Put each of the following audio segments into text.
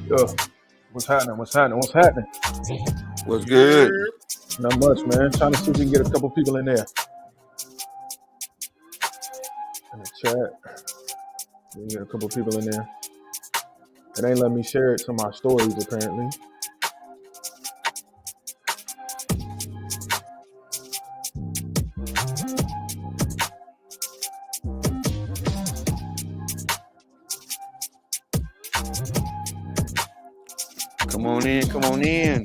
Yo, what's happening? What's happening? What's happening? What's good? Not much, man. Trying to see if we can get a couple people in there. In the chat. We can get a couple people in there. It ain't letting me share it to my stories, apparently. Come on in. Come on in.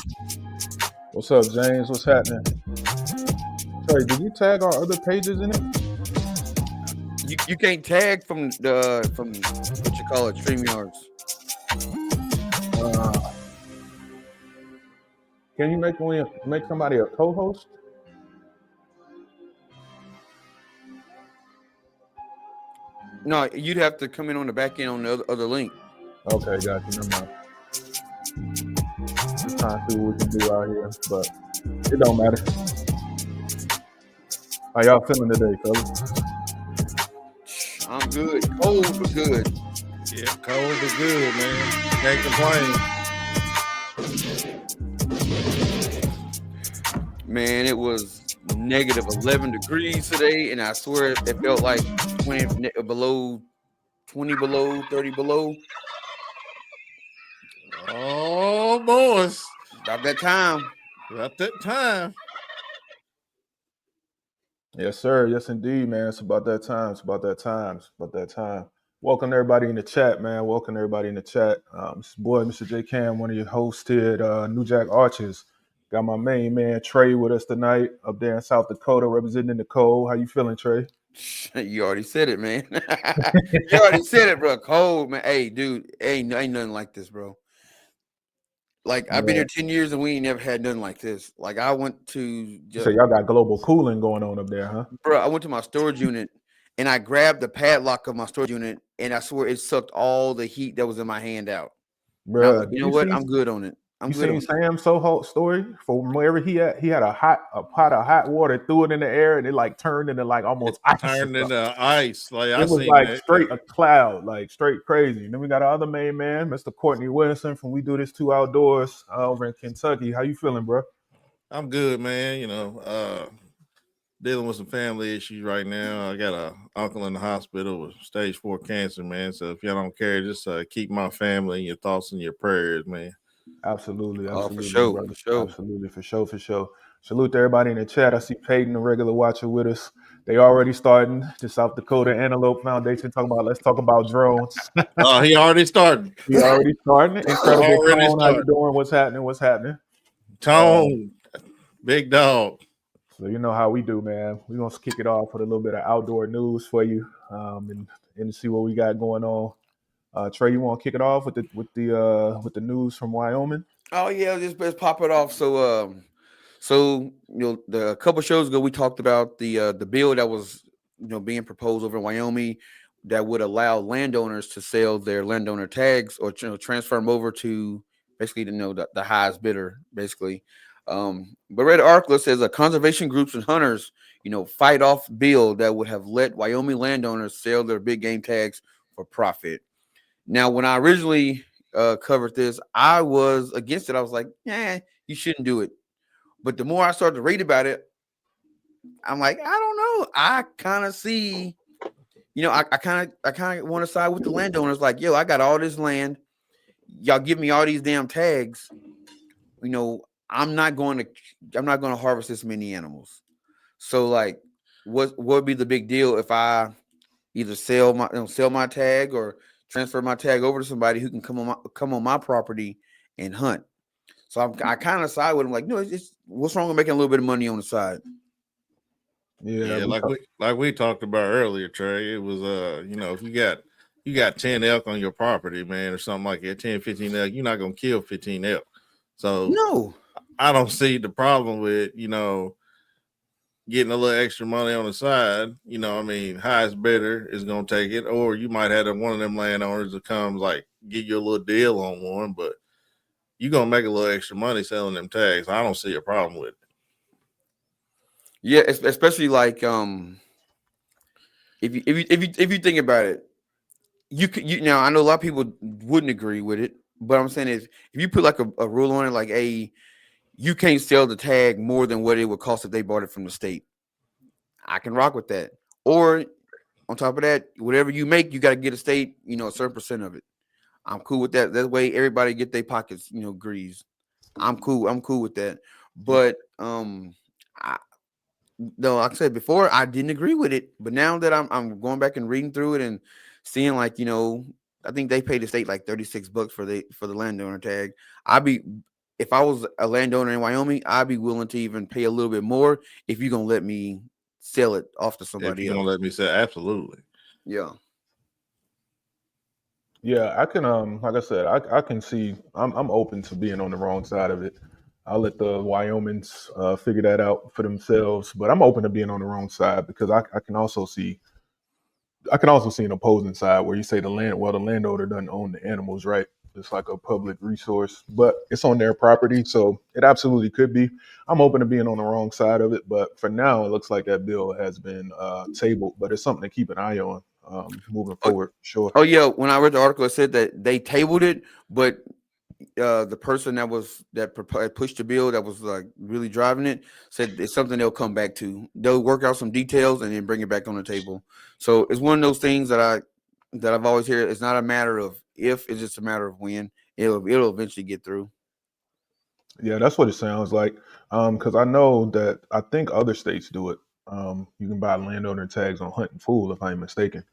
What's up, James? What's happening? Sorry, did you tag our other pages in it? You can't tag from what you call it, StreamYards. Can you make somebody a co-host? No, you'd have to come in on the back end on the other link. Okay, got you. Never mind. Just trying to see what we can do out here, but it don't matter. How y'all feeling today, fellas? I'm good. Cold but good. Yeah, cold but good, man. Can't complain. Man, it was negative 11 degrees today, and I swear it felt like 20 below, 30 below. Oh, boys. About that time. About that time. Yes, sir. Yes, indeed, man. It's about that time. It's about that time. It's about that time. Welcome everybody in the chat, man. Welcome everybody in the chat. It's your boy, Mr. J Cam, one of your hosts here at New Jack Arches. Got my main man Trey with us tonight up there in South Dakota, representing the cold. How you feeling, Trey? You already said it, man. You already said it, bro. Cold, man. Hey, dude, ain't nothing like this, bro. Like, I've been here 10 years and we ain't never had nothing like this. Like, I went to So y'all got global cooling going on up there, huh? Bro, I went to my storage unit and I grabbed the padlock of my storage unit and I swear it sucked all the heat that was in my hand out. Bro, I was like, you know what? I'm good on it. You seen Sam's Soho story? From wherever he had a pot of hot water, threw it in the air, and it like turned into like almost ice. Turned into ice. Like it was like straight a cloud, like straight crazy. And then we got our other main man, Mr. Courtney Wilson from We Do This Too Outdoors over in Kentucky. How you feeling, bro? I'm good, man. You know, dealing with some family issues right now. I got an uncle in the hospital with stage 4 cancer, man. So if y'all don't care, just keep my family in your thoughts and your prayers, man. Absolutely. For sure, brother. for sure. Absolutely, for sure. Salute to everybody in the chat. I see Peyton, the regular watcher, with us. They already starting the South Dakota Antelope Foundation let's talk about drones. Oh, he already started. He already starting. Incredible Tone. How you doing? What's happening? Tone, big dog. So you know how we do, man. We're gonna kick it off with a little bit of outdoor news for you, and see what we got going on. Trey, you want to kick it off with the news from Wyoming? Oh yeah, let's pop it off. So you know, a couple shows ago we talked about the bill that was being proposed over in Wyoming that would allow landowners to sell their landowner tags or transfer them over to basically the highest bidder, basically. But read an article that says conservation groups and hunters fight off bill that would have let Wyoming landowners sell their big game tags for profit. Now, when I originally covered this, I was against it. I was like, you shouldn't do it. But the more I started to read about it, I'm like, I don't know. I kind of see, I kind of want to side with the landowners. Like, yo, I got all this land. Y'all give me all these damn tags. I'm not going to harvest this many animals. So, like, what would be the big deal if I either sell my tag or transfer my tag over to somebody who can come on my property and hunt? So I kind of side with them, like, no, it's what's wrong with making a little bit of money on the side? Yeah, like we talked about earlier, Trey. It was if you got 10 elk on your property, man, or something like that, 10, 15 elk, you're not gonna kill 15 elk. So no, I don't see the problem with getting a little extra money on the side. Highest bidder is gonna take it, or you might have one of them landowners that comes like give you a little deal on one, but you're gonna make a little extra money selling them tags. I don't see a problem with it. Yeah, especially like if you think about it, you now I know a lot of people wouldn't agree with it, But I'm saying is, if you put like a rule on it, like you can't sell the tag more than what it would cost if they bought it from the state. I can rock with that. Or on top of that, whatever you make, you got to get a state, a certain percent of it. I'm cool with that. That way, everybody get their pockets, greased. I'm cool. I'm cool with that. But I, no, like I said before, I didn't agree with it. But now that I'm going back and reading through it and seeing, like, I think they paid the state like $36 for the landowner tag. If I was a landowner in Wyoming, I'd be willing to even pay a little bit more if you're gonna let me sell it off to If somebody you're else. gonna let me say, absolutely. Yeah. Yeah, I can. Like I said, I can see. I'm open to being on the wrong side of it. I'll let the Wyomings figure that out for themselves. But I'm open to being on the wrong side because I can also see. I can also see an opposing side where you say the landowner doesn't own the animals, right? It's like a public resource, but it's on their property, so it absolutely could be. I'm open to being on the wrong side of it, but for now, it looks like that bill has been tabled. But it's something to keep an eye on moving Oh, forward. Sure. oh yeah. When I read the article, it said that they tabled it, but the person that pushed the bill that was like really driving it said it's something they'll come back to. They'll work out some details and then bring it back on the table. So it's one of those things that I've always heard. It's not a matter of if, it's just a matter of when. It'll eventually get through. Yeah, that's what it sounds like. Because I know that I think other states do it. You can buy landowner tags on Hunt and Fool, if I'm mistaken.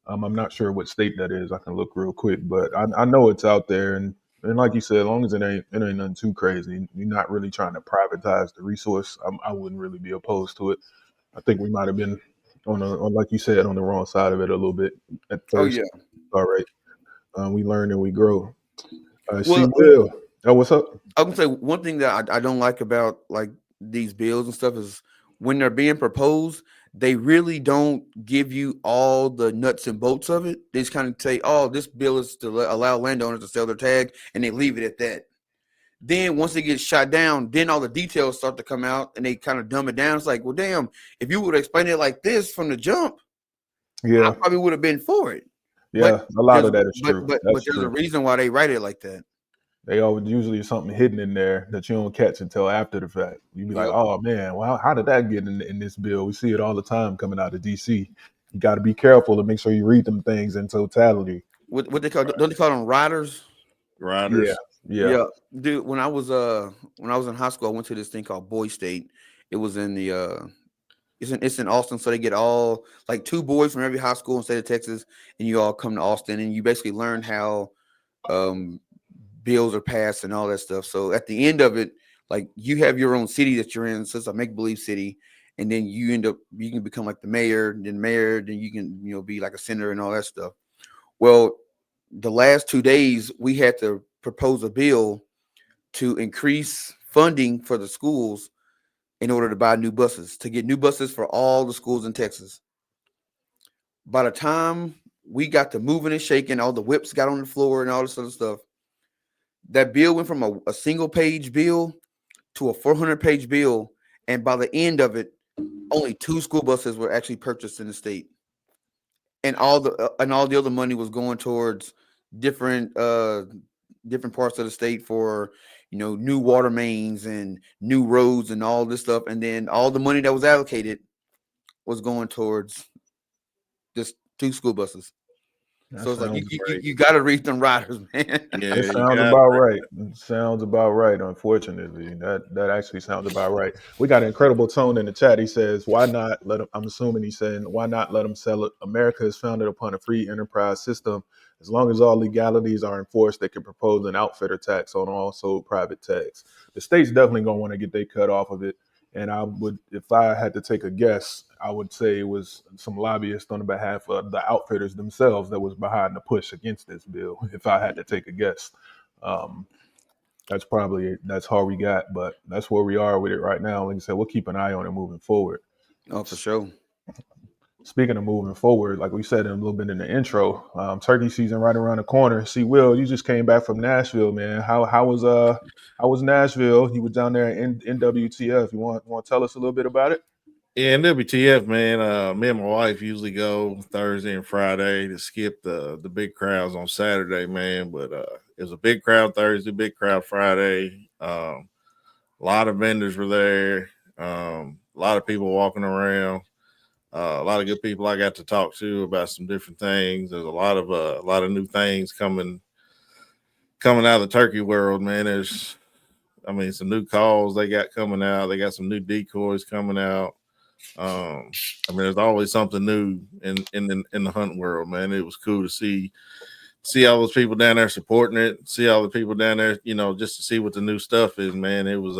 I'm not sure what state that is. I can look real quick, but I know it's out there. And like you said, as long as it ain't nothing too crazy, you're not really trying to privatize the resource. I wouldn't really be opposed to it. I think we might have been like you said, on the wrong side of it a little bit at Oh first. yeah. All right, we learn and we grow. See, Well, Will. Oh, what's up? I can say one thing that I don't like about like these bills and stuff is when they're being proposed, they really don't give you all the nuts and bolts of it. They just kind of say, "Oh, this bill is to allow landowners to sell their tag," and they leave it at that. Then once it gets shot down, then all the details start to come out, and they kind of dumb it down. It's like, well, damn, if you would explain it like this from the jump, I Yeah, probably would have been for it. But yeah. A lot there's of that is but true. but but That's there's a true. reason why they write it like that. They always usually something hidden in there that you don't catch until after the fact. You'd be like, Yep. "Oh man, well, how did that get in this bill?" We see it all the time coming out of DC. You got to be careful and make sure you read them things in totality. What they call, don't they call them riders? Yeah, Riders. yeah, Yeah, dude. When I was in high school, I went to this thing called Boy State. It was in the it's in Austin, so they get all like two boys from every high school in the state of Texas, and you all come to Austin, and you basically learn how um bills are passed and all that stuff. So at the end of it, like you have your own city that you're in, so it's a make believe city, and then you can become like the mayor, then you can be like a senator and all that stuff. Well, the last 2 days we had to propose a bill to increase funding for the schools in order to buy new buses, to get new buses for all the schools in Texas. By the time we got to moving and shaking, all the whips got on the floor and all this other stuff. That bill went from a single page bill to a 400-page bill. And by the end of it, only two school buses were actually purchased in the state. And all the other money was going towards different different parts of the state for new water mains and new roads and all this stuff, and then all the money that was allocated was going towards just two school buses. that So it's like you sounds you, right. you got to read them riders, man. It Yeah, you sounds got about right. It sounds about right. Unfortunately, that actually sounds about right. We got an incredible tone in the chat. He says, "Why not let them?" I'm assuming he's saying, "Why not let them sell it?" America is founded upon a free enterprise system. As long as all legalities are enforced, they can propose an outfitter tax on all sold private tags. The state's definitely gonna want to get their cut off of it. And I would, if I had to take a guess, I would say it was some lobbyists on the behalf of the outfitters themselves that was behind the push against this bill. If I had to take a guess, um, that's all we got. But that's where we are with it right now. Like I said, we'll keep an eye on it moving forward. Oh, for sure. Speaking of moving forward, like we said in a little bit in the intro, turkey season right around the corner. See, Will, you just came back from Nashville, man. How was Nashville? You were down there in NWTF. You want to tell us a little bit about it? Yeah, NWTF, man. Me and my wife usually go Thursday and Friday to skip the big crowds on Saturday, man. But it was a big crowd Thursday, big crowd Friday. A lot of vendors were there. A lot of people walking around. A lot of good people I got to talk to about some different things. There's a lot of new things coming out of the turkey world, man. Some new calls they got coming out. They got some new decoys coming out. There's always something new in the hunt world, man. It was cool to see all those people down there supporting it. See all the people down there, just to see what the new stuff is, man. It was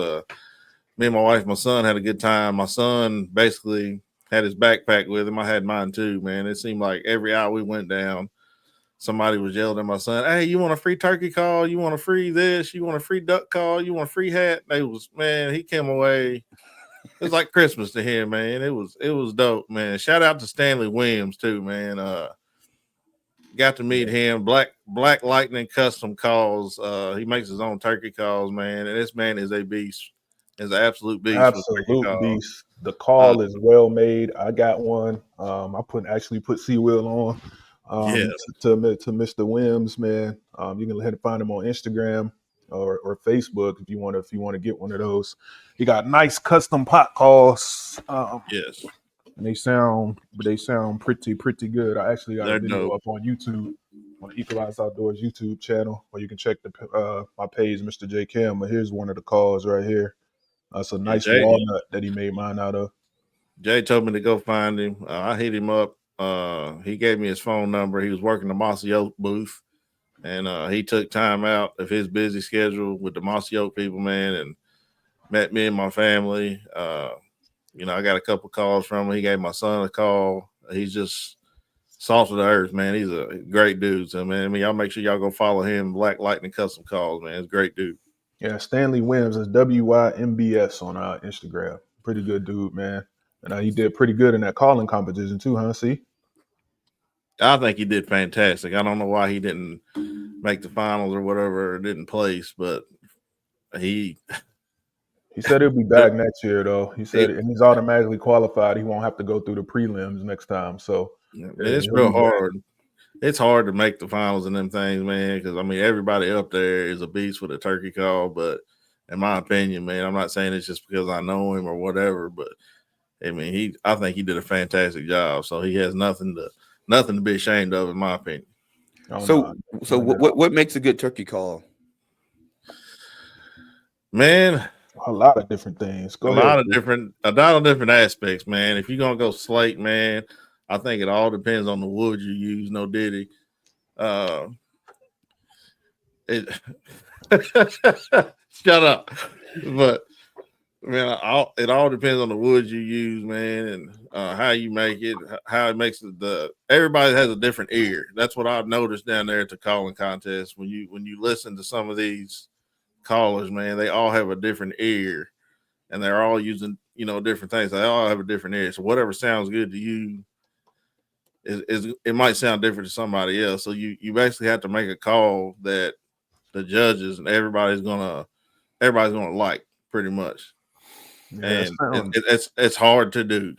me and my wife, my son had a good time. My son basically had his backpack with him. I had mine too, man. It seemed like every hour we went down, somebody was yelling at my son, "Hey, you want a free turkey call? You want a free this? You want a free duck call? You want a free hat?" He came away. It was like Christmas to him, man. It was dope, man. Shout out to Stanley Williams too, man. Got to meet him. Black Lightning Custom Calls. He makes his own turkey calls, man. And this man is a beast. Is an absolute beast with turkey Absolute calls. beast. The call is well made. I got one. I actually put Seawheel on. Yeah. To Mr. Wims, man. You can let him find him on Instagram or Facebook if you want to get one of those. He got nice custom pot calls. Yes. And they sound pretty good. I actually got a They're video dope. up on YouTube on the Equalized Outdoors YouTube channel, or you can check my page, Mr. J Cam. But here's one of the calls right here. That's a Yeah, nice walnut that he made mine out of. Jay told me to go find him. I hit him up. He gave me his phone number. He was working the Mossy Oak booth, and he took time out of his busy schedule with the Mossy Oak people, man, and met me and my family. I got a couple calls from him. He gave my son a call. He's just salt of the earth, man. He's a great dude. So, man, y'all make sure y'all go follow him. Black Lightning Custom Calls, man. He's a great dude. Yeah, Stanley Wims is WYMBS on Instagram. Pretty good dude, man. And he did pretty good in that calling competition too, huh? See? I think he did fantastic. I don't know why he didn't make the finals or whatever, or didn't place, but he said he'll be back next year, though. He said, and he's automatically qualified. He won't have to go through the prelims next time. So it's real hard. It's hard to make the finals and them things, man, because everybody up there is a beast with a turkey call. But in my opinion, man, I'm not saying it's just because I know him or whatever, but I think he did a fantastic job. So he has nothing to be ashamed of, in my opinion. So what makes a good turkey call? Man, a lot of different things. A lot of different aspects, man. If you're gonna go slate, man, I think it all depends on the wood you use. No diddy. Shut up. But man, it all depends on the wood you use, man, and how you make it, how it makes everybody has a different ear. That's what I've noticed down there at the calling contest. When you listen to some of these callers, man, they all have a different ear, and they're all using different things. They all have a different ear. So whatever sounds good to you is it might sound different to somebody else. So you basically have to make a call that the judges and everybody's gonna like, pretty much. Yeah, and it's hard to do.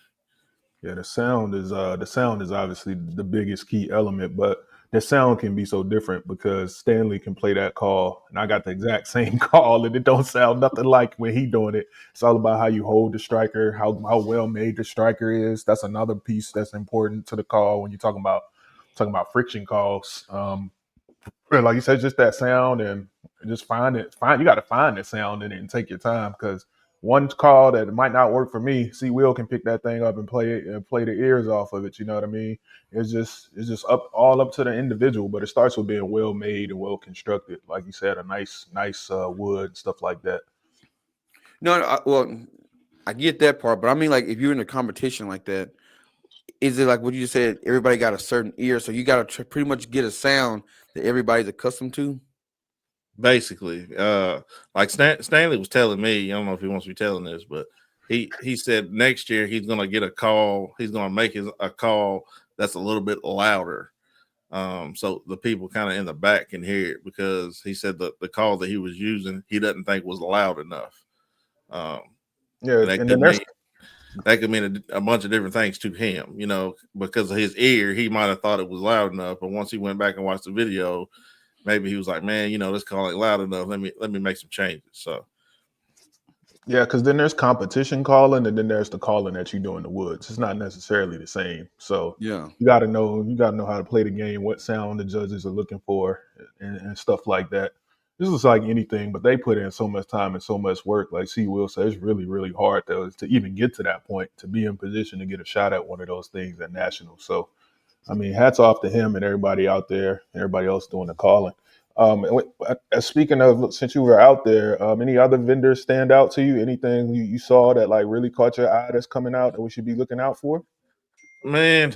Yeah, the sound is obviously the biggest key element, but the sound can be so different because Stanley can play that call, and I got the exact same call, and it don't sound nothing like when he doing it. It's all about how you hold the striker, how well made the striker is. That's another piece that's important to the call when you're talking about friction calls. Like you said, just that sound, and just you got to find the sound in it and take your time, because one call that might not work for me, Will can pick that thing up and play it and play the ears off of it. You know what I mean? It's just all up to the individual, but it starts with being well made and well constructed. Like you said, a nice wood, stuff like that. No, I get that part, but I mean, like, if you're in a competition like that, is it like what you just said? Everybody got a certain ear, so you got to pretty much get a sound that everybody's accustomed to. Basically, like Stanley was telling me, I don't know if he wants to be telling this, but he said next year he's going to get a call. He's going to make a call that's a little bit louder, so the people kind of in the back can hear it, because he said the call that he was using he doesn't think was loud enough. Yeah, and then that could mean a bunch of different things to him, you know, because of his ear, he might have thought it was loud enough. But once he went back and watched the video, maybe he was like, man, you know, this call ain't loud enough. Let me make some changes. So Yeah, because then there's competition calling, and then there's the calling that you do in the woods. It's not necessarily the same. So Yeah. you got to know how to play the game, what sound the judges are looking for, and stuff like that. This is like anything, but they put in so much time and so much work. Like C. Will said, it's really, really hard to even get to that point, to be in position to get a shot at one of those things at nationals. So I mean, hats off to him and everybody out there, everybody else doing the calling. Speaking of, since you were out there, any other vendors stand out to you? Anything you saw that like really caught your eye that's coming out that we should be looking out for? man,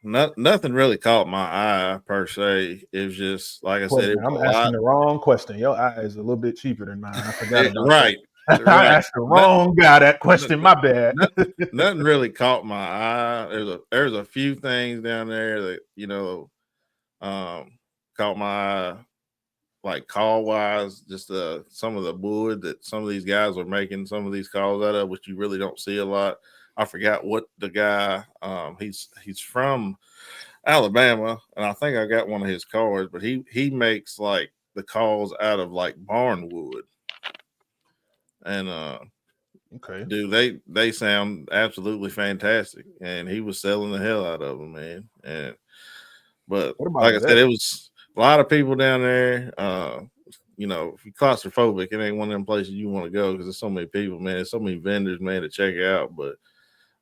nothing really caught my eye per se. It was just like I said, it Courtney, I'm was a asking lot. the wrong question. Your eye is a little bit cheaper than mine. I forgot about that. Right, I right. asked the wrong guy that question. My bad. Nothing really caught my eye. There's a few things down there that, you know, caught my eye, like call wise, just some of the wood that some of these guys were making some of these calls out of, which you really don't see a lot. I forgot what the guy, he's from Alabama, and I think I got one of his cards, but he makes like the calls out of like barn wood. And Okay. dude, they sound absolutely fantastic, and he was selling the hell out of them, man. But What about like I said, vet? it was a lot of people down there. You know, if you're claustrophobic, it ain't one of them places you want to go because there's so many people, man. There's so many vendors, man, to check out. But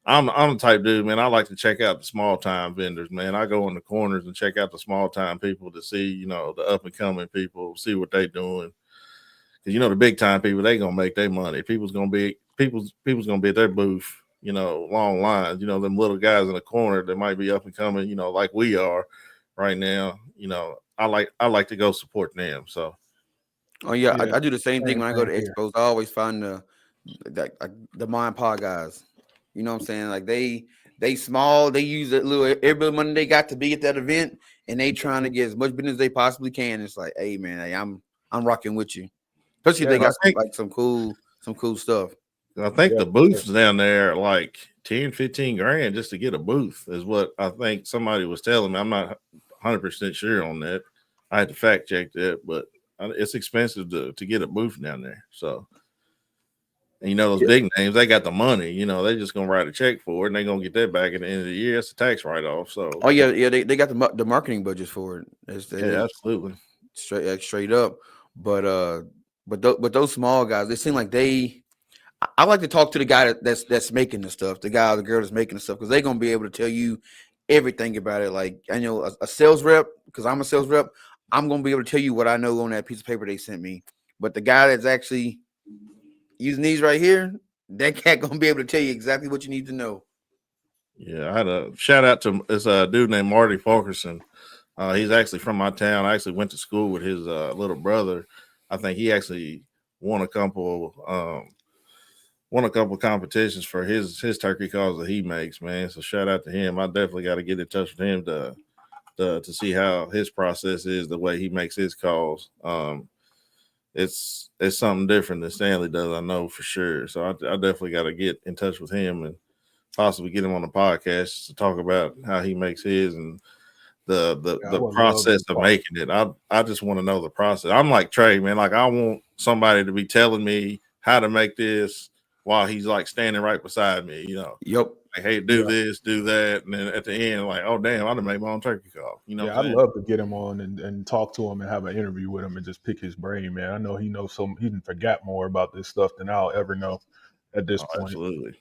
I'm the type dude, man. I like to check out the small time vendors, man. I go in the corners and check out the small time people to see, you know, the up and coming people, see what they doing. Because you know the big time people, they gonna make their money. People's gonna be at their booth, you know, long lines. You know, them little guys in the corner that might be up and coming, you know, like we are right now. You know, I like to go support them. So Oh yeah, Yeah, I do the same thing same when I go thing to here. expos. I always find the mom pod guys. You know what I'm saying? Like they small, they use that little every bit of money they got to be at that event, and they trying to get as much business as they possibly can. It's like, hey man, hey, I'm rocking with you. Especially if Yeah, they and I got think some cool stuff. I think yeah, the booths down there are like 10, 15 grand just to get a booth is what I think somebody was telling me. I'm not 100% sure on that. I had to fact check that, but it's expensive to get a booth down there. So, and you know, those Yeah. big names, they got the money, you know, they just going to write a check for it and they're going to get that back at the end of the year. It's a tax write off. So, Oh yeah, they got the marketing budgets for it. They yeah, absolutely. straight up. But but those small guys, they seem like I like to talk to the guy that's making the stuff, the guy or the girl that's making the stuff, because they're gonna be able to tell you everything about it. Like I know a sales rep, because I'm a sales rep, I'm gonna be able to tell you what I know on that piece of paper they sent me. But the guy that's actually using these right here, that cat gonna be able to tell you exactly what you need to know. Yeah, I had a shout out to this dude named Marty Fulkerson. He's actually from my town. I actually went to school with his little brother. I think he actually won a couple competitions for his turkey calls that he makes, man. So shout out to him. I definitely got to get in touch with him to see how his process is, the way he makes his calls. It's something different than Stanley does, I know for sure. So I definitely got to get in touch with him and possibly get him on the podcast to talk about how he makes his and yeah, I the would love process to of talk. making it. I just want to know the process. I'm like Trey, man. Like I want somebody to be telling me how to make this while he's like standing right beside me. You know, Yep. like hey, do Yeah, this, do that, and then at the end, like oh damn, I done make my own turkey call. You know what yeah, I'd I'm saying? love to get him on and talk to him and have an interview with him and just pick his brain, man. I know he knows he can forget more about this stuff than I'll ever know at this Oh, point. absolutely,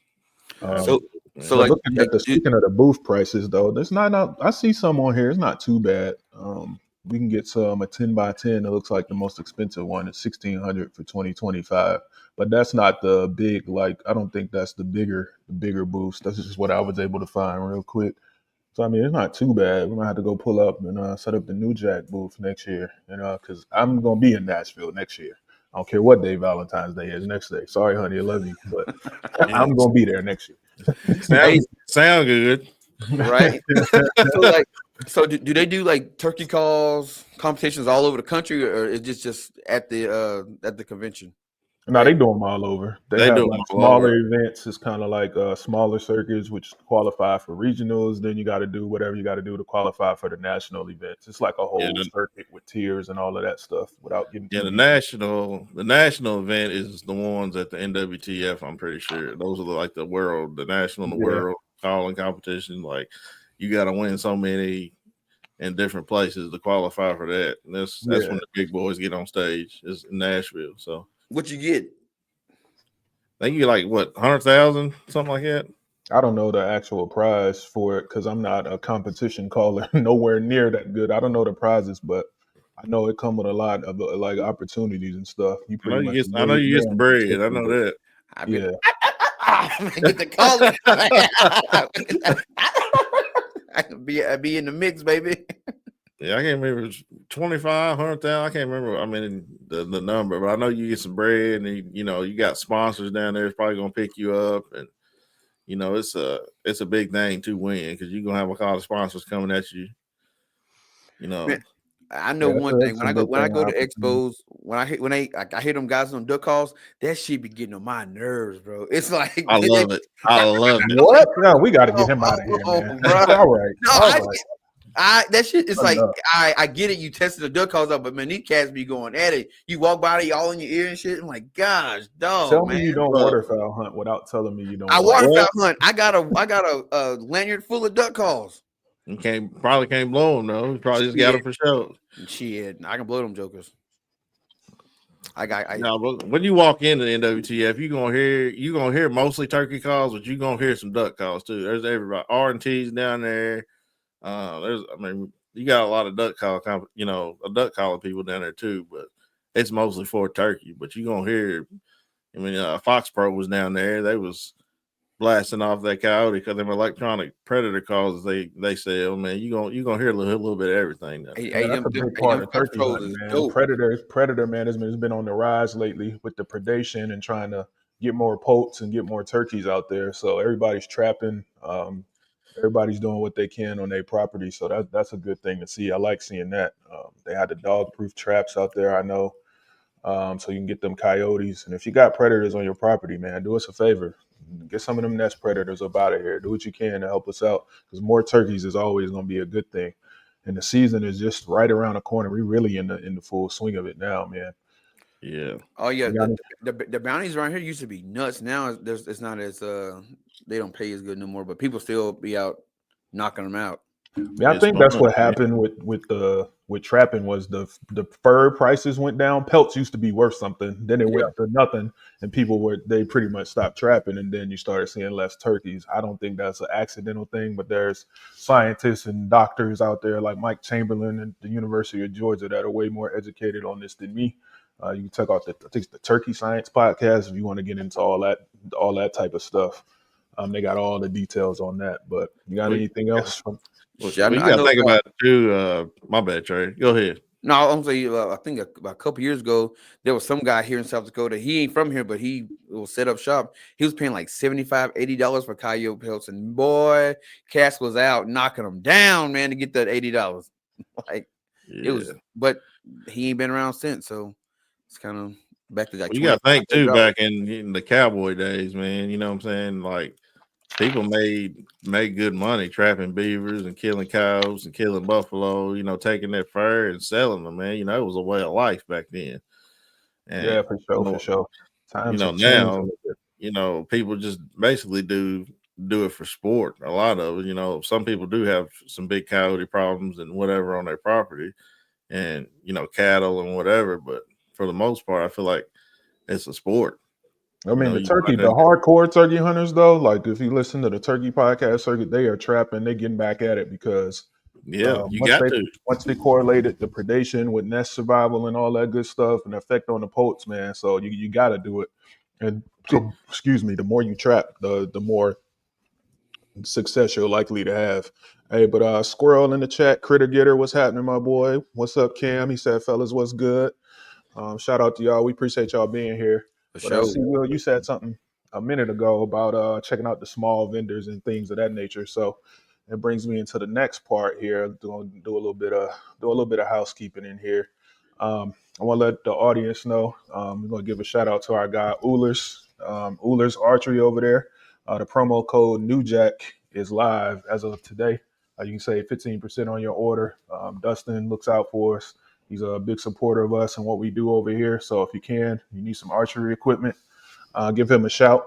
Um, So absolutely, so man. but like, looking at speaking of the booth prices though, there's not I see some on here. It's not too bad. We can get some a 10 by 10. It looks like the most expensive one is 1,600 for 2025. But that's not the big like I don't think that's the bigger booths. That's just what I was able to find real quick. So I mean, it's not too bad. We might have to go pull up and set up the New Jack booth next year, because I'm gonna be in Nashville next year. I don't care what day Valentine's Day is next day. Sorry, honey, I love you, but Yeah, I'm gonna be there next hey, sound good. right? year. So like, so do they do like turkey calls competitions all over the country, or is this just at the convention? No, they do them all over. They They have do them like all smaller over. events. It's kind of like smaller circuits, which qualify for regionals. Then you got to do whatever you got to do to qualify for the national events. It's like a Yeah, whole circuit with tiers and all of that stuff. Without getting yeah. too The deep. national event is the ones at the NWTF. I'm pretty sure those are like the national, and the Yeah, world calling competition. Like you got to win so many in different places to qualify for that. And that's yeah. when the big boys get on stage. Is in Nashville. So What you get? I think you like what 100,000, something like that. I don't know the actual prize for it because I'm not a competition caller, nowhere near that good. I don't know the prizes, but I know it come with a lot of like opportunities and stuff. You I know pretty much the I more know you you get some win, the bread. I quicker know it- that. I be Yeah, get the calling. I be in the mix, baby. Yeah, I can't remember. It's 25, 100,000. I can't remember. I mean the number, but I know you get some bread, and you got sponsors down there. It's probably gonna pick you up, and it's a big thing to win because you're gonna have a lot of sponsors coming at you. You know, Man, I know yeah, one thing. it's a big When I thing. go to Opportunity. expos, I hear them guys on duck calls, that shit be getting on my nerves, bro. It's like I love it. I love it. What? No, we got to get him out of oh, here, man. bro. All right, No, all right. that shit is like Enough. I get it. You tested the duck calls up, but man, these cats be going at it. You walk by, they all in your ear and shit. I'm like, gosh, dog, Tell man. me you don't Look, waterfowl hunt without telling me you don't I waterfowl. waterfowl well, hunt. I got a lanyard full of duck calls. you probably can't blow them though. You probably just got them Shit, for show. shit. I can blow them jokers. I No, but when you walk into the NWTF, you gonna hear mostly turkey calls, but you gonna hear some duck calls too. There's everybody R&T's down there. You got a lot of duck calling people down there too, but it's mostly for turkey. But you gonna hear, Fox Pro was down there. They was blasting off that coyote because them electronic predator calls they sell. Man, you gonna hear a little bit of everything down there. Yeah, that's a big part them of Fox turkey Pros hunting, is man. dope. Predator management has been on the rise lately with the predation and trying to get more poults and get more turkeys out there. So everybody's trapping. Everybody's doing what they can on their property. So that's a good thing to see. I like seeing that. They had the dog proof traps out there. I know. So you can get them coyotes. And if you got predators on your property, man, do us a favor. Get some of them nest predators up out of here. Do what you can to help us out because more turkeys is always going to be a good thing. And the season is just right around the corner. We're really in the full swing of it now, man. Yeah, Oh yeah, You got the bounties around here used to be nuts. Now it's not as they don't pay as good no more, but people still be out knocking them out. Yeah, I it's think fun. that's what Man. happened with trapping was the fur prices went down. Pelts used to be worth something, then it Yeah. went to nothing, and they pretty much stopped trapping, and then you started seeing less turkeys. I don't think that's an accidental thing, but there's scientists and doctors out there like Mike Chamberlain at the University of Georgia that are way more educated on this than me. You can check out I think it's the Turkey Science podcast if you want to get into all that type of stuff. They got all the details on that. But you got We, anything else from? Shit, you I got to know. think about it too. My bad, Trey. Go ahead. No, I'm saying I think about a couple years ago there was some guy here in South Dakota. He ain't from here, but he will set up shop. He was paying like $75, $80 for coyote pelts, and boy, Cass was out knocking them down, man, to get that $80. Like it Yeah. was, but he ain't been around since, so it's kind of back to like Well, you got to 25, think too, $30. back in the cowboy days, man. You know what I'm saying? Like people made good money trapping beavers and killing cows and killing buffalo. Taking their fur and selling them, man. It was a way of life back then. And Yeah, for sure, for sure. Times have changed a now, little bit. people just basically do it for sport. A lot of it, some people do have some big coyote problems and whatever on their property, and cattle and whatever. But for the most part, I feel like it's a sport. I mean, You go out the there. hardcore turkey hunters, though, like if you listen to the turkey podcast circuit, they are trapping, they getting back at it because Yeah, you once got to. correlated the predation with nest survival and all that good stuff and the effect on the poults, man. So you got to do it. And so, excuse me, the more you trap, the more success you're likely to have. Hey, but Squirrel in the chat, Critter Getter, what's happening, my boy? What's up, Cam? He said, fellas, what's good? Shout out to y'all. We appreciate y'all being here. For But sure. see, Will, you said something a minute ago about checking out the small vendors and things of that nature. So it brings me into the next part here. Do a little bit of housekeeping in here. I want to let the audience know. We're going to give a shout out to our guy Ullers Archery over there. The promo code NewJack is live as of today. You can save 15% on your order. Dustin looks out for us. He's a big supporter of us and what we do over here. So if you need some archery equipment, give him a shout.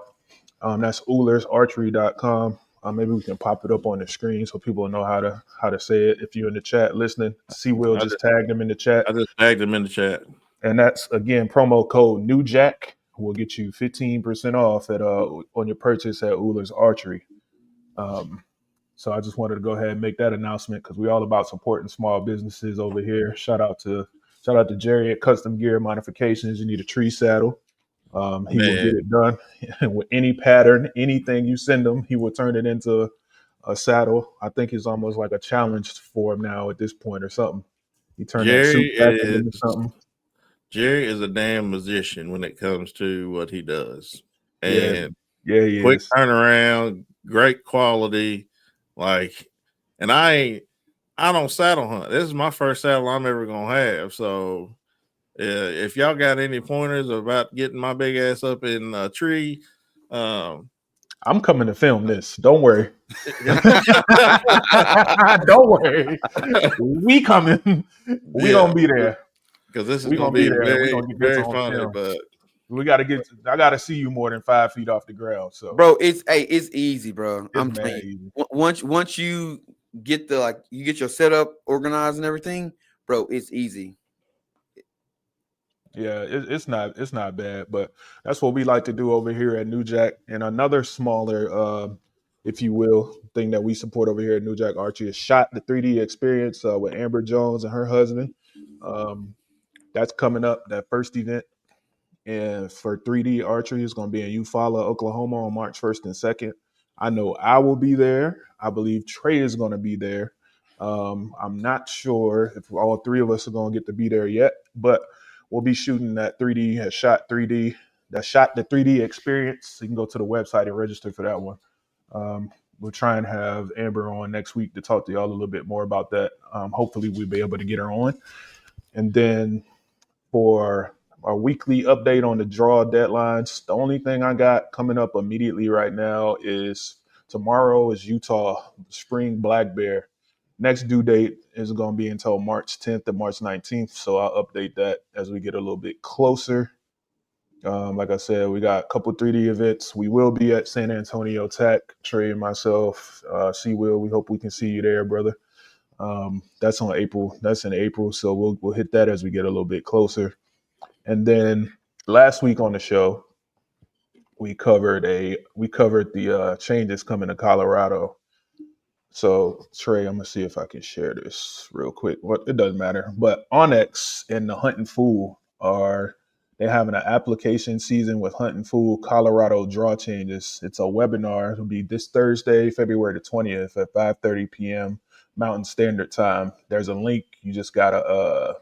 That's UllersArchery.com. Maybe we can pop it up on the screen so people know how to say it. If you're in the chat listening, Will just tagged them in the chat. I just tagged them in the chat. And that's again promo code NewJack will get you 15% off at on your purchase at Ullers Archery. So I just wanted to go ahead and make that announcement because we're all about supporting small businesses over here. Shout out to Jerry at Custom Gear Modifications. You need a tree saddle. He will get it done with any pattern, anything you send him. He will turn it into a saddle. I think it's almost like a challenge for him now at this point or something. He turned that suit back into something. Jerry is a damn musician when it comes to what he does. And he quick is. turnaround, great quality. And I don't saddle hunt. This is my first saddle I'm ever gonna have. So if y'all got any pointers about getting my big ass up in a tree, I'm coming to film this. Don't worry. Don't worry. We coming. We gonna be there. Because this is gonna be very, very funny. But I gotta see you more than 5 feet off the ground. So bro, it's easy, bro. I'm telling you. Once you get you get your setup organized and everything, bro, it's easy. Yeah, it's not bad, but that's what we like to do over here at NewJack. And another smaller, if you will, thing that we support over here at NewJack Archery is Shot the 3D Experience with Amber Jones and her husband. That's coming up, that first event. And for 3D archery, it's going to be in Eufaula, Oklahoma on March 1st and 2nd. I know I will be there. I believe Trey is going to be there. I'm not sure if all three of us are going to get to be there yet, but we'll be shooting that 3D, Shot 3D, that Shot the 3D Experience. You can go to the website and register for that one. We'll try and have Amber on next week to talk to y'all a little bit more about that. Hopefully we'll be able to get her on. And then for our weekly update on the draw deadlines, the only thing I got coming up immediately right now is tomorrow is Utah Spring Black Bear. Next due date is going to be until March 10th and March 19th. So I'll update that as we get a little bit closer. Like I said, we got a couple 3D events. We will be at San Antonio Tech, Trey and myself, Will. We hope we can see you there, brother. That's on April. That's in April. So we'll hit that as we get a little bit closer. And then last week on the show, we covered the changes coming to Colorado. So Trey, I'm gonna see if I can share this real quick. Well, it doesn't matter. But Onyx and the Hunting Fool they're having an application season with Hunting Fool Colorado draw changes. It's a webinar. It'll be this Thursday, February the 20th at 5:30 p.m. Mountain Standard Time. There's a link. You just gotta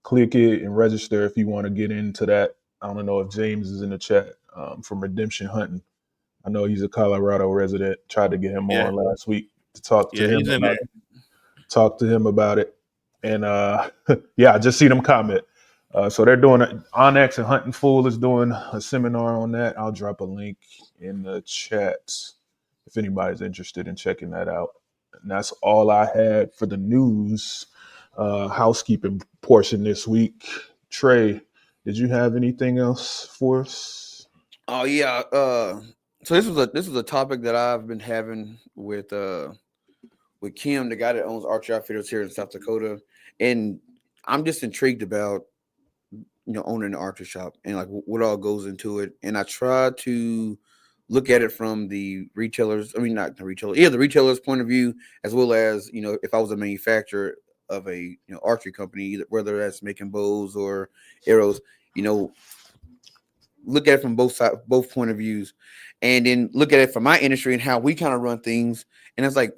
click it and register if you want to get into that. I don't know if James is in the chat from Redemption Hunting. I know he's a Colorado resident. Tried to get him on last week to talk to him about it. Talk to him about it. And I just seen him comment. So they're doing it. Onyx and Hunting Fool is doing a seminar on that. I'll drop a link in the chat if anybody's interested in checking that out. And that's all I had for the news housekeeping portion this week. Trey, did you have anything else for us? Oh yeah. So this was a topic that I've been having with Kim, the guy that owns Archery Outfitters here in South Dakota, and I'm just intrigued about owning an archery shop and like what all goes into it. And I try to look at it from the retailers. I mean, not the retailer, the retailer's point of view, as well as if I was a manufacturer of a archery company, whether that's making bows or arrows, look at it from both point of views, and then look at it from my industry and how we kind of run things. And it's like,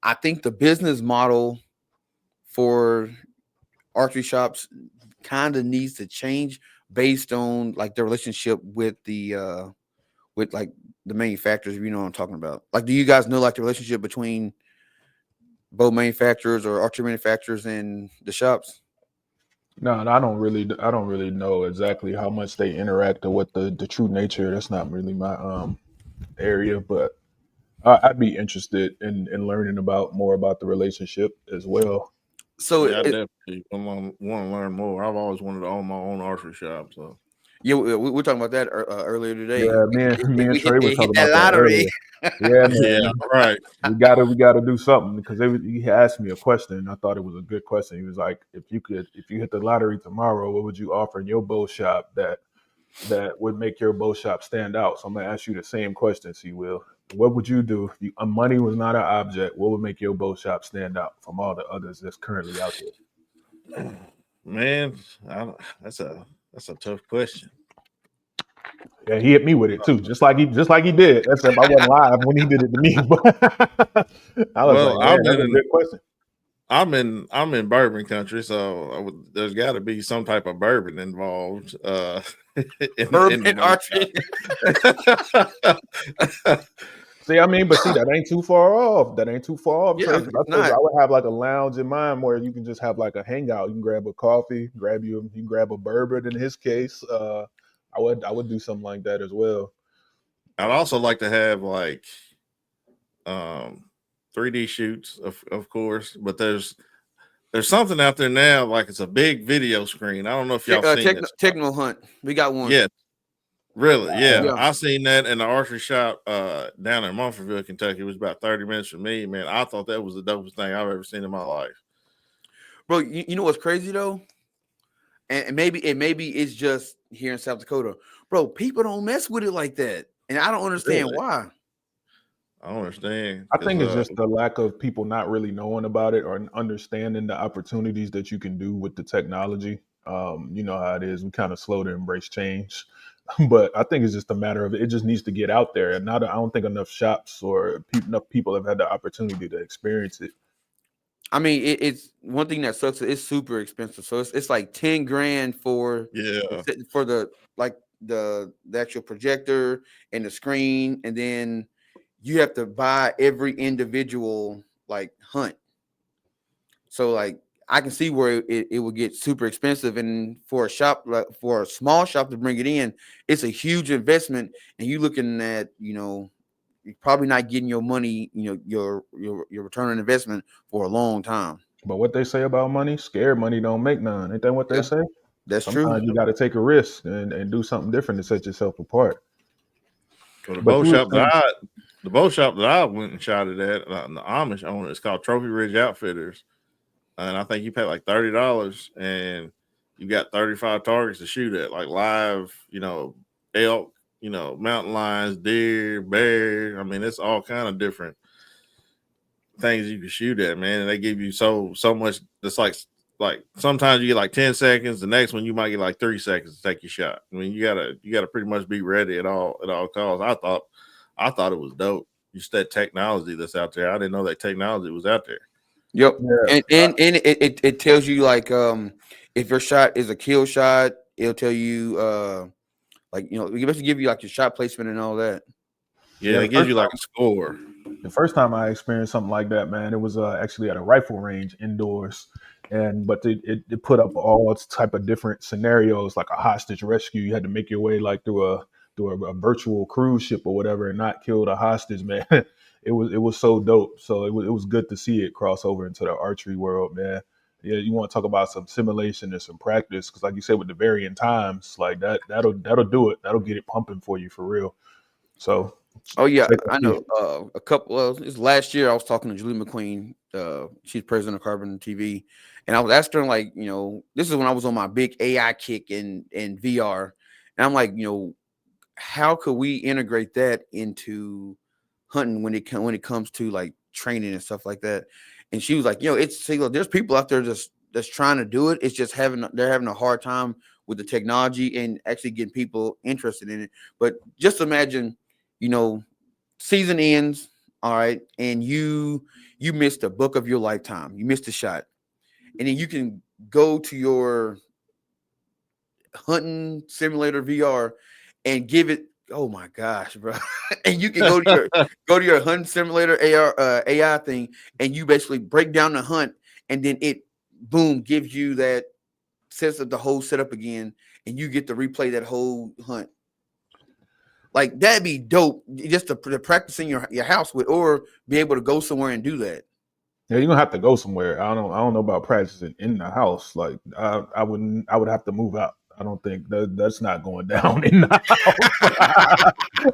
I think the business model for archery shops kind of needs to change based on like the relationship with the manufacturers. You know what I'm talking about? Like, do you guys know like the relationship between bow manufacturers or archery manufacturers and the shops? No, I don't really know exactly how much they interact or what the true nature. That's not really my area, but I'd be interested in learning about more about the relationship as well. So Yeah, I definitely want to learn more. I've always wanted to own my own archery shop. So yeah, we were talking about that earlier today. Yeah, me If and we hit Trey were hit talking that about that lottery, earlier. Yeah, yeah, man, right. we gotta do something because he asked me a question. I thought it was a good question. He was like, if you hit the lottery tomorrow, what would you offer in your bow shop that would make your bow shop stand out? So I'm gonna ask you the same question, see, Will. What would you do if money was not an object? What would make your bow shop stand out from all the others that's currently out there? Man, that's a tough question. Yeah, he hit me with it too, just like he did. That's if I wasn't live when he did it to me. But I was like, Well, man, that's a good question. I'm in bourbon country, so there's got to be some type of bourbon involved in the urban archery. See, I mean, but see, that ain't too far off. That ain't too far off, Trey. Yeah, Because I it's told you not. I would have like a lounge in mind where you can just have like a hangout. You can grab a coffee, you can grab a bourbon. In his case, I would do something like that as well. I'd also like to have like um 3D shoots, of course, but there's something out there now, like it's a big video screen. I don't know if y'all seen this. Techno hunt. We got one. Yeah, really, yeah. Yeah. I seen that in the archery shop down in Munfordville, Kentucky. It was about 30 minutes from me. Man, I thought that was the dopest thing I've ever seen in my life. Bro, you know what's crazy though? And maybe it's just here in South Dakota. Bro, people don't mess with it like that. And I don't understand Really? why. I don't understand I because think it's just the lack of people not really knowing about it or understanding the opportunities that you can do with the technology. You know how it is. We kind of slow to embrace change, but I think it's just a matter of it just needs to get out there. And not, I don't think enough shops or enough people have had the opportunity to experience it. I mean, it's one thing that sucks. It's super expensive. So it's like 10 grand for yeah, the like the actual projector and the screen, and then you have to buy every individual like hunt. So like I can see where it would get super expensive, and for a shop like for a small shop to bring it in, it's a huge investment, and you looking at you're probably not getting your money, your return on investment for a long time. But what they say about money, scared money don't make none. Ain't that what they Yeah, say? that's true. Sometimes you got to take a risk and do something different to set yourself apart. well, But you were saying, the bow shop that I went and shot it at, the Amish owner, it's called Trophy Ridge Outfitters, and I think you pay like $30, and you got 35 targets to shoot at, like live, elk, mountain lions, deer, bear. I mean, it's all kind of different things you can shoot at, man. And they give you so much. It's like sometimes you get like 10 seconds. The next one you might get like 3 seconds to take your shot. I mean, you gotta pretty much be ready at all costs. I thought it was dope. Just that technology that's out there. I didn't know that technology was out there. Yep. yeah, And it tells you like if your shot is a kill shot, it'll tell you like it basically give you like your shot placement and all that. Yeah, yeah. it gives you like a score. The first time I experienced something like that, man, it was actually at a rifle range indoors, but it put up all type of different scenarios, like a hostage rescue. You had to make your way like through a virtual cruise ship or whatever, and not kill the hostage, man. It was so dope. So it was good to see it cross over into the archery world, man. Yeah, you want to talk about some simulation and some practice, because like you said, with the varying times, like that'll do it. That'll get it pumping for you for real. So Oh yeah, check I and know. A couple. Well, this last year I was talking to Julie McQueen. She's president of Carbon TV, and I was asking her like, this is when I was on my big AI kick in VR, and I'm like, how could we integrate that into hunting when it comes to like training and stuff like that? And she was like, look, there's people out there that's trying to do it. It's just they're having a hard time with the technology and actually getting people interested in it. But just imagine, you know, season ends, all right, and you missed a buck of your lifetime. You missed a shot, and then you can go to your hunting simulator VR and give it. Oh my gosh, bro! And you can go to your hunting simulator AI thing, and you basically break down the hunt, and then it boom gives you that sets up the whole setup again, and you get to replay that whole hunt. Like that'd be dope, just to practice in your house with, or be able to go somewhere and do that. Yeah, you're gonna have to go somewhere. I don't know about practicing in the house. Like I would have to move out. I don't think that's not going down in the house.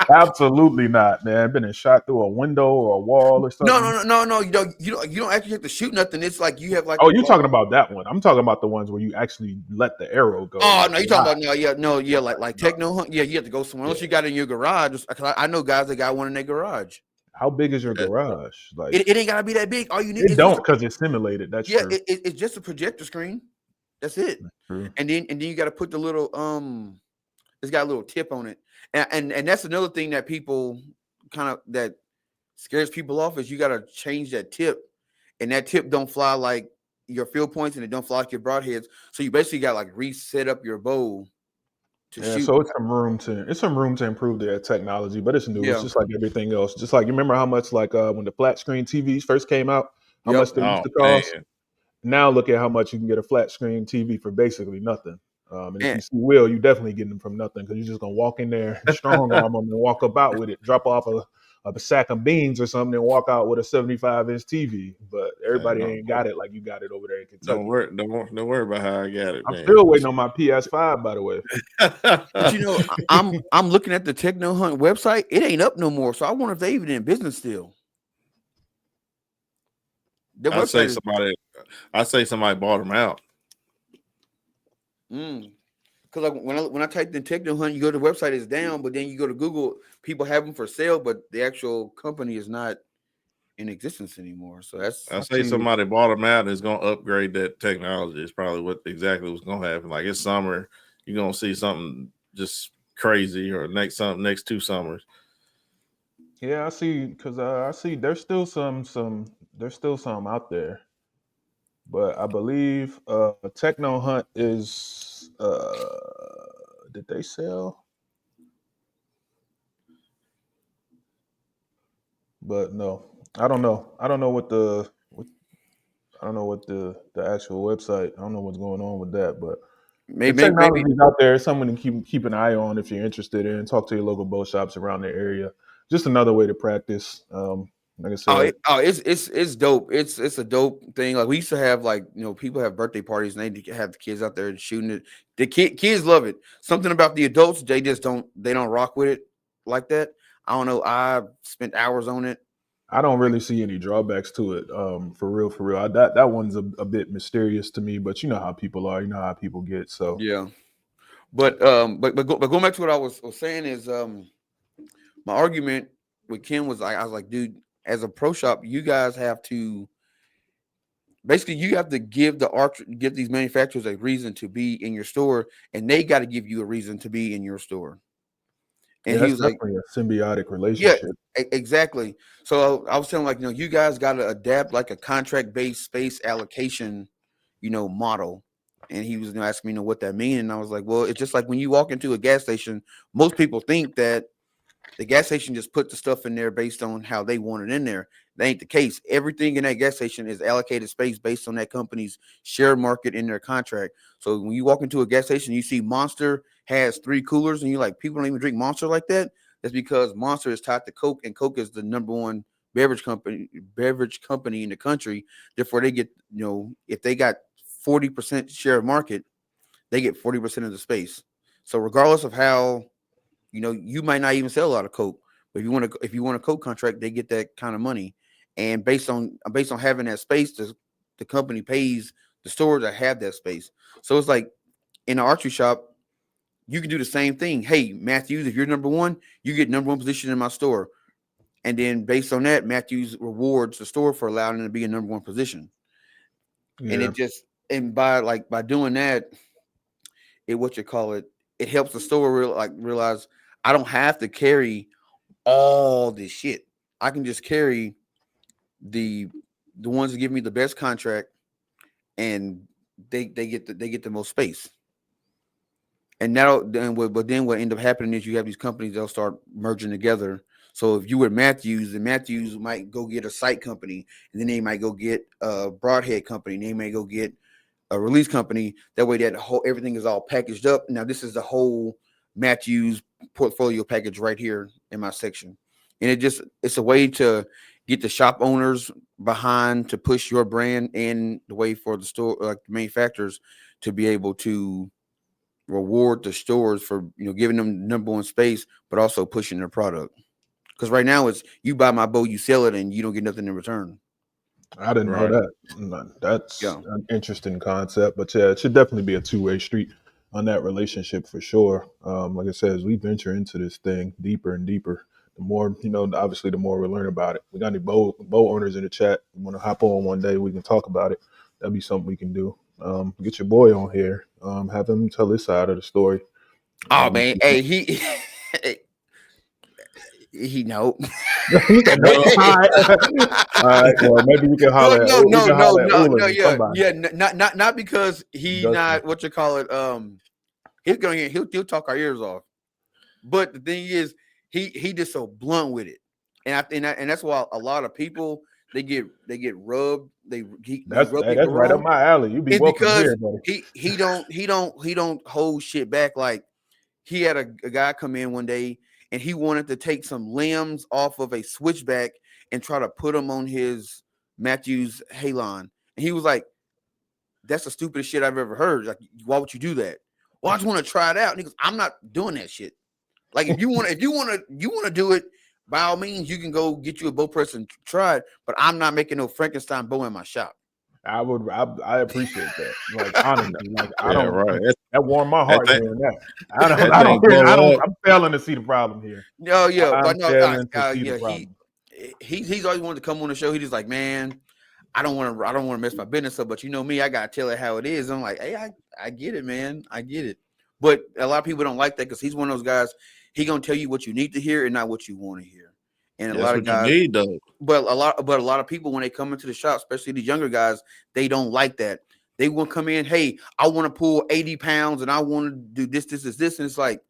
Absolutely not, man. Been shot through a window or a wall or something. No. You don't actually have to shoot nothing. It's like you have like. Oh, you're talking about that one. I'm talking about the ones where you actually let the arrow go. Oh no, you're talking about No. like techno hunt. Yeah, you have to go somewhere else. Yeah. You got it in your garage. I know guys that got one in their garage. How big is your garage? Like It ain't gotta be that big. All you need it is don't because it's simulated. That's true. it's just a projector screen. That's it. True. And then you got to put the little it's got a little tip on it, and that's another thing that people that scares people off is you got to change that tip, and that tip don't fly like your field points, and it don't fly like your broadheads. So you basically got to like reset up your bow to shoot. So it's some room to improve their technology, but it's new. Yeah. It's just like everything else. Just like you remember how much like when the flat screen TVs first came out, how Yep. much they used to cost. Now look at how much you can get a flat screen TV for basically nothing. And if you see Will, you definitely getting them from nothing because you're just gonna walk in there, strong arm them, and walk up out with it, drop off a sack of beans or something, and walk out with a 75-inch TV. But everybody ain't got it like you got it over there in Kentucky. Don't worry about how I got it. I'm still waiting on my PS5, by the way. But I'm looking at the Techno Hunt website. It ain't up no more. So I wonder if they even in business still. I say somebody bought them out. Because like when I typed in Techno Hunt, you go to the website, it's down, but then you go to Google, people have them for sale, but the actual company is not in existence anymore. So I say somebody bought them out and is going to upgrade that technology. It's probably what's going to happen. Like it's summer, you're going to see something just crazy, or next 2 summers. Yeah, I see. Because I see there's still some out there, but I believe Techno Hunt is. Did they sell? But no, I don't know. I don't know what the actual website. I don't know what's going on with that, but the technology is out there. Something to keep an eye on if you're interested in. Talk to your local bow shops around the area. Just another way to practice. Like I said, it's dope. It's a dope thing. Like we used to have, like, people have birthday parties and they have the kids out there shooting it. The kids love it. Something about the adults, they don't rock with it like that. I don't know. I spent hours on it. I don't really see any drawbacks to it. For real. That one's a bit mysterious to me, but you know how people are. You know how people get. So yeah. But going back to what I was saying is my argument with Kim was I was like, dude, as a pro shop, you guys have to basically give these manufacturers a reason to be in your store, and they got to give you a reason to be in your store. And he was definitely a symbiotic relationship. Yeah, exactly. So I was telling him, like, you guys got to adapt like a contract-based space allocation, model. And he was asking me, what that mean, and I was like, well, it's just like when you walk into a gas station, most people think that the gas station just put the stuff in there based on how they want it in there. That ain't the case. Everything in that gas station is allocated space based on that company's share market in their contract. So when you walk into a gas station, you see Monster has 3 coolers, and you're like, people don't even drink Monster like that. That's because Monster is tied to Coke, and Coke is the number 1 beverage company in the country. Therefore, they get, if they got 40% share of market, they get 40% of the space. So regardless of how, you might not even sell a lot of Coke, but if you want a Coke contract, they get that kind of money. And based on having that space, the company pays the stores that have that space. So it's like in an archery shop, you can do the same thing. Hey, Matthews, if you're number 1, you get number 1 position in my store. And then based on that, Matthews rewards the store for allowing them to be in number 1 position. Yeah. And by doing that, it helps the store realize I don't have to carry all this shit. I can just carry the ones that give me the best contract, and they get the most space. And then what end up happening is you have these companies, they'll start merging together. So if you were Matthews, and Matthews might go get a site company, and then they might go get a broadhead company, and they may go get release company. That way, that whole everything is all packaged up. Now, this is the whole Matthews portfolio package right here in my section, and it's a way to get the shop owners behind to push your brand, and the way for the store, like the manufacturers, to be able to reward the stores for giving them number one space, but also pushing their product. Because right now it's you buy my boat, you sell it, and you don't get nothing in return. I didn't know Right. that. No, that's Yeah. an interesting concept, but yeah, it should definitely be a two-way street on that relationship for sure. Like I said, as we venture into this thing deeper and deeper, the more obviously, the more we learn about it. We got any boat owners in the chat? You want to hop on one day? We can talk about it. That'd be something we can do. Get your boy on here. Have him tell his side of the story. Oh man, hey, he no. He said, no. All right. Well, maybe we can holler at Not because he Dustin. not what you call it. He'll talk our ears off. But the thing is, he just so blunt with it, and that's why a lot of people they get rubbed. That's right up my alley. You be welcome here, buddy. He don't hold shit back. Like he had a guy come in one day and he wanted to take some limbs off of a switchback and try to put them on his Matthews Halon. And he was like, "That's the stupidest shit I've ever heard. Like, why would you do that?" Well, I just want to try it out. And he goes, "I'm not doing that shit. Like, if you want to do it, by all means, you can go get you a bow press and try it. But I'm not making no Frankenstein bow in my shop." I appreciate that. Like, honestly, like I don't. Right. That warmed my heart That hearing that. I'm failing to see the problem here. No, yeah, but no, problem. He's always wanted to come on the show. He's just like, man, I don't want to mess my business up, but you know me, I gotta tell it how it is. I'm like, hey, I get it, man, I get it. But a lot of people don't like that because he's one of those guys. He gonna tell you what you need to hear and not what you want to hear. And a lot of guys, you need, though. But a lot of people, when they come into the shop, especially the younger guys, they don't like that. They will come in, hey, I want to pull 80 pounds and I want to do this, and it's like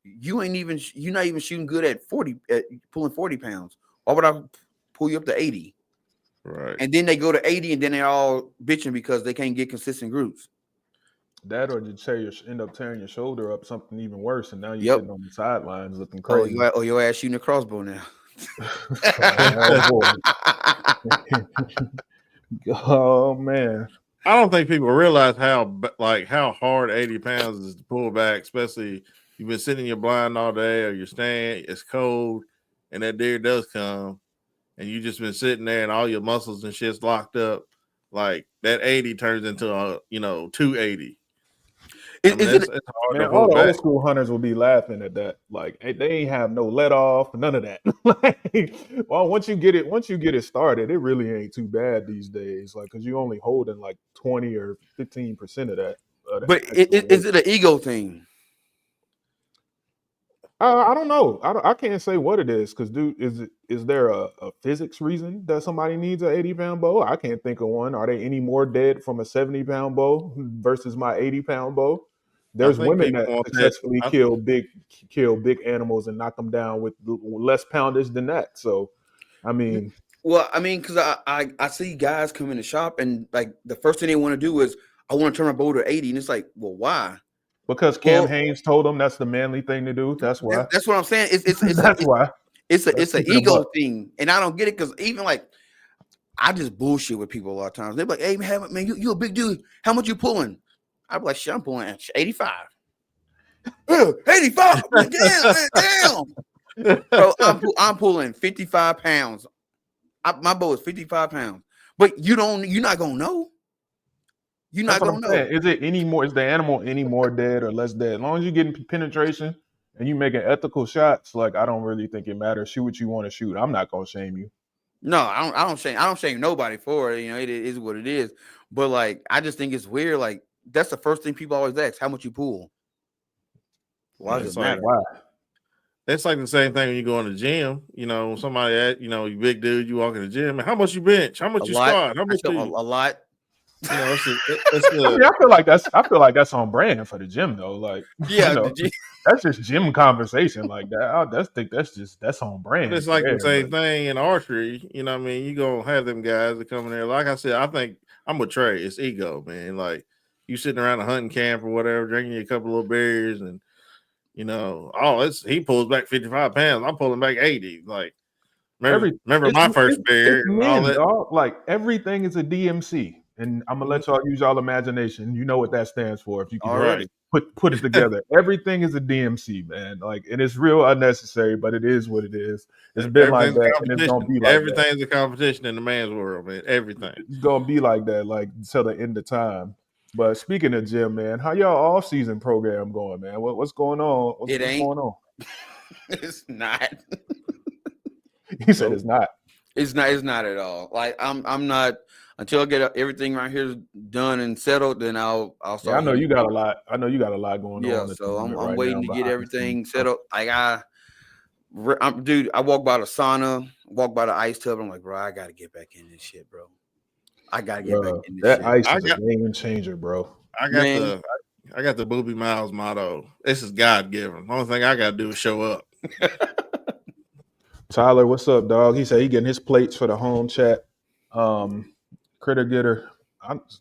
you're not even shooting good at pulling 40 pounds. Why would I pull you up to 80? Right. And then they go to 80 and then they're all bitching because they can't get consistent groups. That or you end up tearing your shoulder up, something even worse, and now you're sitting on the sidelines looking crazy. Oh, your ass shooting a crossbow now. Oh man, I don't think people realize how hard 80 pounds is to pull back, especially you've been sitting in your blind all day or you're staying, it's cold, and that deer does come, and you just been sitting there and all your muscles and shit's locked up. Like that 80 turns into a 280. All the old school hunters will be laughing at that. Like they ain't have no let off, none of that. Well, once you get it started, it really ain't too bad these days. Like, cause you only holding like 20 or 15% of that. But is it an ego thing? I don't know. I can't say what it is. Cause dude, is there a physics reason that somebody needs an 80-pound bow? I can't think of one. Are they any more dead from a 70-pound bow versus my 80-pound bow? There's women that successfully kill big animals and knock them down with less poundage than that. So, I mean, because I see guys come in the shop and like the first thing they want to do is I want to turn my bow to 80, and it's like, well, why? Because Cam Haynes told them that's the manly thing to do. That's why. That's what I'm saying. That's why. It's an ego thing, and I don't get it because even like I just bullshit with people a lot of times. They're like, "Hey man, you a big dude. How much you pulling?" I'm like, "Shit, I'm pulling 85." 85. Damn. Bro, I'm pulling 55 pounds. My bow is 55 pounds, but you're not gonna know. You're not gonna know. Is the animal any more dead or less dead? As long as you're getting penetration and you making ethical shots, like I don't really think it matters. Shoot what you want to shoot. I'm not gonna shame you. No, I don't shame nobody for it. It is what it is. But like, I just think it's weird. Like, that's the first thing people always ask: how much you pull? Why does it matter? Why? It's like the same thing when you go in the gym. Somebody you big dude, you walk in the gym. How much you bench? How much you squat? How much a lot. I feel like that's on brand for the gym though. Like, that's just gym conversation like that. That's on brand. It's like the same thing in archery. You gonna have them guys that come in there. Like I said, I think I'm with Trey. It's ego, man. Like you sitting around a hunting camp or whatever, drinking a couple of beers, and he pulls back 55 pounds. I'm pulling back 80. Like remember my first beer it's and all men, that. dog. Like everything is a DMC, and I'm gonna let y'all use y'all imagination. You know what that stands for if you can Already. put it together. Everything is a DMC, man. Like, and it's real unnecessary, but it is what it is. It's been like Everything's a that, and it's gonna competition. be like that. Everything's a competition in the man's world, man. Everything. It's gonna be like that, like until the end of time. But speaking of gym, man, how y'all off season program going, man? What's going on? What's ain't. going on? It's not. He said it's not. It's not. It's not at all. Like I'm not until I get everything right here done and settled. Then I'll start. Yeah, I know you got a lot. I know you got a lot going on. Yeah, so I'm right waiting now to get behind the scenes. everything set up. Like dude, I walk by the sauna, walk by the ice tub. I'm like, bro, I gotta get back in this shit, bro. I gotta get back in this That shit. ice is a game changer, bro. I got the Booby Miles motto. This is God given. The only thing I gotta do is show up. Tyler, what's up, dog? He said he getting his plates for the home chat. Critter getter,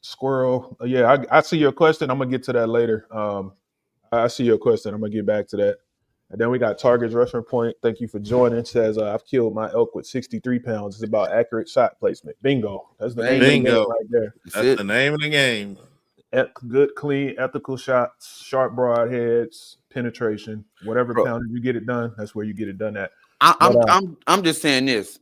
squirrel. Yeah, I see your question. I'm gonna get to that later. I see your question. I'm gonna get back to that. And then we got Target's reference point. Thank you for joining. Says I've killed my elk with 63 pounds. It's about accurate shot placement. Bingo. That's the name of the game right there. That's the name of the game. Good, clean, ethical shots, sharp broadheads, penetration. Whatever poundage you get it done, that's where you get it done at. I'm just saying this.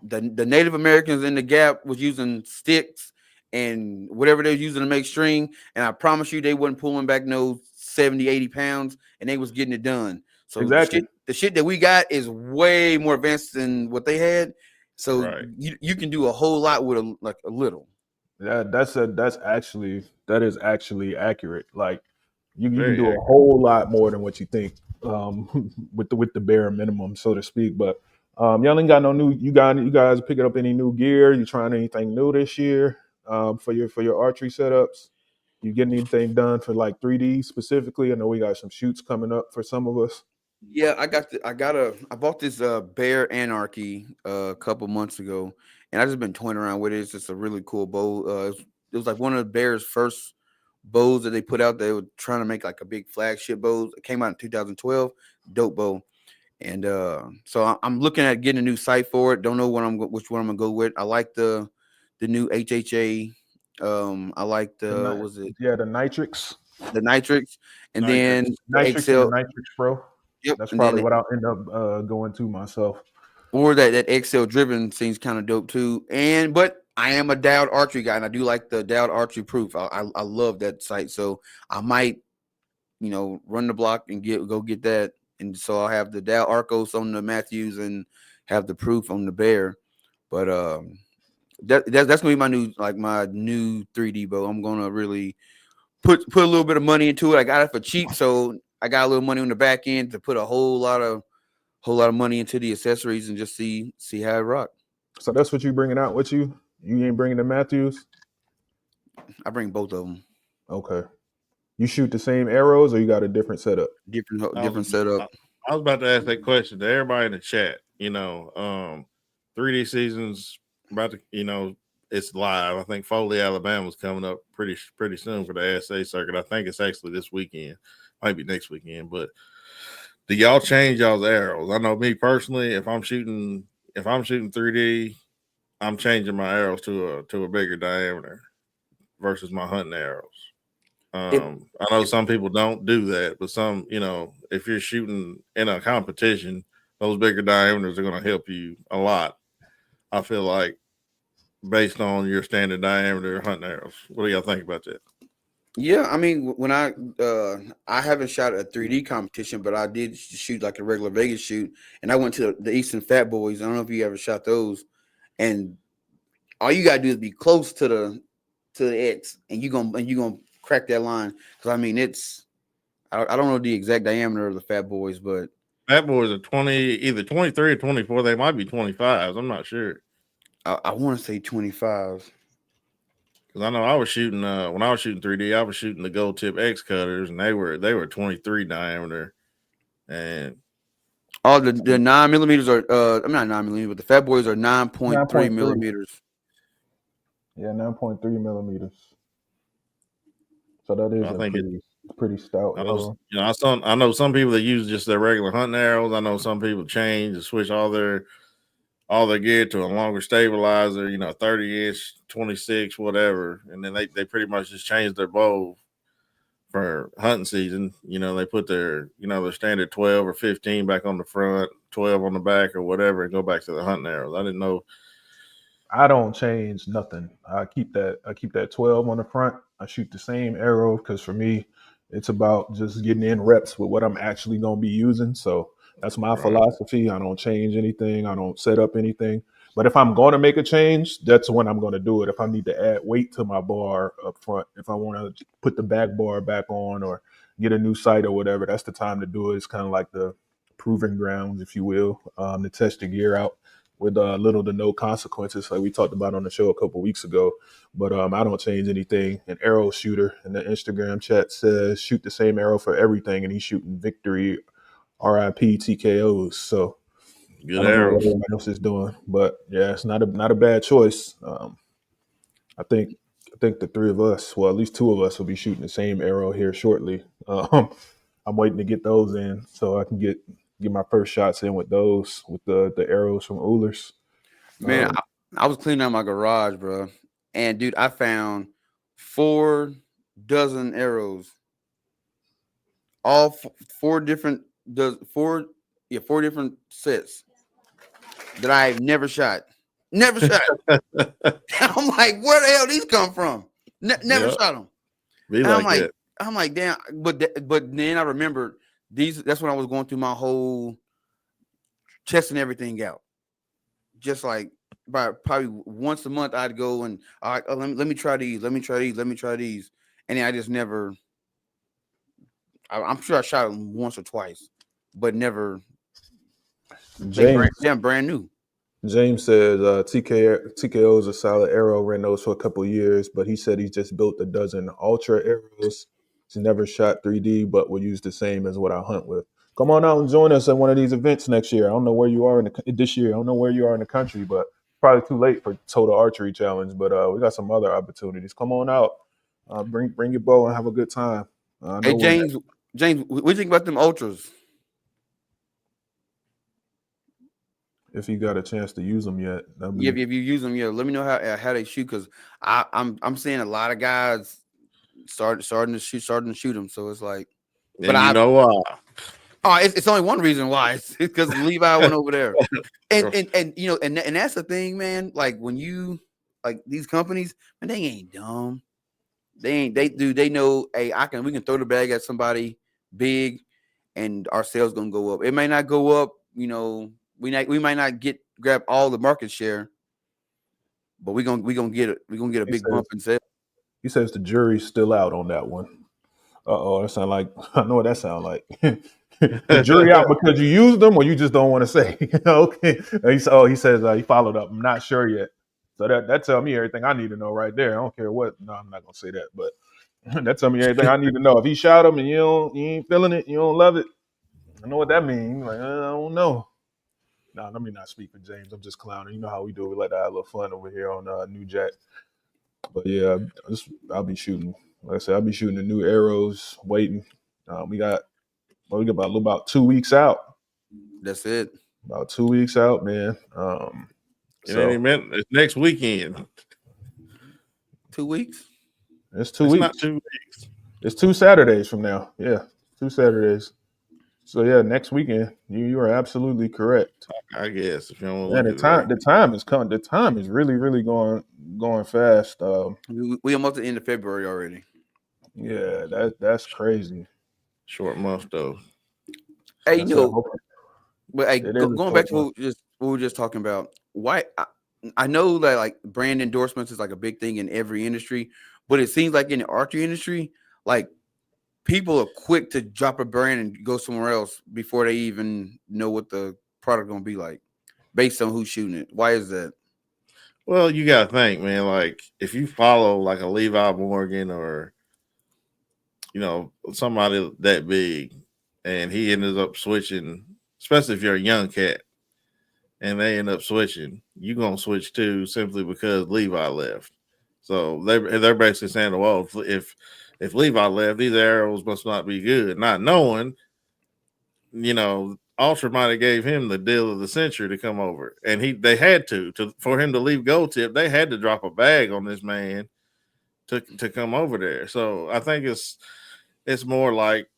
The Native Americans in the Gap was using sticks and whatever they're using to make string, and I promise you they wasn't pulling back no 70, 80 pounds, and they was getting it done. So exactly. the shit that we got is way more advanced than what they had. So you can do a whole lot with a little. Yeah, that is actually accurate. Like you can do a whole lot more than what you think with the bare minimum, so to speak. But y'all ain't got no new. You guys picking up any new gear? You trying anything new this year for your archery setups? You getting anything done for like 3D specifically? I know we got some shoots coming up for some of us. Yeah, I bought this Bear Anarchy a couple months ago, and I just been toying around with it. It's just a really cool bow. It was like one of the Bear's first bows that they put out. They were trying to make like a big flagship bow. It came out in 2012. Dope bow. And so I'm looking at getting a new sight for it. Don't know which one I'm gonna go with. I like the new HHA. I like the Nitrix. The Nitrix, and Nitrix. then Nitrix XL, and the Nitrix Pro. Yep, that's probably what I'll end up going to myself. Or that XL driven seems kind of dope too. But I am a Dowd archery guy, and I do like the Dowd archery proof. I love that sight, so I might, run the block and go get that. And so I'll have the Dowd Arcos on the Matthews and have the proof on the Bear. But that's gonna be my new 3D bow. I'm gonna really put a little bit of money into it. I got it for cheap, so I got a little money on the back end to put a whole lot of money into the accessories and just see how it rock. So that's what you bringing out with you? You ain't bringing the Matthews? I bring both of them. Okay. You shoot the same arrows, or you got a different setup? Different setup. I was about to ask that question to everybody in the chat. 3D season's about to, it's live. I think Foley, Alabama's coming up pretty soon for the ASA circuit. I think it's actually this weekend, might be next weekend. But do y'all change y'all's arrows? I know me personally, if I'm shooting 3D, I'm changing my arrows to a bigger diameter versus my hunting arrows. I know some people don't do that, but some, if you're shooting in a competition, those bigger diameters are going to help you a lot. I feel like based on your standard diameter hunting arrows. What do y'all think about that? Yeah, I mean, when I haven't shot a 3D competition, but I did shoot like a regular Vegas shoot, and I went to the Eastern Fat Boys. I don't know if you ever shot those, and all you gotta do is be close to the X, and you're gonna crack that line. Because I mean, I don't know the exact diameter of the Fat Boys, but Fat Boys are either 23 or 24. They might be 25s. I'm not sure. I want to say 25. Because I know I was shooting when I was shooting 3D, I was shooting the Gold Tip X cutters, and they were 23 diameter. And all the 9 millimeters are I'm not 9 millimeters, but the Fat Boys are 9.3 millimeters. Yeah, 9.3 millimeters. So that is I a think it. pretty stout I know, arrow. I know some people that use just their regular hunting arrows. I know some people change and switch all their gear to a longer stabilizer. 30-inch, 26, whatever, and then they pretty much just change their bow for hunting season. They put their their standard 12 or 15 back on the front, 12 on the back, or whatever, and go back to the hunting arrows. I didn't know. I don't change nothing. I keep that 12 on the front. I shoot the same arrow because for me, it's about just getting in reps with what I'm actually going to be using. So that's my Right. philosophy. I don't change anything. I don't set up anything. But if I'm going to make a change, that's when I'm going to do it. If I need to add weight to my bar up front, if I want to put the back bar back on or get a new sight or whatever, that's the time to do it. It's kind of like the proving grounds, if you will, to test the gear out with little to no consequences, like we talked about on the show a couple weeks ago. But I don't change anything. An arrow shooter in the Instagram chat says shoot the same arrow for everything, and he's shooting victory, RIP, TKOs. So I Good don't know what arrows. everyone else is doing, but yeah, it's not a bad choice. I think the three of us, well, at least two of us, will be shooting the same arrow here shortly. I'm waiting to get those in so I can get my first shots in with those with the arrows from Ullers. Man, I was cleaning out my garage, bro, and dude, I found 4 dozen arrows, all four different four different sets that I've never shot. Never shot. I'm like, where the hell these come from? Never Yep. shot them. Be And like that. I'm like, damn. But then I remembered these. That's when I was going through my whole testing everything out. Just like by probably once a month, I'd go and all right, let me try these. Let me try these. Let me try these. And then I just never. I'm sure I shot them once or twice, but never. James They're brand new. James says TKO is a solid arrow. Ran those for a couple years, but he said he just built a dozen ultra arrows. He's never shot 3D, but will use the same as what I hunt with. Come on out and join us at one of these events next year. I don't know where you are this year. I don't know where you are in the country, but probably too late for Total Archery Challenge. But we got some other opportunities. Come on out, bring your bow and have a good time. I Hey know we're James, what do you think about them ultras? if you got a chance to use them yet. That'd Yeah, be if you use them, yeah, let me know how they shoot because I'm seeing a lot of guys starting to shoot them. So it's like, but And you know why? it's only one reason why. It's because Levi went over there, and you know, and that's the thing, man. Like when you like these companies, man, they ain't dumb. They know, hey, we can throw the bag at somebody big, and our sales gonna go up. It may not go up, you know. We might not grab all the market share, but we gonna get it. We're gonna get a he big bump says in sales. he says the jury's still out on that one. Uh-oh, that sound like I know what that sound like. The jury out because you used them or you just don't want to say. Okay. He says he followed up. I'm not sure yet. So that tell me everything I need to know right there. I don't care what. No, I'm not gonna say that, but that tell me everything I need to know. If he shot him and you ain't feeling it, you don't love it. I know what that means. Like, I don't know. Nah, let me not speak for James. I'm just clowning. You know how we do. We like to have a little fun over here on New Jack. But yeah, I'll be shooting. Like I said, I'll be shooting the new arrows. Waiting. We got about 2 weeks out. That's it. About 2 weeks out, man. It ain't So even. It's next weekend. 2 weeks. it's two It's not weeks. 2 weeks. It's 2 Saturdays from now. Yeah, 2 Saturdays. So yeah, next weekend. You are absolutely correct. I guess if you don't Man, look at it like. the time is coming. The time is really going fast. We almost at the end of February already. Yeah, that's crazy. Short month though. Hey, Like I you said, know, but hey, it is a going back short to month. what we were just talking about, why I know that like brand endorsements is like a big thing in every industry, but it seems like in the archery industry, like people are quick to drop a brand and go somewhere else before they even know what the product gonna be like, based on who's shooting it. Why is that? Well, you gotta think, man. Like if you follow like a Levi Morgan or somebody that big, and he ended up switching, especially if you're a young cat, and they end up switching, you gonna switch too simply because Levi left. So they're basically saying, well, if Levi left, these arrows must not be good. Not knowing, Ultra might have gave him the deal of the century to come over, and they had to for him to leave Gold Tip. They had to drop a bag on this man to come over there. So I think it's more like,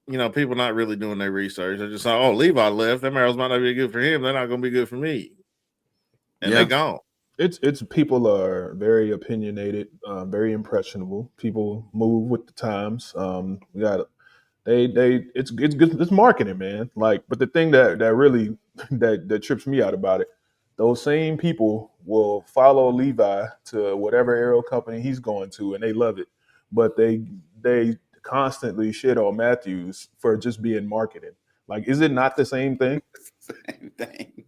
people not really doing their research. They're just like, oh, Levi left. Them arrows might not be good for him. They're not going to be good for me, and they gone. It's people are very opinionated, very impressionable. People move with the times. We got it's good. It's marketing, man. Like, but the thing that really that trips me out about it, those same people will follow Levi to whatever aero company he's going to, and they love it. But they constantly shit on Matthews for just being marketing. Like, is it not the same thing? Same thing.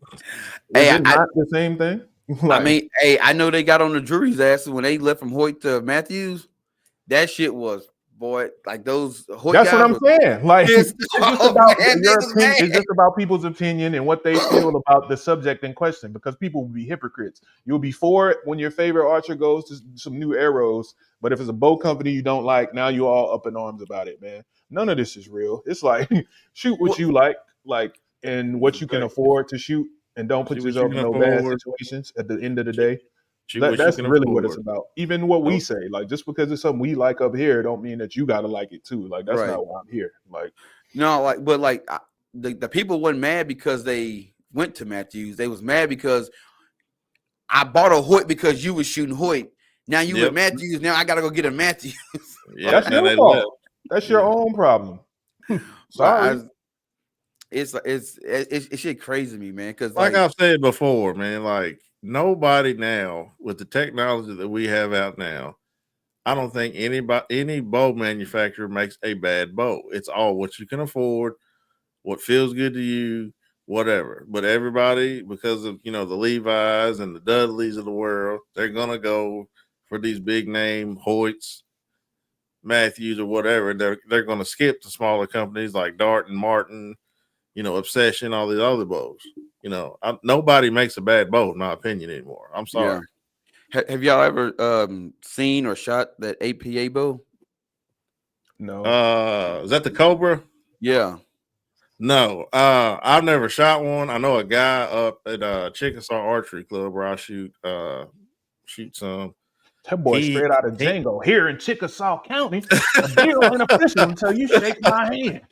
Is it not the same thing? I mean, I know they got on the jury's asses when they left from Hoyt to Matthews. That shit was, boy, like those Hoyt That's guys. what I'm saying. Like, it's just about your opinion. It's just about people's opinion and what they feel about the subject in question. Because people will be hypocrites. You'll be for it when your favorite archer goes to some new arrows, but if it's a bow company you don't like, now you're all up in arms about it, man. None of this is real. It's like shoot what you like, and what you can afford to shoot, and don't put yourself in no bad situations at the end of the day. That's really what it's about. Even what we say, like, just because it's something we like up here, don't mean that you gotta like it too. Like, that's not why I'm here. Like, no, the people wasn't mad because they went to Matthews. They was mad because I bought a Hoyt because you was shooting Hoyt. Now you with Matthews. Now I gotta go get a Matthews. Yeah, that's your fault. That's your own problem. Sorry. It's shit crazy to me, man. Because like I've said before, man, like nobody now with the technology that we have out now, I don't think any bow manufacturer makes a bad bow. It's all what you can afford, what feels good to you, whatever. But everybody, because of the Levi's and the Dudleys of the world, they're gonna go for these big name Hoyts, Matthews, or whatever. They're gonna skip the smaller companies like Dart and Martin, Obsession, all these other bows. Nobody makes a bad bow, in my opinion, anymore. I'm sorry. Yeah. Have y'all ever seen or shot that APA bow? No. Is that the Cobra? Yeah. No. I've never shot one. I know a guy up at Chickasaw Archery Club where I shoot some. That boy straight out of Django here in Chickasaw County. A deal ain't official until you shake my hand.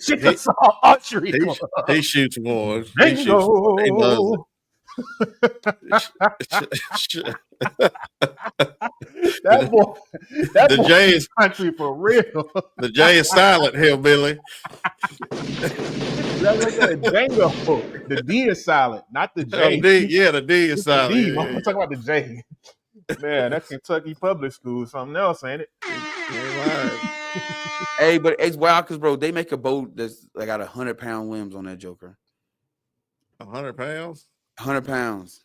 Chickasaw Archery Club. He shoots one. Django. He does it. that boy is country for real. The J is silent, hillbilly. Django. The D is silent, not the J. The D is silent. The D. I'm talking about the J. Man, that's Kentucky public school. Something else, ain't it? Hey, but it's wild because, bro, they make a bow that's like got 100-pound limbs on that joker. 100 pounds? 100 pounds.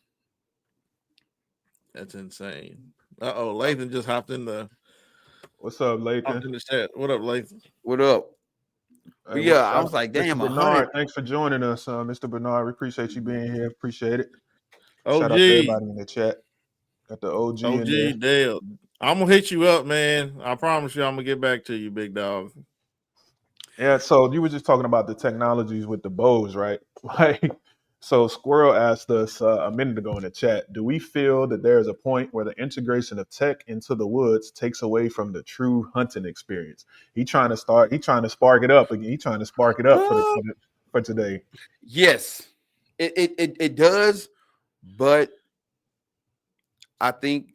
That's insane. Lathan just hopped in the. What's up, Lathan? In the chat. What up, Lathan? What up? Hey, I was like, damn, Bernard, thanks for joining us, Mr. Bernard. We appreciate you being here. Appreciate it. OG. Shout out to everybody in the chat. Got the OG in there. Dale. I'm gonna hit you up, man. I promise you, I'm gonna get back to you, big dog. Yeah. So you were just talking about the technologies with the bows, right? So Squirrel asked us a minute ago in the chat, do we feel that there is a point where the integration of tech into the woods takes away from the true hunting experience? He's trying to spark it up again. He's trying to spark it up for today. Yes, it does, but I think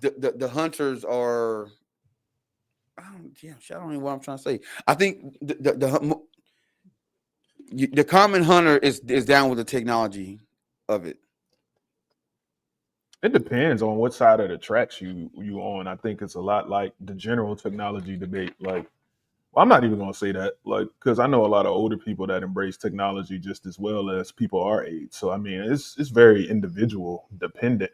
the hunters are. I don't even know what I'm trying to say. I think the common hunter is down with the technology of it. It depends on what side of the tracks you on. I think it's a lot like the general technology debate. Like, well, I'm not even going to say that, because I know a lot of older people that embrace technology just as well as people our age. So I mean, it's very individual dependent.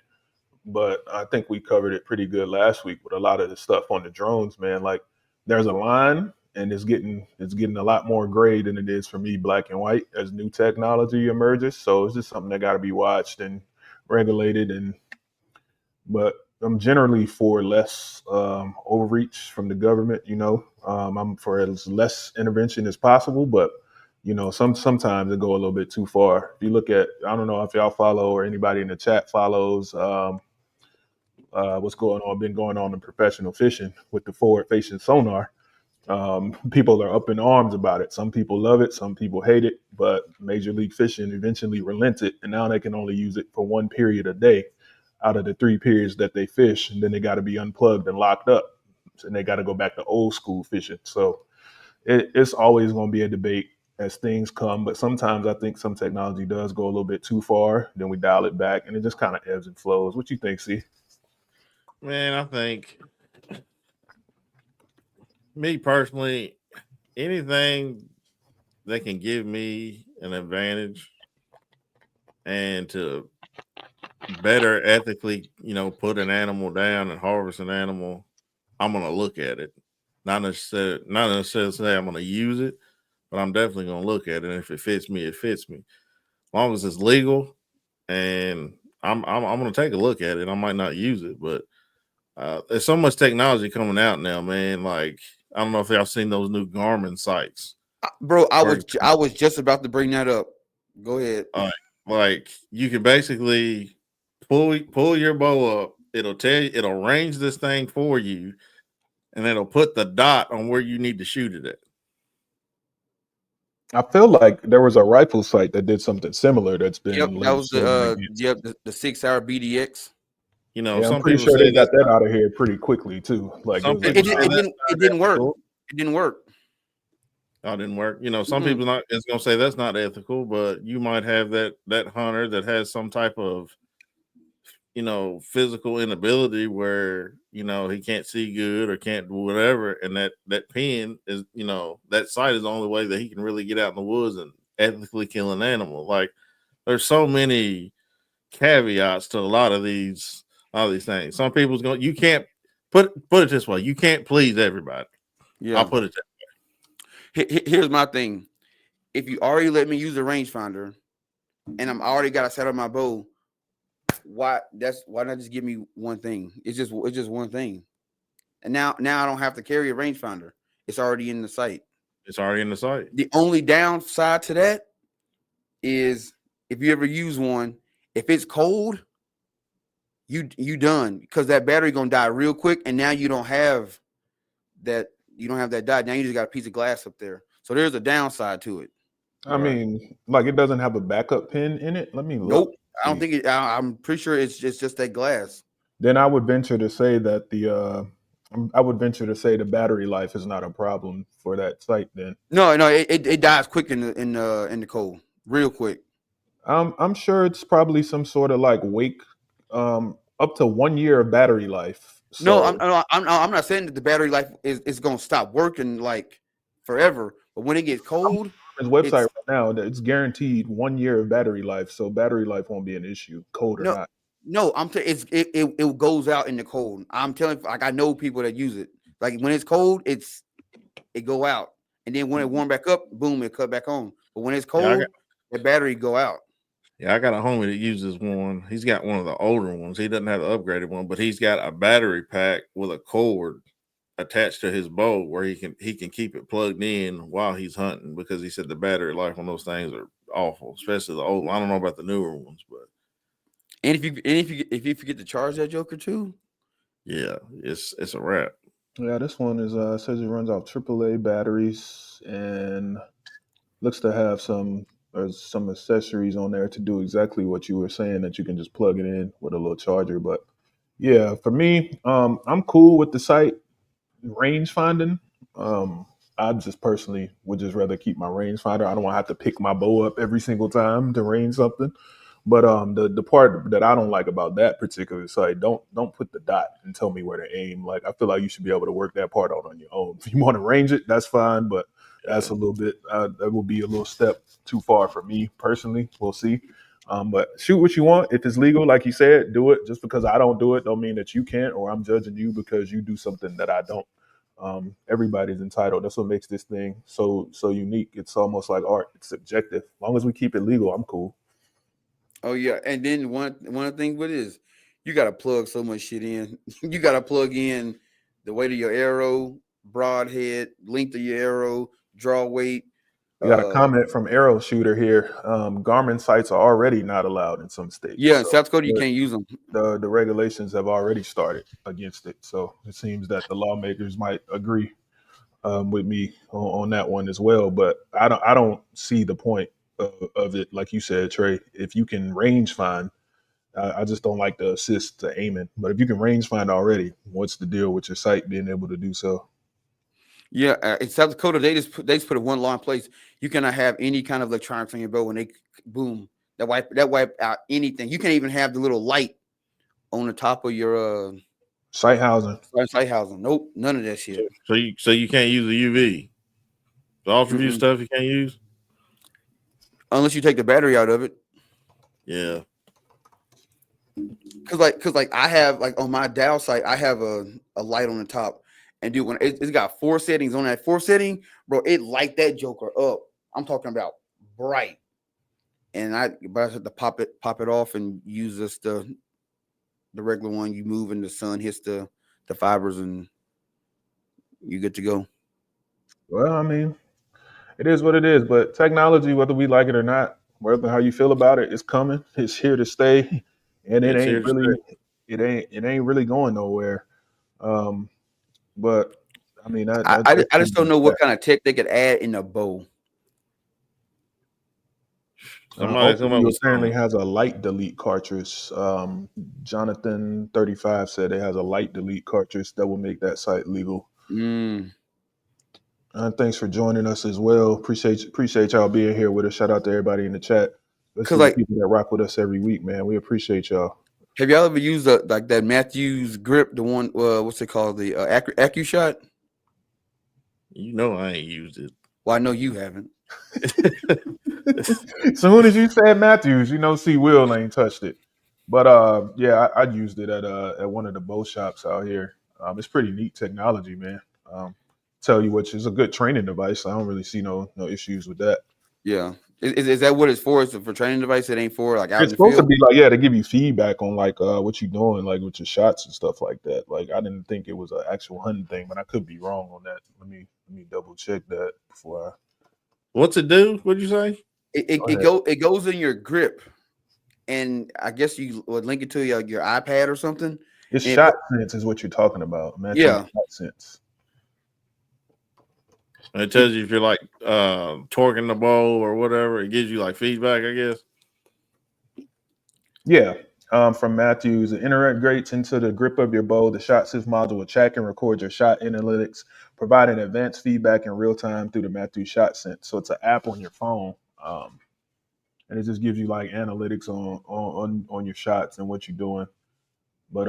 But I think we covered it pretty good last week with a lot of the stuff on the drones, man. Like, there's a line, and it's getting a lot more gray than it is for me, black and white, as new technology emerges. So it's just something that got to be watched and regulated and but I'm generally for less overreach from the government. I'm for as less intervention as possible, but sometimes it go a little bit too far. If you look at, I don't know if y'all follow or anybody in the chat follows what's been going on in professional fishing with the forward-facing sonar. People are up in arms about it. Some people love it, some people hate it, but Major League Fishing eventually relented, and now they can only use it for one period a day out of the 3 periods that they fish, and then they got to be unplugged and locked up, and they got to go back to old school fishing. So it's always going to be a debate as things come, but sometimes I think some technology does go a little bit too far. Then we dial it back, and it just kind of ebbs and flows. What you think, C? Man, I think me personally, anything that can give me an advantage and to better ethically, put an animal down and harvest an animal, I'm gonna look at it. Not necessarily say I'm gonna use it, but I'm definitely gonna look at it. And if it fits me, it fits me. As long as it's legal, and I'm gonna take a look at it. I might not use it, but there's so much technology coming out now, man. Like, I don't know if y'all seen those new Garmin sites. Bro, I was just about to bring that up. Go ahead. Like you can basically pull your bow up. It'll range this thing for you, and it'll put the dot on where you need to shoot it at. I feel like there was a rifle site that did something similar that's been That was legislated the 6-hour BDX. Yeah, I'm Some pretty people sure say they got that's that out of here pretty quickly too. Like it some was like people say It that's didn't work. ethical. It didn't work. Oh, it didn't work. Some people not is gonna say that's not ethical, but you might have that hunter that has some type of physical inability where he can't see good or can't do whatever, and that pin is that site is the only way that he can really get out in the woods and ethically kill an animal. Like, there's so many caveats to a lot of these things. Some people's going, you can't put it this way, you can't please everybody. Yeah. I'll put it that way. Here's my thing. If you already let me use a rangefinder and I'm already got a set on my bow, why not just give me one thing? It's just one thing. And now I don't have to carry a rangefinder. It's already in the site. it's already in the site. The only downside to that is if you ever use one, if it's cold, you done, because that battery gonna die real quick, and now you don't have that dot. Now you just got a piece of glass up there. So there's a downside to it. I mean, like it doesn't have a backup pin in it. Let me look. Nope. I don't think it. I'm pretty sure it's just that glass. Then I would venture to say that the battery life is not a problem for that site. Then No, it dies quick in the cold, real quick. I'm sure it's probably some sort of like wake, up to 1 year of battery life. No, So I'm not saying that the battery life is gonna stop working like forever, but when it gets cold, his website it's right now, that it's guaranteed 1 year of battery life. So battery life won't be an issue, cold or no, not. no. It goes out in the cold. I'm telling, like, I know people that use it. Like, when it's cold, it go out, and then when it warm back up, boom, it cut back on. But when it's cold, the battery go out. Yeah, I got a homie that uses one. He's got one of the older ones. He doesn't have the upgraded one, but he's got a battery pack with a cord attached to his bow where he can keep it plugged in while he's hunting, because he said the battery life on those things are awful, especially the old. I don't know about the newer ones, but And if you forget to charge that joker too, yeah, it's a wrap. Yeah, this one is says it runs off AAA batteries and looks to have some accessories on there to do exactly what you were saying, that you can just plug it in with a little charger. But yeah, for me, I'm cool with the site range finding. I just personally would just rather keep my rangefinder. I don't want to have to pick my bow up every single time to range something. But the part that I don't like about that particular site, don't put the dot and tell me where to aim. Like, I feel like you should be able to work that part out on your own. If you want to range it, that's fine. But that's a little bit that will be a little step too far for me personally. We'll see. But shoot what you want. If it's legal, like you said, do it. Just because I don't do it, don't mean that you can't, or I'm judging you because you do something that I don't. Everybody's entitled. That's what makes this thing so unique. It's almost like art. It's subjective. As long as we keep it legal, I'm cool. oh yeah. And then one of the things with it is you got to plug so much shit in. You got to plug in the weight of your arrow, broadhead, length of your arrow, draw weight. We got a comment from Arrow Shooter here. Garmin sites are already not allowed in some states. Yeah, in So South Dakota, you can't use them. the regulations have already started against it. So it seems that the lawmakers might agree with me on that one as well. But I don't see the point of it, like you said, Trey. If you can range find, I just don't like the assist to aiming. But if you can range find already, what's the deal with your site being able to do so? Yeah, in South Dakota, they just put one law in place. You cannot have any kind of electronics on your boat when they boom that wipe out anything. You can't even have the little light on the top of your Site housing. sight housing. Nope, none of that shit. So you can't use the UV. The ultra view stuff you can't use unless you take the battery out of it. Yeah. Cause like I have like on my dial site, I have a light on the top, and dude, when it's got 4 settings on that 4th setting, bro, it light that joker up. I'm talking about bright, and I have to pop it off and use just the regular one. You move and the sun hits the fibers, and you good to go. Well, I mean, it is what it is. But technology, whether we like it or not, whether how you feel about it, it's coming. It's here to stay, and It's here to stay. it ain't really going nowhere. Um, but I mean, I just don't know what kind of tech they could add in a bow. Somebody come up with apparently something. has a light delete cartridge. Jonathan 35 said it has a light delete cartridge that will make that site legal. Thanks for joining us as well. Appreciate y'all being here with us. Shout out to everybody in the chat. Especially Like, the people that rock with us every week, man. We appreciate y'all. have y'all ever used like that Matthews grip, the one what's it called, the AccuShot? You know I ain't used it. Well, I know you haven't. Soon as you said Matthews, you know C Will ain't touched it. But yeah, I used it at one of the bow shops out here. It's pretty neat technology, man. Tell you what, it's a good training device. I don't really see no issues with that. Yeah. Is that what it's for? Is it for training device? It ain't for like out It's in the supposed to field? be like, yeah, to give you feedback on like what you're doing, like with your shots and stuff like that. Like I didn't think it was an actual hunting thing, but I could be wrong on that. Let me double check that before What's it do? What'd you say? It goes in your grip, and I guess you would link it to your iPad or something. It's And shot sense is what you're talking about. Matthew Yeah. shot sense. And it tells you if you're like torquing the bow or whatever. It gives you like feedback, I guess. Yeah. From Matthews, it integrates into the grip of your bow. The shot sense module will track and record your shot analytics, providing advanced feedback in real time through the Matthews shot sense. So it's an app on your phone. And it just gives you like analytics on your shots and what you're doing. But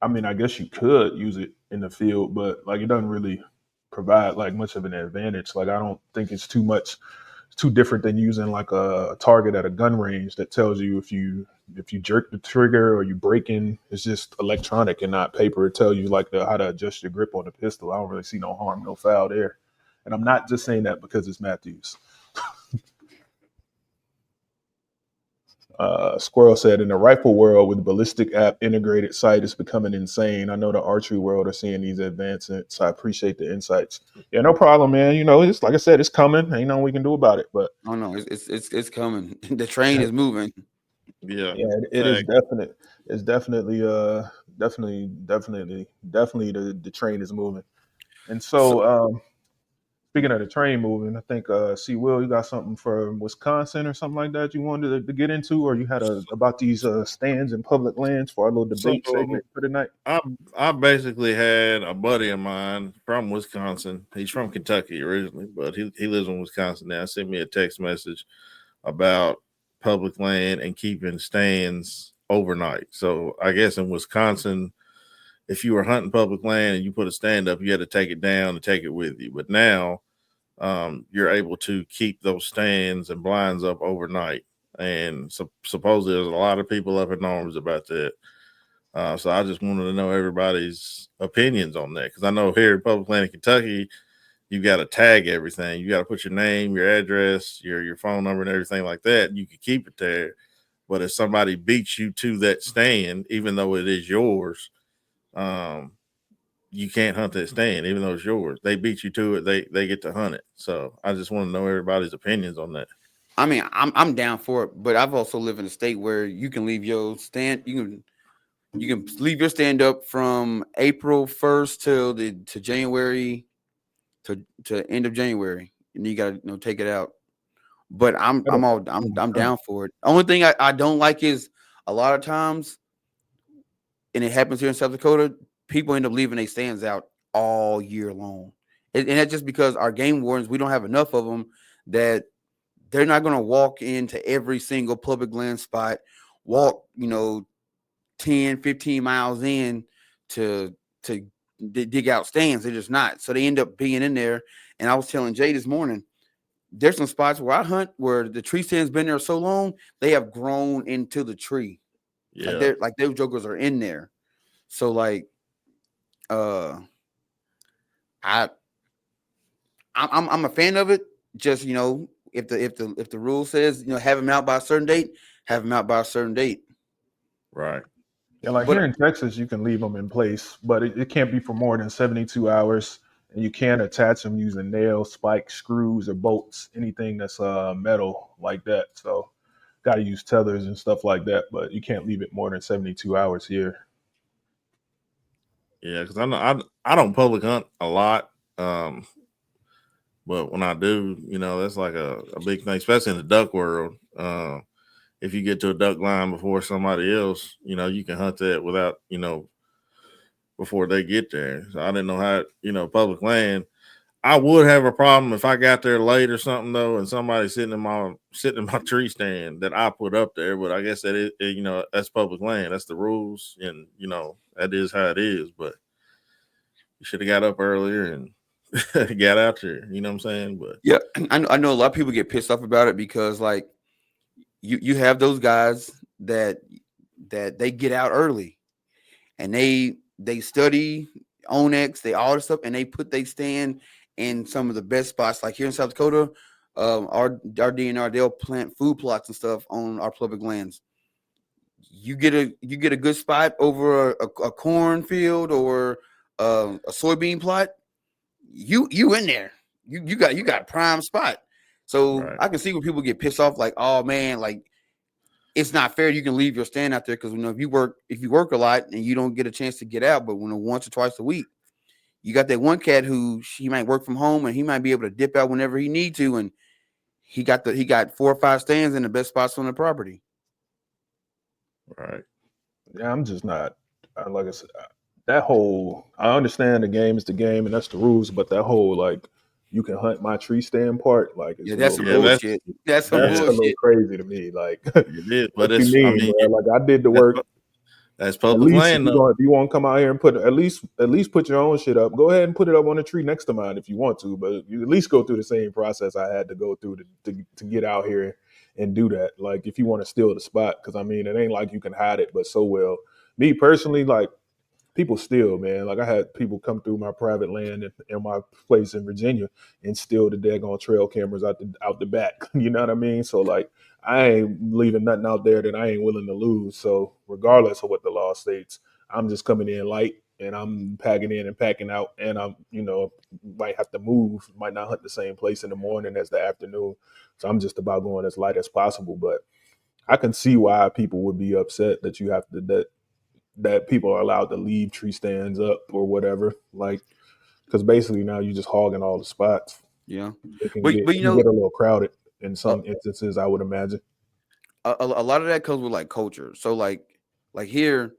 I mean, I guess you could use it in the field, but like it doesn't really provide like much of an advantage. Like I don't think it's too different than using like a target at a gun range that tells you if you jerk the trigger or you break in. It's just electronic and not paper. It tells you like how to adjust your grip on the pistol. I don't really see no harm, no foul there. And I'm not just saying that because it's Matthews. Squirrel said, in the rifle world with ballistic app integrated sight is becoming insane. I know the archery world are seeing these advancements. I appreciate the insights. Yeah, no problem, man. You know, it's like I said, it's coming. Ain't nothing we can do about it. But oh no, it's coming. The train is moving. Yeah. it is definite. It's definitely definitely the train is moving. And so speaking of the train moving, I think C Will, you got something from Wisconsin or something like that you wanted to get into, or you had about these stands in public lands for our little debate segment for tonight. I basically had a buddy of mine from Wisconsin. He's from Kentucky originally, but he lives in Wisconsin now. Sent me a text message about public land and keeping stands overnight. So I guess in Wisconsin, if you were hunting public land and you put a stand up, you had to take it down and take it with you. But now you're able to keep those stands and blinds up overnight. And supposedly there's a lot of people up in arms about that. So I just wanted to know everybody's opinions on that, because I know here in public land in Kentucky, you got to tag everything. You got to put your name, your address, your phone number, and everything like that. You can keep it there. But if somebody beats you to that stand, even though it is yours, you can't hunt that stand, even though it's yours. They beat you to it, they get to hunt it. So I just want to know everybody's opinions on that. I mean, I'm down for it, but I've also lived in a state where you can leave your stand. You can leave your stand up from April 1st to January to end of January, and you got to take it out. But I'm down for it. Only thing I don't like is a lot of times, and it happens here in South Dakota, people end up leaving their stands out all year long, and that's just because our game wardens, we don't have enough of them that they're not going to walk into every single public land spot, walk 10, 15 miles in to dig out stands. They're just not. So they end up being in there. And I was telling Jay this morning, there's some spots where I hunt where the tree stand's been there so long, they have grown into the tree. Yeah. Like those jokers are in there. So like I'm a fan of it. Just if the rule says have them out by a certain date, have them out by a certain date. Right. Yeah, like here in Texas, you can leave them in place, but it can't be for more than 72 hours. And you can't attach them using nails, spikes, screws, or bolts, anything that's metal like that. So, got to use tethers and stuff like that, but you can't leave it more than 72 hours here. Yeah, because I don't public hunt a lot, but when I do, that's like a big thing, especially in the duck world. If you get to a duck line before somebody else, you can hunt that without, before they get there. So I didn't know how, public land. I would have a problem if I got there late or something though, and somebody sitting in my tree stand that I put up there. But I guess that that's public land. That's the rules, and that is how it is. But you should have got up earlier and got out there. You know what I'm saying? But yeah, I know a lot of people get pissed off about it because like you have those guys that they get out early and they study Onyx, they all this stuff, and they put they stand in some of the best spots. Like here in South Dakota, our DNR, they'll plant food plots and stuff on our public lands. You get a good spot over a cornfield or a soybean plot. You in there. You got a prime spot. So right. I can see when people get pissed off, like, oh man, like it's not fair. You can leave your stand out there because if you work a lot and you don't get a chance to get out, but once or twice a week, you got that one cat who he might work from home and he might be able to dip out whenever he need to, and he got 4 or 5 stands in the best spots on the property. Right. Yeah, I'm just not. Like I said, that whole. I understand the game is the game and that's the rules, but that whole like you can hunt my tree stand part, like that's some bullshit. That's some bullshit. A little crazy to me. Like it is, but what you mean, bro? Like I did the work. That's public land. If you want to come out here and put at least put your own shit up, go ahead and put it up on the tree next to mine if you want to. But you at least go through the same process I had to go through to get out here and do that. Like if you want to steal the spot, because I mean it ain't like you can hide it, but so well. Me personally, like people steal, man. Like I had people come through my private land in my place in Virginia and steal the daggone trail cameras out the back. You know what I mean? So like I ain't leaving nothing out there that I ain't willing to lose. So regardless of what the law states, I'm just coming in light and I'm packing in and packing out, and I'm might have to move, might not hunt the same place in the morning as the afternoon. So I'm just about going as light as possible. But I can see why people would be upset that you have to that people are allowed to leave tree stands up or whatever, like, because basically now you're just hogging all the spots. Yeah, it can get a little crowded in some instances, I would imagine. A lot of that comes with like culture. So like here,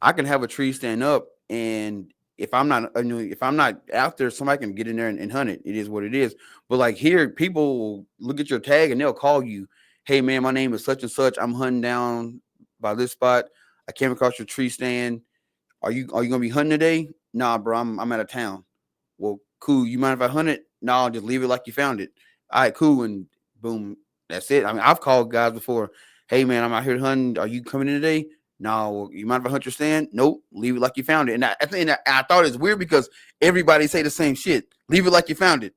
I can have a tree stand up, and if I'm not out there, somebody can get in there and hunt it. It is what it is. But like here, people will look at your tag and they'll call you, "Hey man, my name is such and such. I'm hunting down by this spot. I came across your tree stand. Are you gonna be hunting today?" "Nah, bro, I'm out of town." "Well, cool. You mind if I hunt it?" "No, just leave it like you found it." "All right, cool." And boom, that's it. I mean, I've called guys before. "Hey man, I'm out here hunting. Are you coming in today?" "No." "Well, you mind if I hunt your stand?" "Nope. Leave it like you found it." And I thought it's weird because everybody say the same shit. Leave it like you found it.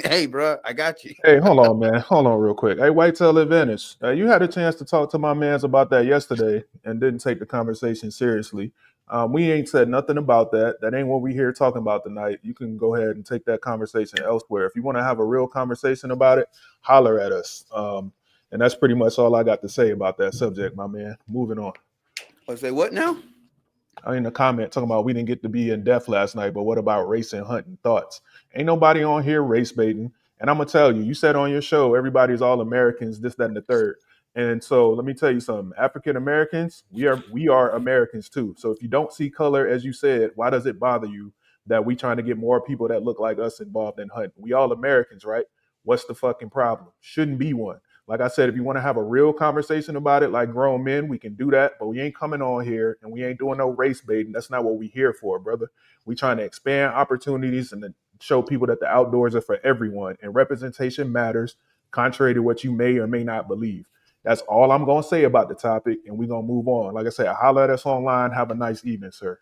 Hey, bro, I got you. Hey, hold on, man. Hold on real quick. Hey, Whitetail Advantage. You had a chance to talk to my mans about that yesterday and didn't take the conversation seriously. We ain't said nothing about that. That ain't what we here talking about tonight. You can go ahead and take that conversation elsewhere. If you want to have a real conversation about it, holler at us. And that's pretty much all I got to say about that subject, my man. Moving on. I say what now? I in the comment talking about we didn't get to be in depth last night, but what about race and hunting thoughts? Ain't nobody on here race baiting. And I'm gonna tell you, you said on your show everybody's all Americans, this, that, and the third. And so let me tell you something. African Americans, we are Americans too. So if you don't see color, as you said, why does it bother you that we trying to get more people that look like us involved in hunting? We all Americans, right? What's the fucking problem? Shouldn't be one. Like I said, if you want to have a real conversation about it, like grown men, we can do that. But we ain't coming on here and we ain't doing no race baiting. That's not what we here for, brother. We trying to expand opportunities and to show people that the outdoors are for everyone. And representation matters, contrary to what you may or may not believe. That's all I'm going to say about the topic, and we're going to move on. Like I said, holler at us online. Have a nice evening, sir.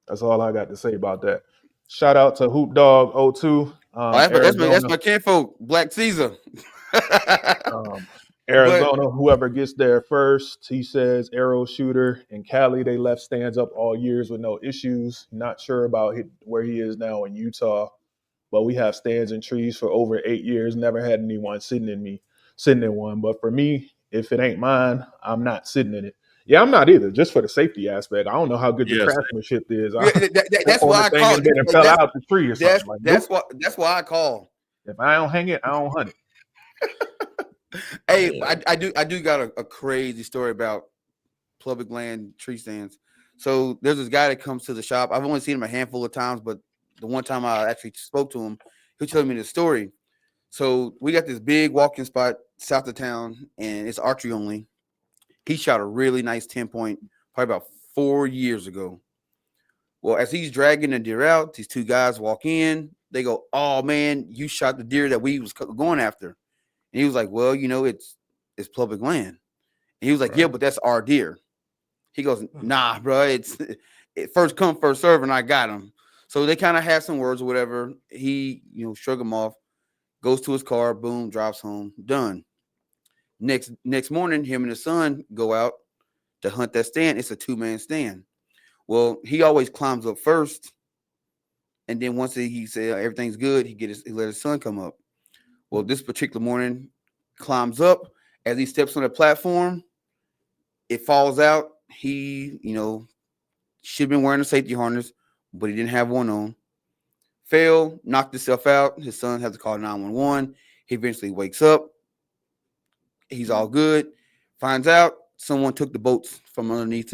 That's all I got to say about that. Shout out to Hoop Dog 02. That's my kinfolk, Black Caesar. Arizona, whoever gets there first, he says arrow shooter. In Cali, they left stands up all years with no issues. Not sure about where he is now in Utah, but we have stands and trees for over 8 years. Never had anyone sitting in one. But for me, if it ain't mine, I'm not sitting in it. Yeah, I'm not either. Just for the safety aspect, I don't know how good your craftsmanship is. That's why I call it. Fell out the tree or something. That's why I call. If I don't hang it, I don't hunt it. Hey, I do got a crazy story about public land tree stands. So there's this guy that comes to the shop. I've only seen him a handful of times, but the one time I actually spoke to him, he was telling me the story. So we got this big walking spot south of town, and it's archery only. He shot a really nice 10-point probably about 4 years ago. Well, as he's dragging the deer out, these two guys walk in. They go, "Oh man, you shot the deer that we was going after." And he was like, "Well, it's public land." And he was like, "Yeah, but that's our deer." He goes, "Nah, bro, it's first come, first serve, and I got him." So they kind of had some words or whatever. He, shrug him off, goes to his car, boom, drops home, done. Next morning, him and his son go out to hunt that stand. It's a 2-man stand. Well, he always climbs up first, and then once he said everything's good, he let his son come up. Well, this particular morning, climbs up. As he steps on the platform, it falls out. He, should have been wearing a safety harness, but he didn't have one on. Fell, knocked himself out. His son has to call 911. He eventually wakes up. He's all good. Finds out someone took the bolts from underneath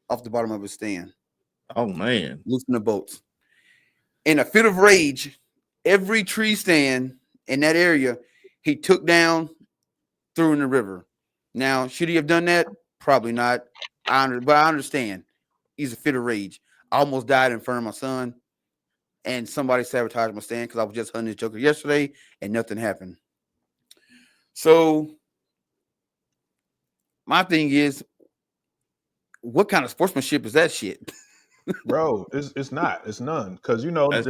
off the bottom of his stand. Oh, man. Loosen the bolts. In a fit of rage, every tree stand in that area, he took down, threw in the river. Now, should he have done that? Probably not. But I understand. He's a fit of rage. I almost died in front of my son, and somebody sabotaged my stand because I was just hunting this joker yesterday, and nothing happened. So my thing is, what kind of sportsmanship is that shit? Bro, it's not. It's none. Because, That's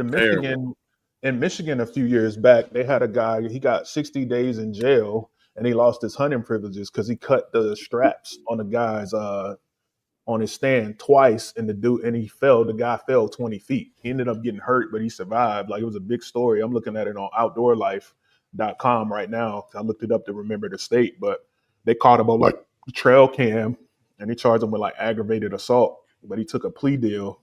in Michigan a few years back, they had a guy, he got 60 days in jail, and he lost his hunting privileges because he cut the straps on the guy's on his stand twice, and the guy fell 20 feet. He ended up getting hurt, but he survived. Like, it was a big story. I'm looking at it on outdoorlife.com right now. I looked it up to remember the state, but they caught him on like trail cam, and they charged him with like aggravated assault. But he took a plea deal.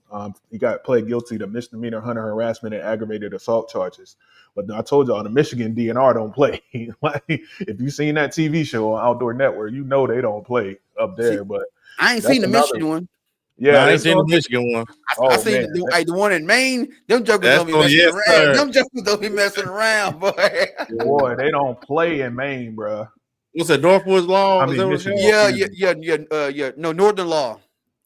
He got pled guilty to misdemeanor hunter harassment and aggravated assault charges. But I told y'all, the Michigan DNR don't play. Like, if you've seen that TV show on Outdoor Network, they don't play up there. But I ain't seen the Michigan one. Yeah, I ain't seen the Michigan one. I seen the one in Maine. Them jokers don't be messing around. Them jokers don't be messing around, boy. Boy, they don't play in Maine, bro. What's that, Northwoods Law? I mean, Michigan. Yeah. No, Northern Law.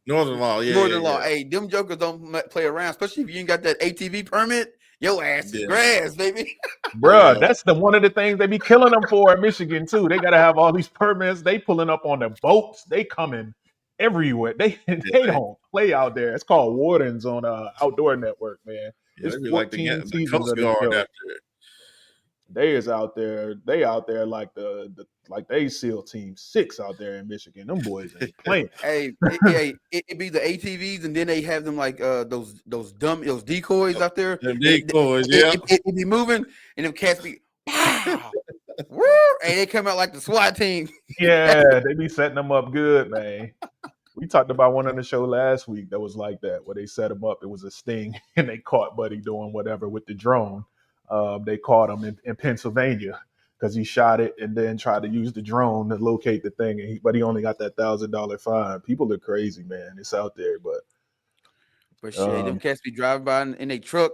Northern Law, yeah. Northern Law. Hey, them jokers don't play around, especially if you ain't got that ATV permit. Your ass is grass, baby. Bruh, that's one of the things they be killing them for in Michigan, too. They got to have all these permits. They pulling up on the boats. They coming everywhere. They don't play out there. It's called Wardens on Outdoor Network, man. Yeah, It's they be like 14 the seasons Coast of this Guard show. out there. They is out there. They out there like the like they SEAL Team 6 out there in Michigan. Them boys ain't playing. Hey, it be the ATVs, and then they have them like those decoys out there. Them And decoys, yeah. it be moving, and them cats be pow, woo, and they come out like the SWAT team. Yeah, they be setting them up good, man. We talked about one on the show last week that was like that, where they set him up. It was a sting, and they caught Buddy doing whatever with the drone. They caught him in Pennsylvania because he shot it and then tried to use the drone to locate the thing. But he only got that $1,000 fine. People are crazy, man. It's out there, but shit, them cats be driving by in their truck.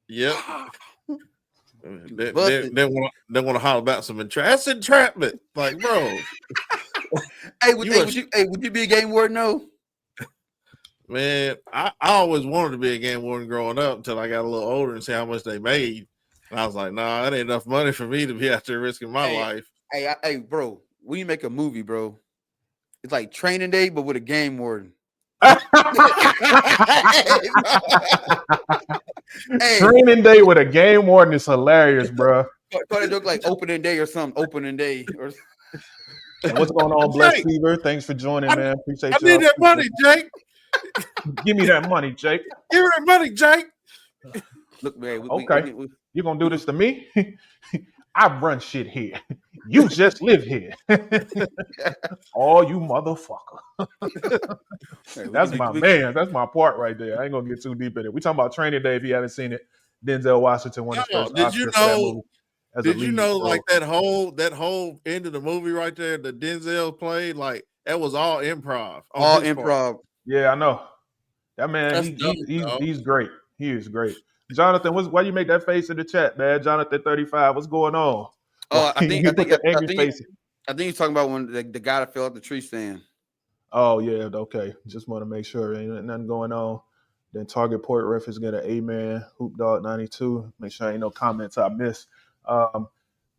Yep. They Busted. want to holler about some that's entrapment. Like, bro. Hey, would you be a game warden? No. Man, I always wanted to be a game warden growing up until I got a little older and see how much they made. And I was like, nah, that ain't enough money for me to be out there risking my life. Hey, bro, we make a movie, bro. It's like Training Day, but with a game warden. Training Day with a game warden is hilarious, bro. Thought it looked like opening day or something. Opening day. And what's going on, Bless Fever? Thanks for joining, man. Appreciate you. I need that money, Jake. Give me that money, Jake. Give me that money, Jake. Look, man. Okay. You gonna do this to me? I run shit here. You just live here. Oh, you motherfucker. That's my man. That's my part right there. I ain't gonna get too deep in it. We talking about Training Day. If you haven't seen it, Denzel Washington won his first Oscar for that movie. Did you know, like that whole end of the movie right there that Denzel played, like that was all improv. All improv. Yeah, I know. That man, he's great. He is great. Jonathan, why you make that face in the chat, man? Jonathan 35, what's going on? Oh, I think he's talking about when the guy that fell out the tree stand. Oh yeah, okay. Just want to make sure ain't nothing going on. Then Target Port Ref is get an amen. Hoop Dog 92. Make sure ain't no comments I missed.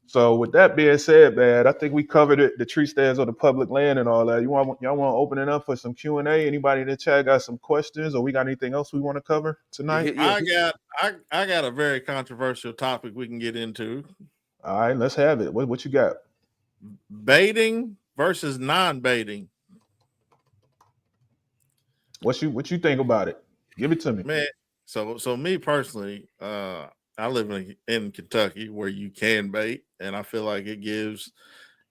So with that being said, man, I think we covered it. The tree stands on the public land and all that. Y'all want to open it up for some Q&A? Anybody in the chat got some questions, or we got anything else we want to cover tonight? I got a very controversial topic we can get into. All right, let's have it. What you got? Baiting versus non-baiting. What you think about it? Give it to me, man. So me personally, I live in Kentucky where you can bait, and I feel like it gives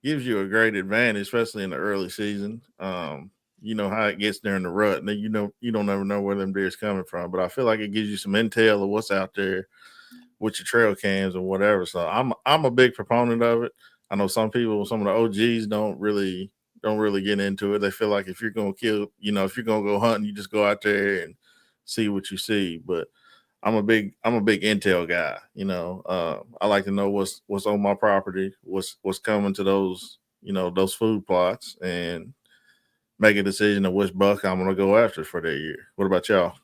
you a great advantage, especially in the early season. You know how it gets during the rut, and then you don't ever know where them deer's coming from. But I feel like it gives you some intel of what's out there with your trail cams or whatever. So I'm a big proponent of it. I know some people, some of the OGs don't really get into it. They feel like if you're gonna kill, if you're gonna go hunting, you just go out there and see what you see. But I'm a big intel guy. I like to know what's on my property, what's coming to those food plots, and make a decision of which buck I'm gonna go after for that year. What about y'all?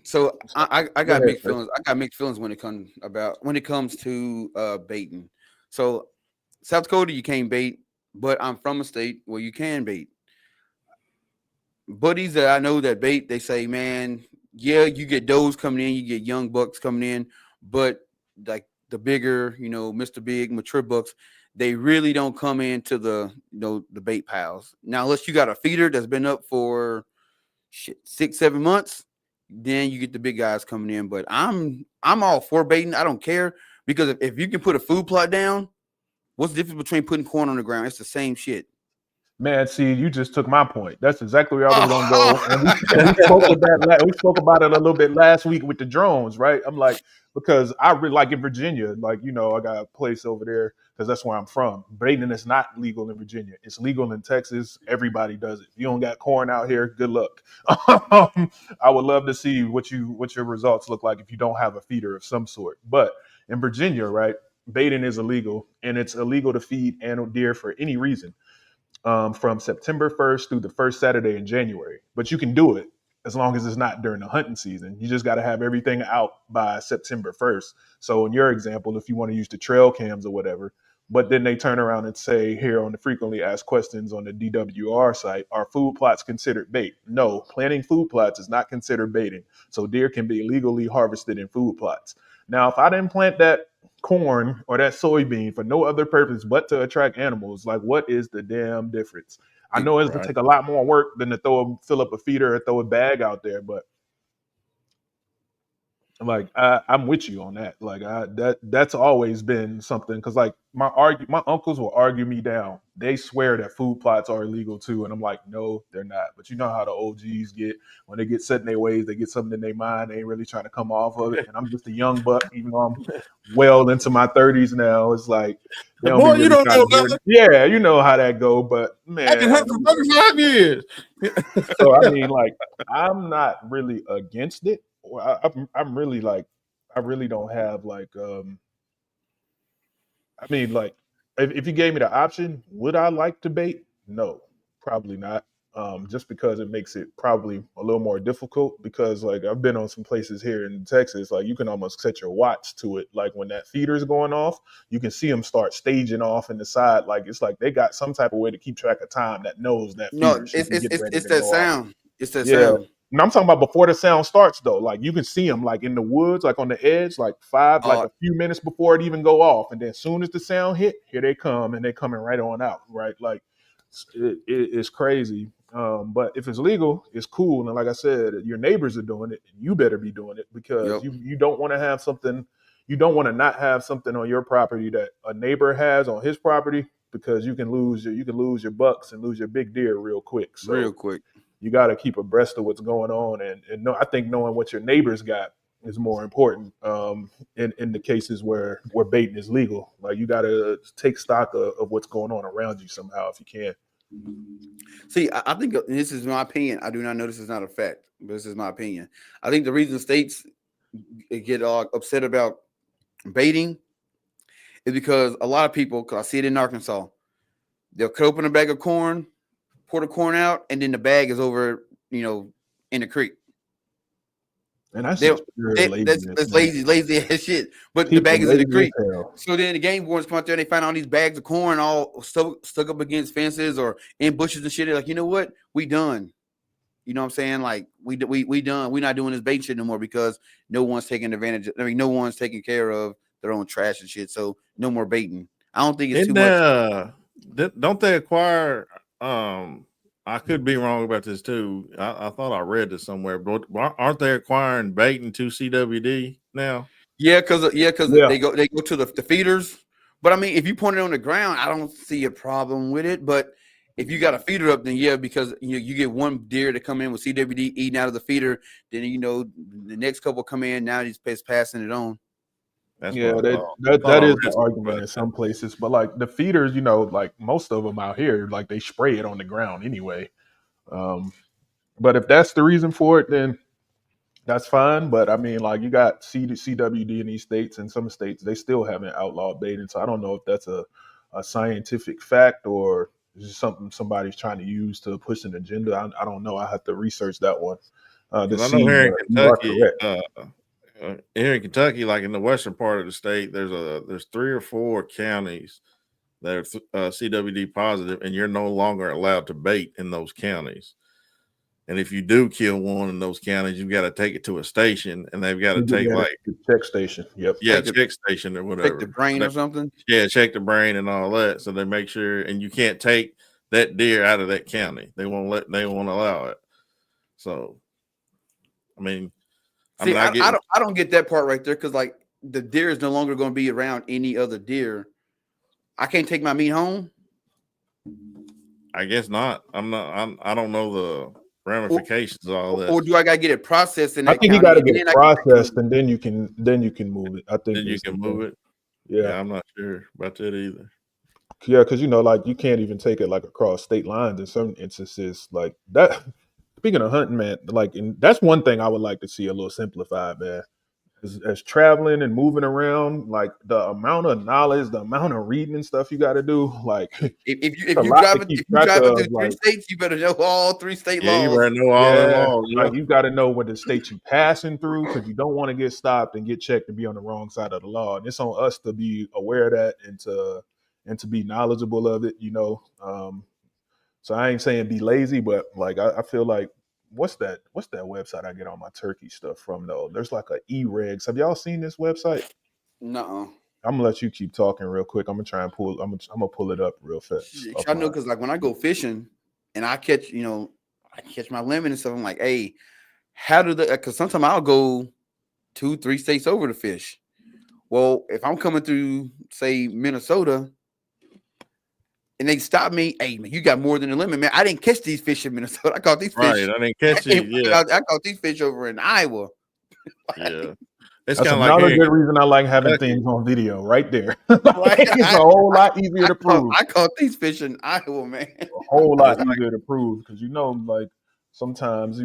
So I got mixed feelings. I got mixed feelings when it comes to baiting. So South Dakota, you can't bait, but I'm from a state where you can bait. Buddies that I know that bait, they say, man, yeah, you get does coming in, you get young bucks coming in, but like the bigger, Mr. Big, mature bucks, they really don't come into the bait piles. Now, unless you got a feeder that's been up for 6-7 months, then you get the big guys coming in. But I'm all for baiting. I don't care, because if you can put a food plot down, what's the difference between putting corn on the ground? It's the same shit. Man, see, you just took my point. That's exactly where I was gonna go. And we spoke about it a little bit last week with the drones, right? I'm like, because I really like in Virginia, I got a place over there because that's where I'm from. Baiting is not legal in Virginia. It's legal in Texas. Everybody does it. If you don't got corn out here, good luck. I would love to see what your results look like if you don't have a feeder of some sort. But in Virginia, right, baiting is illegal, and it's illegal to feed animal deer for any reason. From September 1st through the first Saturday in January. But you can do it as long as it's not during the hunting season. You just got to have everything out by September 1st. So in your example, if you want to use the trail cams or whatever, But then they turn around and say here on the frequently asked questions on the DWR site, are food plots considered bait? No, planting food plots is not considered baiting. So deer can be legally harvested in food plots. Now, if I didn't plant that corn or that soybean for no other purpose but to attract animals, like what is the damn difference? I know it's to Right. take a lot more work than to fill up a feeder or throw a bag out there, but like I'm with you on that. Like that's always been something because like my uncles will argue me down. They swear that food plots are illegal too, and I'm like, no, they're not. But you know how the OGs get when they get set in their ways, they get something in their mind. They ain't really trying to come off of it. And I'm just a young buck, even though I'm well into my 30s now. It's like they don't be Boy, you really don't trying know to hear. nothing. Yeah, you know how that go. But I've been man, hunting for 35 years. so I mean, like, I'm not really against it. I'm really like, I really don't have like, I mean, like, if you gave me the option, would I like to bait? No, probably not. Just because it makes it probably a little more difficult. Because like I've been on some places here in Texas, like you can almost set your watch to it. Like when that feeder is going off, you can see them start staging off in the side. Like it's like they got some type of way to keep track of time that knows that No, feeder should be getting ready it's to that go off. sound. It's that Yeah. sound. And I'm talking about before the sound starts though. Like you can see them like in the woods, like on the edge, like like Uh, a few minutes before it even go off. And then as soon as the sound hit, here they come and they coming right on out. Right. Like it's crazy. But if it's legal, it's cool. And like I said, your neighbors are doing it. You better be doing it because yep. you don't want to have something, you don't want to not have something on your property that a neighbor has on his property because you can lose your bucks and lose your big deer real quick. Real So quick. you got to keep abreast of what's going on, and no, I think knowing what your neighbors got is more important in the cases where baiting is legal. Like you got to take stock of what's going on around you somehow if you can. See, I think this is my opinion. I do not know this is not a fact, but this is my opinion. I think the reason states get upset about baiting is because a lot of people, because I see it in Arkansas, they'll cut open a bag of corn, pour the corn out, and then the bag is over, in the creek. And that's They, just pure laziness, that's man. lazy as shit. But the People bag is in the lazy as creek. hell. So then the game wardens come out there and they find all these bags of corn all stuck up against fences or in bushes and shit. They're like, you know what? We done. You know what I'm saying? Like we done. We're not doing this bait shit no more because no one's taking advantage. No one's taking care of their own trash and shit. So no more baiting. I don't think it's too much. Don't they acquire? I could be wrong about this too. I thought I read this somewhere, but aren't they acquiring bait into CWD now? Yeah, because Yeah. they go to the feeders. But I mean, if you point it on the ground, I don't see a problem with it. But if you got a feeder up, then yeah, because you get one deer to come in with CWD eating out of the feeder, then the next couple come in. Now he's passing it on. That's Yeah, what I thought. that I is read the something argument about in that. some places, but like the feeders, like most of them out here, like they spray it on the ground anyway. Um, but if that's the reason for it, then that's fine. But I mean, like you got CWD in these states, and some states they still haven't outlawed baiting. So I don't know if that's a scientific fact or just something somebody's trying to use to push an agenda. I don't know. I have to research that one to Because I know see. But you are correct. Here in Kentucky, like in the western part of the state, there's 3 or 4 counties that are CWD positive, and you're no longer allowed to bait in those counties. And if you do kill one in those counties, you've got to take it to a station, and they've got to take The check station. Yep. check station or Take the whatever. brain or something. Yeah, check the brain and all that. So they make sure, and you can't take that deer out of that county. They won't allow it. So, I mean, See, I get. I don't get that part right there because like the deer is no longer going to be around any other deer. I can't take my meat home. I guess not. I don't know the ramifications of all that. Or do I got to get it processed in I that think you county? got to And get then it processed, and then you can move it. I think Then you it's the can thing. move it. Yeah, Yeah, I'm not sure about that either. yeah, because like you can't even take it like across state lines in certain instances. Like that. Speaking of hunting, man, like and that's one thing I would like to see a little simplified, man. As traveling and moving around, like the amount of knowledge, the amount of reading and stuff you got to do, like if a you lot to driving keep if you track driving through of. 3 Like, states, you better know all 3 state Yeah, you laws. better know all them yeah, laws. Yeah. like you got to know what the state you passing through because you don't want to get stopped and get checked and be on the wrong side of the law. And it's on us to be aware of that and and to be knowledgeable of it, So I ain't saying be lazy, but like I feel like what's that website I get all my turkey stuff from though? There's like a E-Regs. Have y'all seen this website? Nuh-uh. I'm gonna let you keep talking real quick. I'm gonna try and pull. I'm gonna pull it up real fast. I know because like when I go fishing and I catch, I catch my limit and stuff. I'm like, hey, how do because sometimes I'll go 2-3 states over to fish. Well, if I'm coming through, say, Minnesota, and they stop me, hey man, you got more than a limit, man. I didn't catch these fish in Minnesota. I caught these fish. Right, I didn't catch you. Yeah, I caught these fish over in Iowa. yeah. It's That's kind of another like good reason I like having Kentucky. things on video right there. Right? It's a whole lot easier to prove. I caught these fish in Iowa, man. A whole lot easier to prove because like sometimes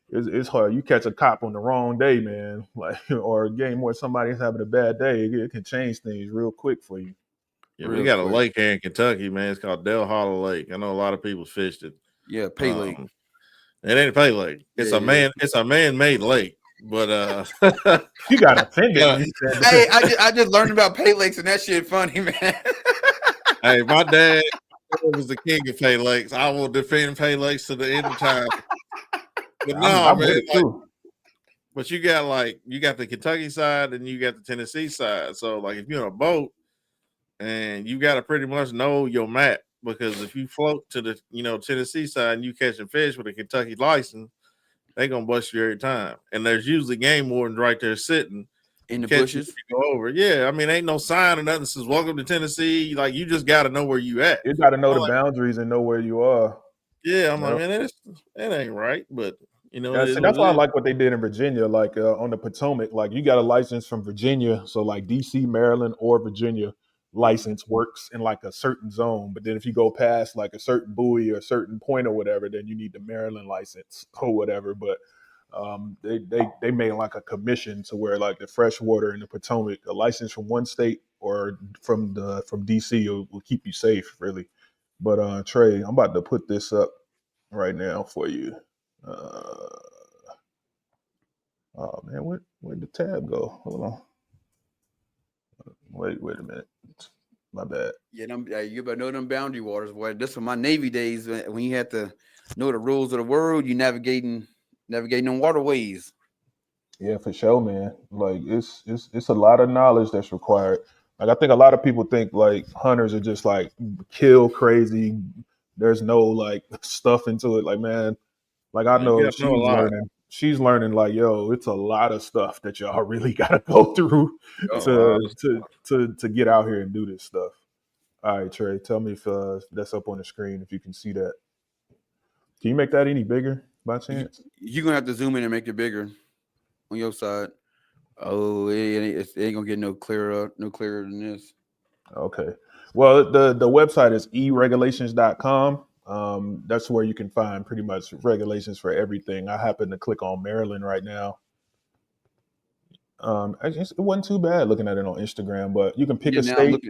it's hard. You catch a cop on the wrong day, man, like or a game where somebody's having a bad day, it can change things real quick for you. Yeah, we got a lake here in Kentucky, man. It's called Del Hollow Lake. I know a lot of people fished it. Yeah, Pay Lake. It ain't a pay lake. It's It's a man-made lake. But you got offended. Hey, I just learned about Pay Lakes and that shit funny, man. Hey, my dad was the king of Pay Lakes. I will defend Pay Lakes to the end of time. But no, man. But you got the Kentucky side and you got the Tennessee side. So like if you're on a boat and you got to pretty much know your map, because if you float to the Tennessee side and you catching fish with a Kentucky license, they gonna bust you every time. And there's usually game wardens right there sitting in the bushes. Go over. Yeah, I mean, ain't no sign or nothing that says welcome to Tennessee. Like you just got to know where you at. You got to know the boundaries and know where you are. Yeah, I'm like, man, that ain't right, but. That's why I like what they did in Virginia, like on the Potomac. Like you got a license from Virginia, so like DC, Maryland, or Virginia license works in like a certain zone. But then if you go past like a certain buoy or a certain point or whatever, then you need the Maryland license or whatever. But they made like a commission to where like the freshwater in the Potomac, a license from one state or from DC will keep you safe, really. But Trey, I'm about to put this up right now for you. Oh man, where'd the tab go? Hold on. Wait a minute. My bad. Yeah, you better know them boundary waters, boy. This was my Navy days when you had to know the rules of the world. You navigating them waterways. Yeah, for sure, man. Like it's a lot of knowledge that's required. Like I think a lot of people think like hunters are just like kill crazy. There's no like stuff into it. Like man. Like I know she's learning like, yo, it's a lot of stuff that y'all really gotta go through to get out here and do this stuff. All right, Trey, tell me if that's up on the screen, if you can see that. Can you make that any bigger by chance? You're gonna have to zoom in and make it bigger on your side. Oh, it ain't gonna get no clearer than this. Okay. Well, the website is eregulations.com. That's where you can find pretty much regulations for everything. I happen to click on Maryland right now. It wasn't too bad looking at it on Instagram, but you can pick a state.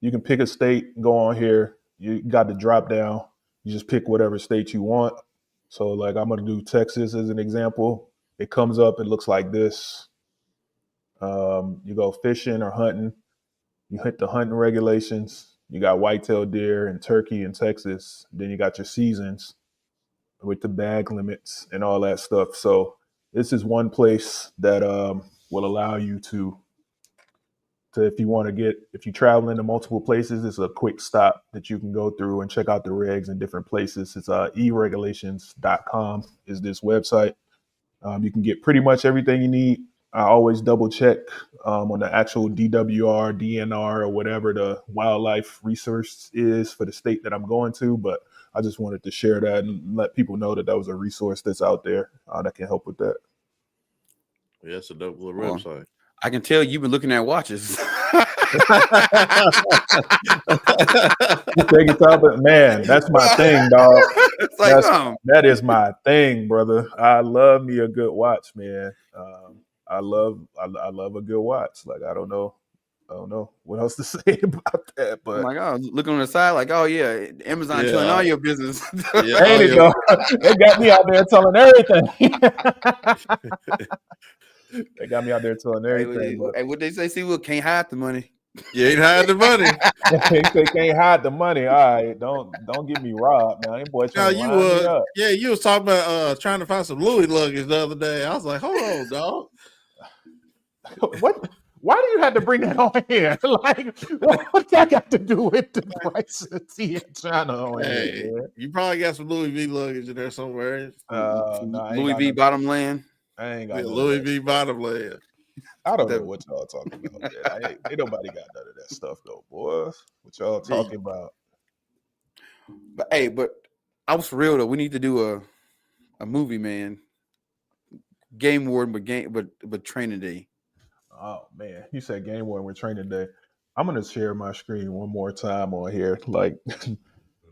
You can pick a state, go on here. You got the drop down. You just pick whatever state you want. So like I'm going to do Texas as an example. It comes up, it looks like this. You go fishing or hunting. You hit the hunting regulations. You got whitetail deer and turkey in Texas. Then you got your seasons with the bag limits and all that stuff. So this is one place that will allow you to if you're traveling to multiple places, it's a quick stop that you can go through and check out the regs in different places. It's eregulations.com is this website. You can get pretty much everything you need. I always double check on the actual DWR, DNR, or whatever the wildlife resource is for the state that I'm going to. But I just wanted to share that and let people know that was a resource that's out there that can help with that. Yeah, that's a dope little website. I can tell you've been looking at watches. Man, that's my thing, dog. That is my thing, brother. I love me a good watch, man. I love a good watch. Like I don't know what else to say about that. But like, oh, looking on the side, like, oh yeah, Amazon telling all your business. There you go. They got me out there telling everything. They got me out there telling everything. Hey, what they say? See, we can't hide the money. You ain't hide the money. He said can't hide the money. All right, don't get me robbed now. Them boy trying No, to line me up. you was talking about trying to find some Louis luggage the other day. I was like, hold on, dog. What? Why do you have to bring that on here? Like, what that got to do with the price of tea in China on Hey, here, man? you probably got some Louis V luggage in there somewhere. No, I ain't Louis got V none. bottom land. I ain't Yeah, got none of Louis that V stuff. bottom layer. I don't know what y'all talking about, man. Ain't nobody got none of that stuff though, boys. What y'all talking about? But hey, I was for real though. We need to do a movie, man. Game warden, but training day. Oh man, you said game one. We're training day. I'm gonna share my screen one more time on here. Like,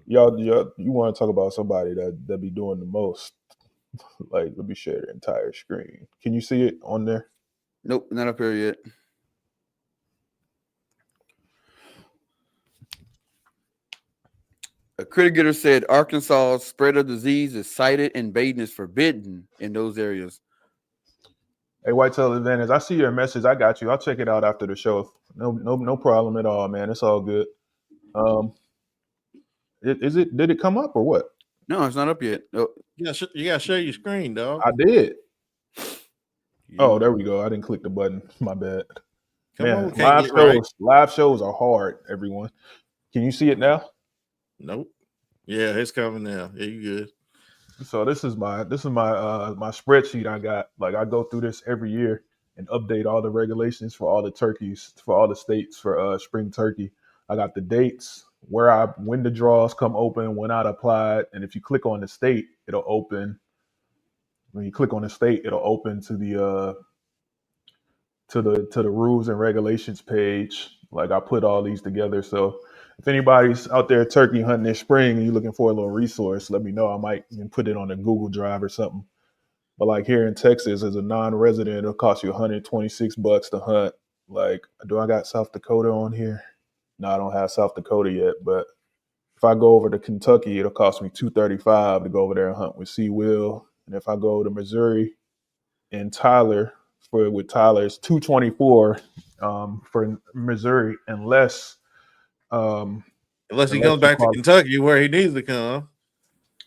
y'all, you want to talk about somebody that be doing the most? Like, let me share the entire screen. Can you see it on there? Nope, not up here yet. A criticator said Arkansas spread of disease is cited and baiting is forbidden in those areas. Hey, Whitetail Advantage, I see your message. I got you. I'll check it out after the show. No problem at all, man. It's all good. Did it come up or what? No, it's not up yet. Oh, You gotta share your screen, dog. I did. yeah. Oh, there we go. I didn't click the button. My bad. Come Man, on, we can't get right. live shows are hard, everyone. Can you see it now? Nope. Yeah, it's coming now. Yeah, you good. So this is my my spreadsheet I got. Like I go through this every year and update all the regulations for all the turkeys, for all the states for spring turkey. I got the dates, when the draws come open, when I applied, and if you click on the state, it'll open. When you click on the state, it'll open to the rules and regulations page. Like I put all these together. So if anybody's out there turkey hunting this spring and you're looking for a little resource, let me know. I might even put it on a Google Drive or something. But like here in Texas, as a non-resident, it'll cost you $126 to hunt. Like, do I got South Dakota on here? No, I don't have South Dakota yet. But if I go over to Kentucky, it'll cost me $235 to go over there and hunt with Sea Will. And if I go to Missouri and Tyler, with Tyler, it's $224 for Missouri, unless Unless he unless comes you back to call. Kentucky where he needs to come.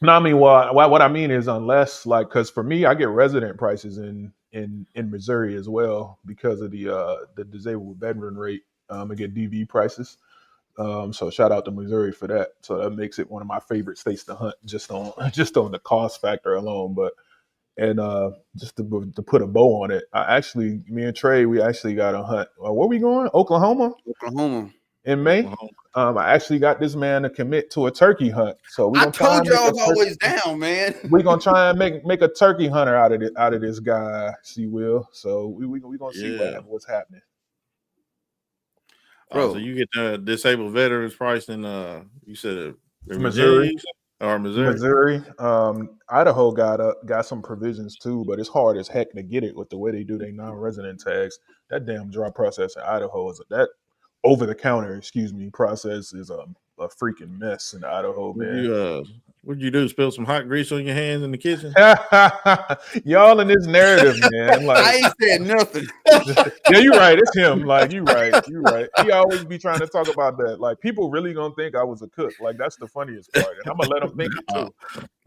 No, I mean, what I mean is unless, like, because for me, I get resident prices in Missouri as well because of the disabled veteran rate. I get DV prices. So shout out to Missouri for that. So that makes it one of my favorite states to hunt just on just on the cost factor alone. But and just to put a bow on it, me and Trey, we actually got a hunt. Where we going? Oklahoma Oklahoma. in May. I actually got this man to commit to a turkey hunt. So we're I gonna try told and you make I a was turkey. always down, man. We're gonna try and make a turkey hunter out of this guy, She Will. So we gonna see what's happening. Bro. So you get the disabled veterans price in you said Missouri. Virginia or Missouri? Missouri. Idaho got some provisions too, but it's hard as heck to get it with the way they do their non-resident tags. That damn draw process in Idaho that over the counter, process is a freaking mess in Idaho, man. What'd you do? Spill some hot grease on your hands in the kitchen? Y'all in this narrative, man. Like I ain't said nothing. yeah, you're right. It's him. Like you're right. He always be trying to talk about that. Like people really gonna think I was a cook. Like that's the funniest part, and I'm gonna let them think it too.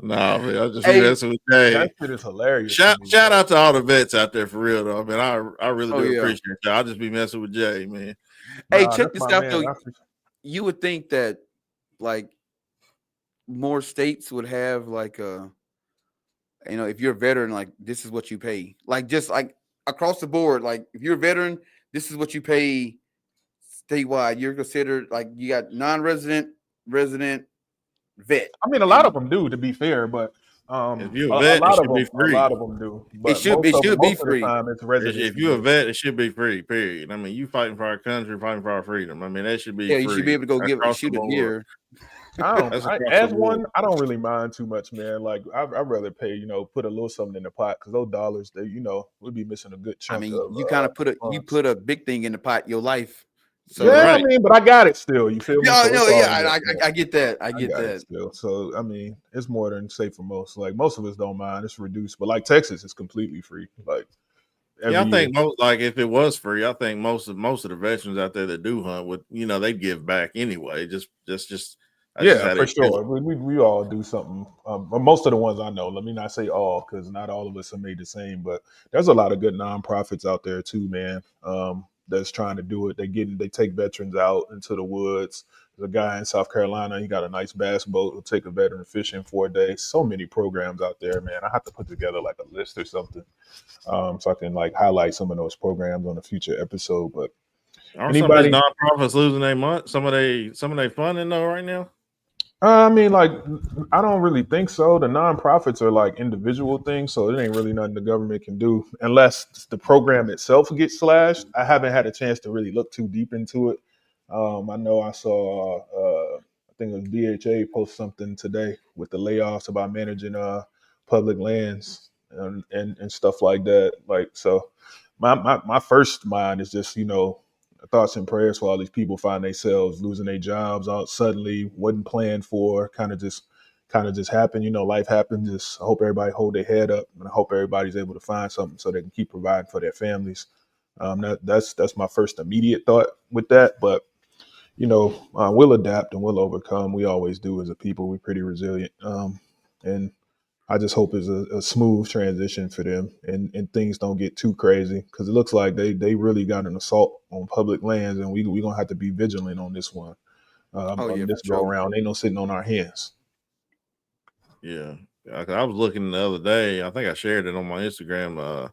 No, man, I just be messing with Jay. That shit is hilarious. Shout out to all the vets out there for real though. I mean, I really do appreciate y'all. I'll just be messing with Jay, man. Hey, check this out though. You would think that like more states would have like if you're a veteran, like this is what you pay. Like just like across the board, like if you're a veteran, this is what you pay statewide. You're considered like you got non-resident, resident, vet. I mean, a lot of them do, to be fair, but if you're a vet, it should be free. A lot of them do. But it should be free. Time, it's resident. If you're a vet, it should be free. Period. I mean, you fighting for our country, fighting for our freedom. I mean, that should be free. You should be able to go give a shoot a beer. I don't really mind too much, man. Like I'd rather pay, put a little something in the pot because those dollars, we'd be missing a good chunk. I mean, you kind of put a big thing in the pot, your life. So, yeah, I mean, but I got it still. You feel me? I get that. I get that. Still. So I mean, it's more than safe for most. Like most of us don't mind. It's reduced, but like Texas, it's completely free. Like every I year. think most, like if it was free, I think most of the veterans out there that do hunt would, they'd give back anyway. Just that's just Yeah, how for they feel. sure. We all do something. But most of the ones I know, let me not say all, because not all of us are made the same. But there's a lot of good nonprofits out there too, man. That's trying to do it. They take veterans out into the woods. There's a guy in South Carolina. He got a nice bass boat. He'll take a veteran fishing for a day. So many programs out there, man. I have to put together like a list or something, so I can like highlight some of those programs on a future episode. But Aren't some of these anybody nonprofits losing their money? Some of they funding though right now. I mean, like, I don't really think so. The nonprofits are like individual things, so it ain't really nothing the government can do unless the program itself gets slashed. I haven't had a chance to really look too deep into it. I know I saw, I think it was DHA post something today with the layoffs about managing public lands and stuff like that. Like, so my first mind is just thoughts and prayers for all these people find themselves losing their jobs out suddenly, wasn't planned for, kind of just happened. Life happens. Just I hope everybody hold their head up, and I hope everybody's able to find something so they can keep providing for their families. That's my first immediate thought with that, but we'll adapt and we'll overcome. We always do as a people. We're pretty resilient, and I just hope it's a smooth transition for them and things don't get too crazy, because it looks like they really got an assault on public lands, and we gonna have to be vigilant on this one. Oh yeah, On for this go sure. around, ain't no sitting on our hands. Yeah, I was looking the other day. I think I shared it on my Instagram.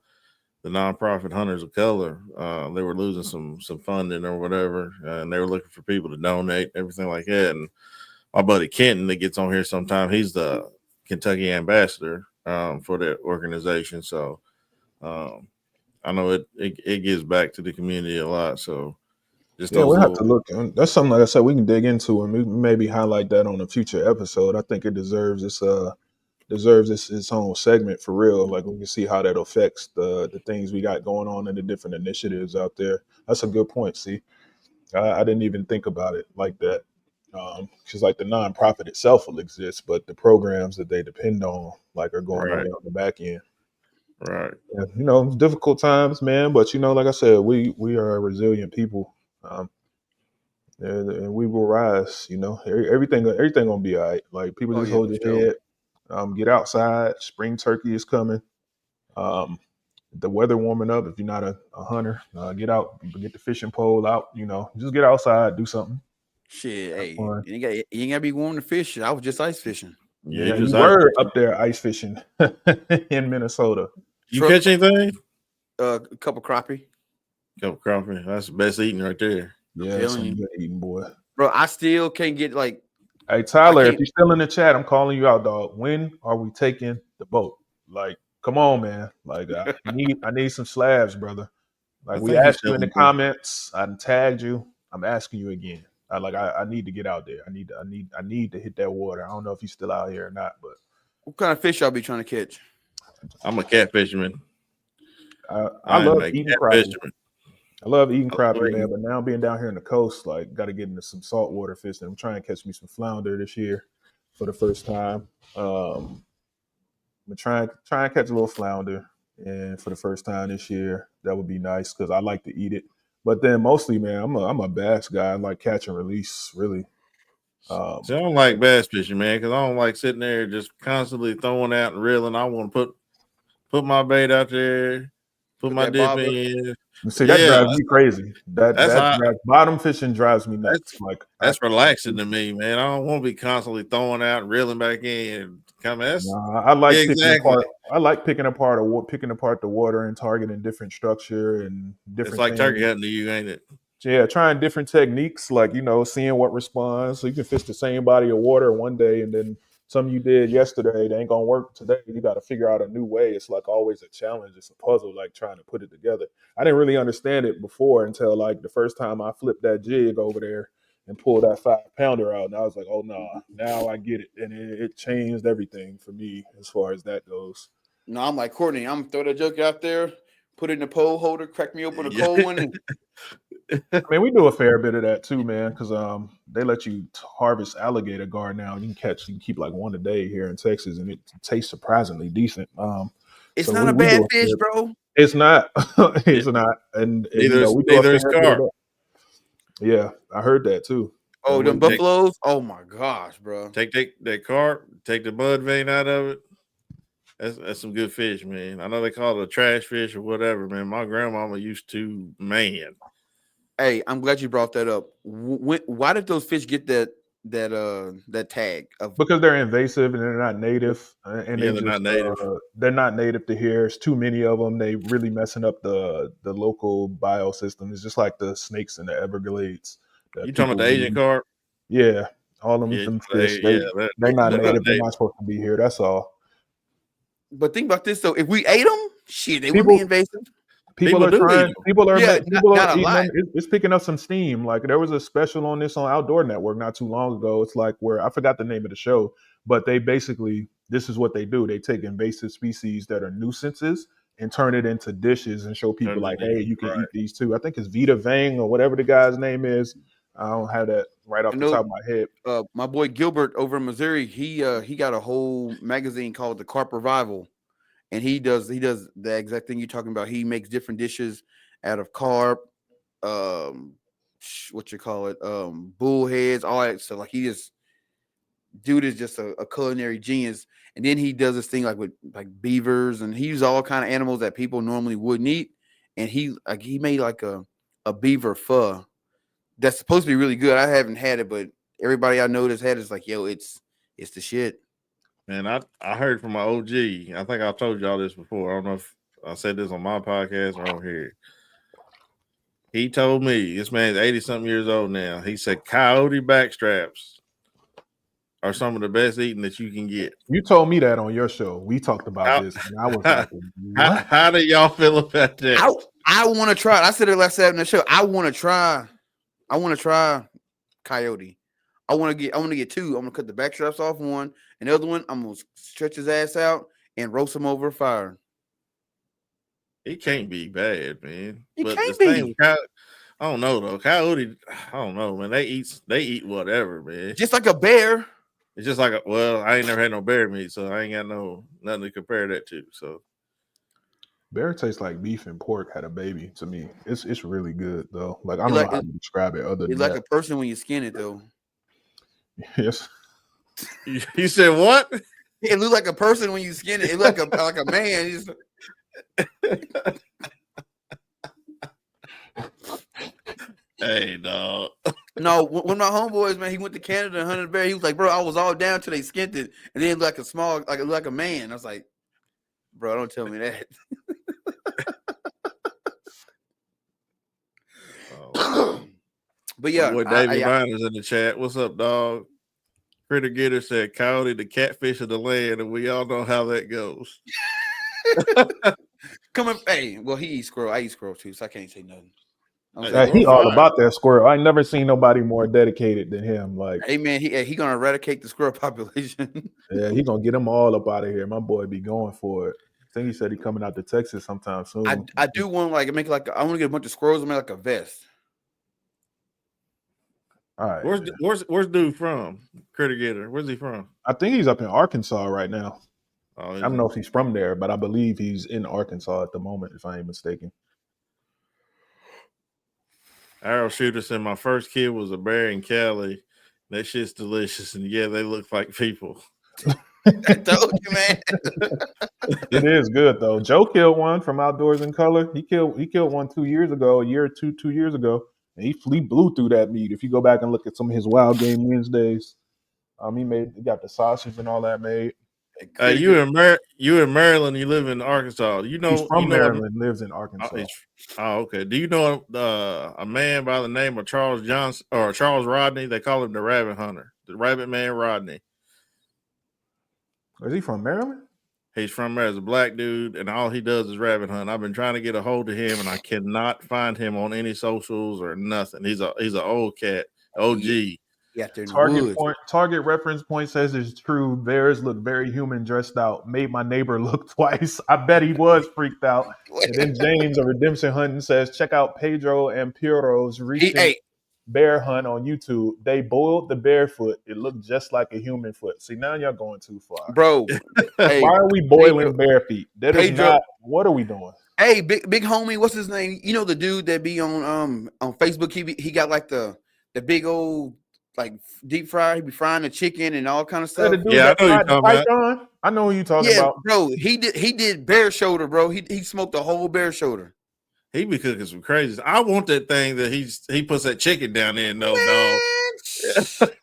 The nonprofit Hunters of Color, they were losing some funding or whatever, and they were looking for people to donate, everything like that. And my buddy Kenton that gets on here sometime, he's the Kentucky ambassador for that organization. So I know it gives back to the community a lot. So just Yeah, those we'll have little to look. That's something, like I said, we can dig into and maybe highlight that on a future episode. I think it deserves its own segment for real. Like, we can see how that affects the things we got going on and the different initiatives out there. That's a good point. See, I didn't even think about it like that. Because like the nonprofit itself will exist, but the programs that they depend on like are going away right, on the back end. right. Yeah, it's difficult times, man. But like I said, we are a resilient people, um, and we will rise. Everything gonna be all right. Like, people Oh just yeah, hold for your sure. head. Get outside. Spring turkey is coming. Um, the weather warming up. If you're not a hunter, get out, get the fishing pole out. Just get outside, do something, Shit, have hey, fun. you ain't gotta be warm to fish. I was just ice fishing. Yeah, Yeah, you you just ice were fishing. up there ice fishing in Minnesota. You Truck, catch anything? a couple crappie. Couple crawfish. That's the best eating right there. I'm Yeah, telling some you, good eating, boy. bro. I still can't get like Hey I Tyler, if can't. you're still in the chat, I'm calling you out, dog. When are we taking the boat? Like, come on, man. Like, I need some slabs, brother. Like, I we think he's asked you still in the in there. comments. I tagged you. I'm asking you again. I need to get out there. I need to hit that water. I don't know if he's still out here or not, but What kind of fish y'all be trying to catch? I'm a cat fisherman. I I'm love a eating cat crappie. fisherman. I love eating I love crappie, man. eating. But now being down here in the coast, like, got to get into some saltwater fishing. I'm trying to catch me some flounder this year for the first time. I'm try and catch a little flounder, and for the first time this year, that would be nice because I like to eat it. But then mostly, man, I'm a bass guy. I like catch and release, really. See, I Um, don't like bass fishing, man, because I don't like sitting there just constantly throwing out and reeling. I want to put my bait out there, put Put my that dip bob up. in. See, that Yeah, drives me crazy. That that's that how drives, bottom fishing drives me nuts. that's Like, I that's relaxing to me, man. I don't want to be constantly throwing out and reeling back in. Come, that's Nah, I like picking exactly. apart. I like picking apart the water and targeting different structure and It's different like turkey things. hunting to you, ain't it? Yeah, trying different techniques, like seeing what responds. So you can fish the same body of water one day, and then some you did yesterday, they ain't gonna work today. You got to figure out a new way. It's like always a challenge. It's a puzzle, like trying to put it together. I didn't really understand it before until like the first time I flipped that jig over there and pulled that 5 pounder out, and I was like, oh no, now I get it, and it changed everything for me as far as that goes. No, I'm like Courtney. I'm gonna throw that joke out there, put it in the pole holder, crack me open a Yeah. cold one. And I mean, we do a fair bit of that too, man, because they let you harvest alligator gar now. You can keep like one a day here in Texas, and it tastes surprisingly decent. it's So not a we bad do a fish, fair. bro. It's not. It's not. And Neither we go up is there every carp. day. Yeah, I heard that too. Oh, them Take- buffaloes. Oh my gosh, bro. Take that carp, take the mud vein out of it. That's some good fish, man. I know they call it a trash fish or whatever, man. My grandmama used to, man. Hey, I'm glad you brought that up. Why did those fish get that tag of? Because they're invasive and they're not native, and Yeah, they they're just not native. they're not native to here. It's too many of them. They really messing up the local biosystem. It's just like the snakes in the Everglades that You talking about people the Asian really, carp? yeah, all Yeah, them fish. yeah, They're not they're not native. They're native. not supposed to be here. That's all. But think about this though. If we ate them, shit, they wouldn't People be invasive. People are do eat trying. 'em. Yeah, People are not a eating lot. them. It's picking up some steam. Like there was a special on this on Outdoor Network not too long ago. It's like where I forgot the name of the show, but they basically this is what they do. They take invasive species that are nuisances and turn it into dishes and show people Turn like, it in. hey, you can Right. eat these too. I think it's Vita Vang or whatever the guy's name is. I don't have that right off I the know top of my head. my boy Gilbert over in Missouri, he got a whole magazine called the Carp Revival, and he does the exact thing you're talking about. He makes different dishes out of carp, what you call it, bullheads, all that. So like dude is just a culinary genius. And then he does this thing like with like beavers, and he uses all kind of animals that people normally wouldn't eat. And he made like a beaver pho that's supposed to be really good. I haven't had it, but everybody I know that's had it's like, yo, it's the shit. And I heard from my OG. I think I've told y'all this before. I don't know if I said this on my podcast or on here. He told me, this man's 80 something years old now. He said coyote backstraps are some of the best eating that you can get. You told me that on your show. We talked about How, this, and I was like, what? how do y'all feel about that? I want to try it. I said it last Saturday in the show. I want to try coyote. I want to get two. I'm gonna cut the back straps off one, and the other one I'm gonna stretch his ass out and roast him over a fire. It can't be bad, man. It But can't the thing be. with I don't know though. Coyote, I don't know, man. They eat whatever, man. Just like a bear. It's just like I ain't never had no bear meat, so I ain't got nothing to compare that to. So Bear tastes like beef and pork had a baby to me. It's really good though. Like I It don't know like how to describe it other it's than like that. a person when you skin it though. Yes. you said what? It looks like a person when you skin it. It look like a man. It's- Hey, dog. No, when my homeboys, man, he went to Canada and hunted a bear. He was like, bro, I was all down till they skinned it, and then like a small, like a man. I was like, bro, don't tell me that. But yeah, Boy, David Miner's in the chat. What's up, dog? Critter Getter said coyote, the catfish of the land, and we all know how that goes. come on, hey, well, he eats squirrel. I eat squirrel too, so I can't say nothing. He all about that squirrel. I never seen nobody more dedicated than him. Like, hey man, he gonna eradicate the squirrel population. yeah, he gonna get them all up out of here. My boy be going for it. I think he said he coming out to Texas sometime soon. I do want I want to get a bunch of squirrels and make like a vest. All right. Where's dude from? Critter Getter. Where's he from? I think he's up in Arkansas right now. Oh, I don't know if he's from there, but I believe he's in Arkansas at the moment, if I ain't mistaken. Arrow Shooter said my first kid was a bear in Cali. That shit's delicious, and yeah, they look like people. I told you, man. It is good though. Joe killed one from Outdoors in Color. He killed one 2 years ago, a year or two years ago, and he blew through that meat. If you go back and look at some of his Wild Game Wednesdays, he got the sausage and all that made. You in Maryland? You live in Arkansas. He's from Maryland, lives in Arkansas. Okay. Do you know a man by the name of Charles Johnson or Charles Rodney? They call him the Rabbit Hunter, the Rabbit Man Rodney. Is he from Maryland? He's from there as a black dude, and all he does is rabbit hunt. I've been trying to get a hold of him, and I cannot find him on any socials or nothing. He's an old cat, OG. Yeah, Target reference point says it's true. Bears look very human dressed out. Made my neighbor look twice. I bet he was freaked out. And then James of Redemption Hunting says, check out Pedro and Piero's recent bear hunt on YouTube. They boiled the bear foot. It looked just like a human foot. See, now y'all going too far. Bro. Why are we boiling bear feet? That is not, what are we doing? Hey, big homie, what's his name? You know the dude that be on Facebook. He got like the big old like deep fryer. He be frying the chicken and all kind of Hey, the stuff. dude Yeah, that I know you're fried the talking about. python. I know who you talking Yeah, about. bro. He did bear shoulder, bro. He smoked a whole bear shoulder. He be cooking some crazy. I want that thing that he puts that chicken down there. No, dog.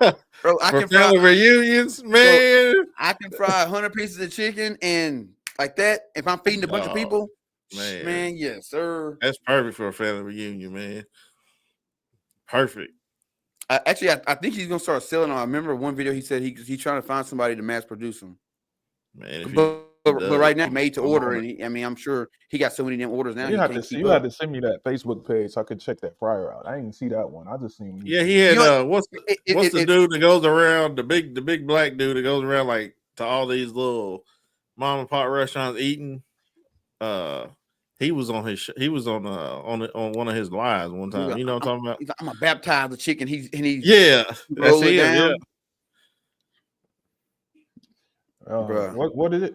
Man, bro, I For can fry. family reunions, Bro, man. I can fry 100 pieces of chicken and like that. If I'm feeding a bunch of Oh people, man, man, yes, sir. that's perfect for a family reunion, man. Perfect. I think he's gonna start selling them. I remember one video he said he's trying to find somebody to mass produce them. Man, if he But does, right now, made to I'm order, on it. and I mean, I'm sure he got so many damn orders now You he have to can't see. keep You have up. to send me that Facebook page so I could check that fryer out. I didn't see that one. I just seen Yeah, he You had know what? what's the It dude that goes around, the big black dude that goes around like to all these little mom and pop restaurants eating. Uh he was on he was on one of his lives one time. You know what I'm talking about? he's like, I'm gonna baptize the chicken. He Yeah, that's roll it him. Yeah. down, bro. what is it?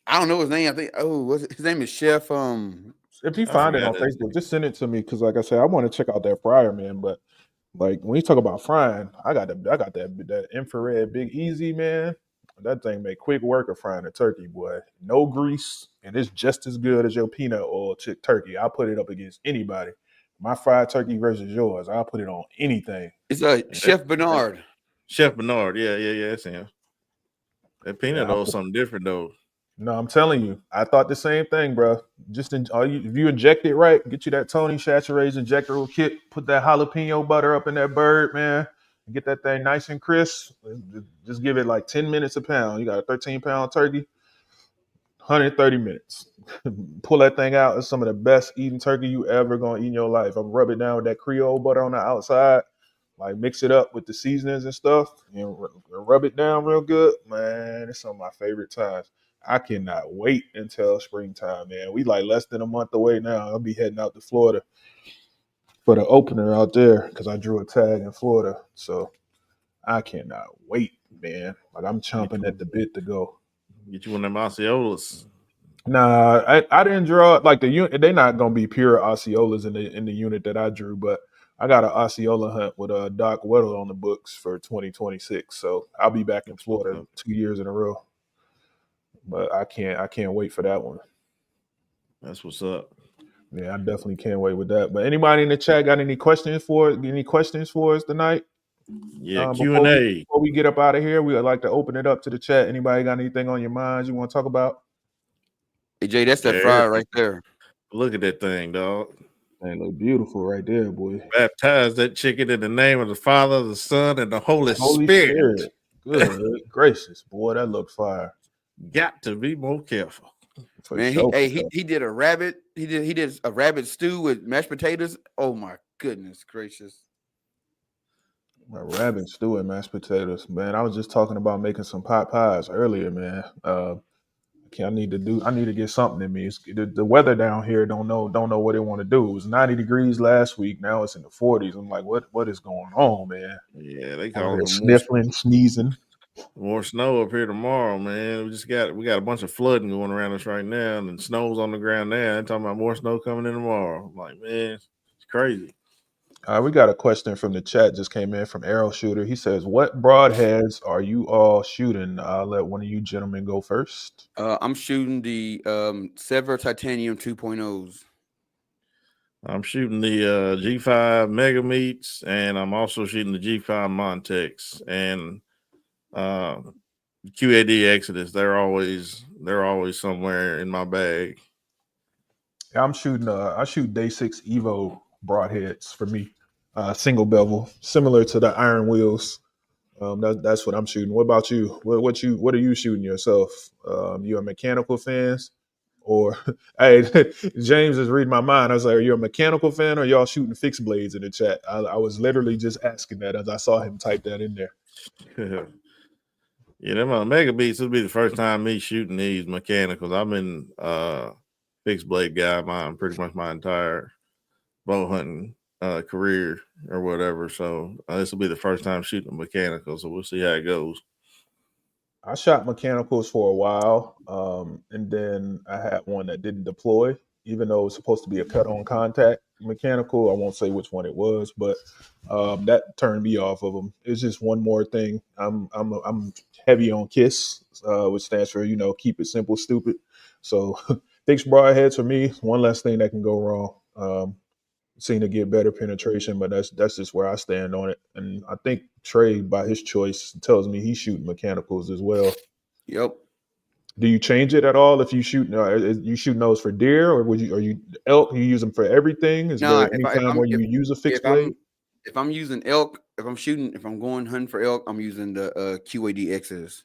I don't know his name. I think his name is Chef. If you I find it forgot on that. Facebook, just send it to me because, like I said, I want to check out that fryer, man. But like when you talk about frying, I got that infrared Big Easy, man. That thing make quick work of frying a turkey, boy. No grease, and it's just as good as your peanut oil chick turkey. I'll put it up against anybody. My fried turkey versus yours, I'll put it on anything. It's That- Chef Bernard. Chef Bernard. Yeah, that's him. That Yeah, peanut oil is something different though. no, I'm telling you, I thought the same thing, bro. If you inject it right, get you that Tony Chachere's injectable kit, put that jalapeno butter up in that bird, man, and get that thing nice and crisp. Just give it like 10 minutes a pound. You got a 13-pound turkey, 130 minutes. Pull that thing out. It's some of the best eating turkey you ever gonna eat in your life. I'm rub it down with that Creole butter on the outside. Like mix it up with the seasonings and stuff, and rub it down real good. Man, it's some of my favorite times. I cannot wait until springtime, man. We like less than a month away now. I'll be heading out to Florida for the opener out there because I drew a tag in Florida. So I cannot wait, man. Like I'm chomping at the bit to go. Get you one of them Osceolas. Nah, I didn't draw like the unit. They're not gonna be pure Osceolas in the unit that I drew, but I got an Osceola hunt with Doc Weddle on the books for 2026. So I'll be back in That's what's Florida up. 2 years in a row. But I can't wait for that one. That's what's up. Yeah, I definitely can't wait with that. But anybody in the chat got any questions for us tonight? Yeah, Q&A. Before we get up out of here, we would like to open it up to the chat. Anybody got anything on your minds you want to talk about? Hey Jay, that's that Yeah, fryer right there. look at that thing, dog. They look beautiful right there, boy. Baptize that chicken in the name of the Father, the Son, and the Holy Holy Spirit. Spirit. Good gracious, boy, that looked fire. Got to be more careful. For Man, sure. he did a rabbit. He did a rabbit stew with mashed potatoes. Oh my goodness gracious. My rabbit stew and mashed potatoes, man. I was just talking about making some pot pies earlier, man. I need to get something in me. The weather down here don't know what they want to do. It was 90 degrees last week. Now it's in the 40s. I'm like, what is going on, man? Yeah, they Over calling here for sniffling, sneezing. more snow up here tomorrow, man. We got a bunch of flooding going around us right now, and snow's on the ground now. They're talking about more snow coming in tomorrow. I'm like, man, it's crazy. We got a question from the chat just came in from Arrow Shooter. He says, "What broadheads are you all shooting?" I'll let one of you gentlemen go first. I'm shooting the Sever Titanium 2.0s. I'm shooting the G5 Mega Meats, and I'm also shooting the G5 Montex and QAD Exodus. They're always somewhere in my bag. I'm shooting. I shoot Day 6 Evo broadheads for me, single bevel, similar to the Iron Wheels. That's what I'm shooting. What about you? What are you shooting yourself? You a mechanical fans, or hey, James is reading my mind. I was like, are you a mechanical fan, or y'all shooting fixed blades in the chat? I was literally just asking that as I saw him type that in there. Yeah, them Mega Beats. This will be the first time me shooting these mechanicals. I've been fixed blade guy pretty much my entire bow hunting career or whatever. So this will be the first time shooting mechanical. So we'll see how it goes. I shot mechanicals for a while, and then I had one that didn't deploy, even though it was supposed to be a cut-on contact mechanical. I won't say which one it was, but that turned me off of them. It's just one more thing. I'm heavy on KISS, which stands for keep it simple, stupid. So fixed broadheads for me. One less thing that can go wrong. Seem to get better penetration, but that's just where I stand on it. And I think Trey, by his choice, tells me he's shooting mechanicals as well. Yep. Do you change it at all if you shoot? You shooting those for deer, or are you elk? You use them for everything? Is Nah, there any time where you use a fixed blade? if I'm using elk, if I'm going hunting for elk, I'm using the QAD Exodus.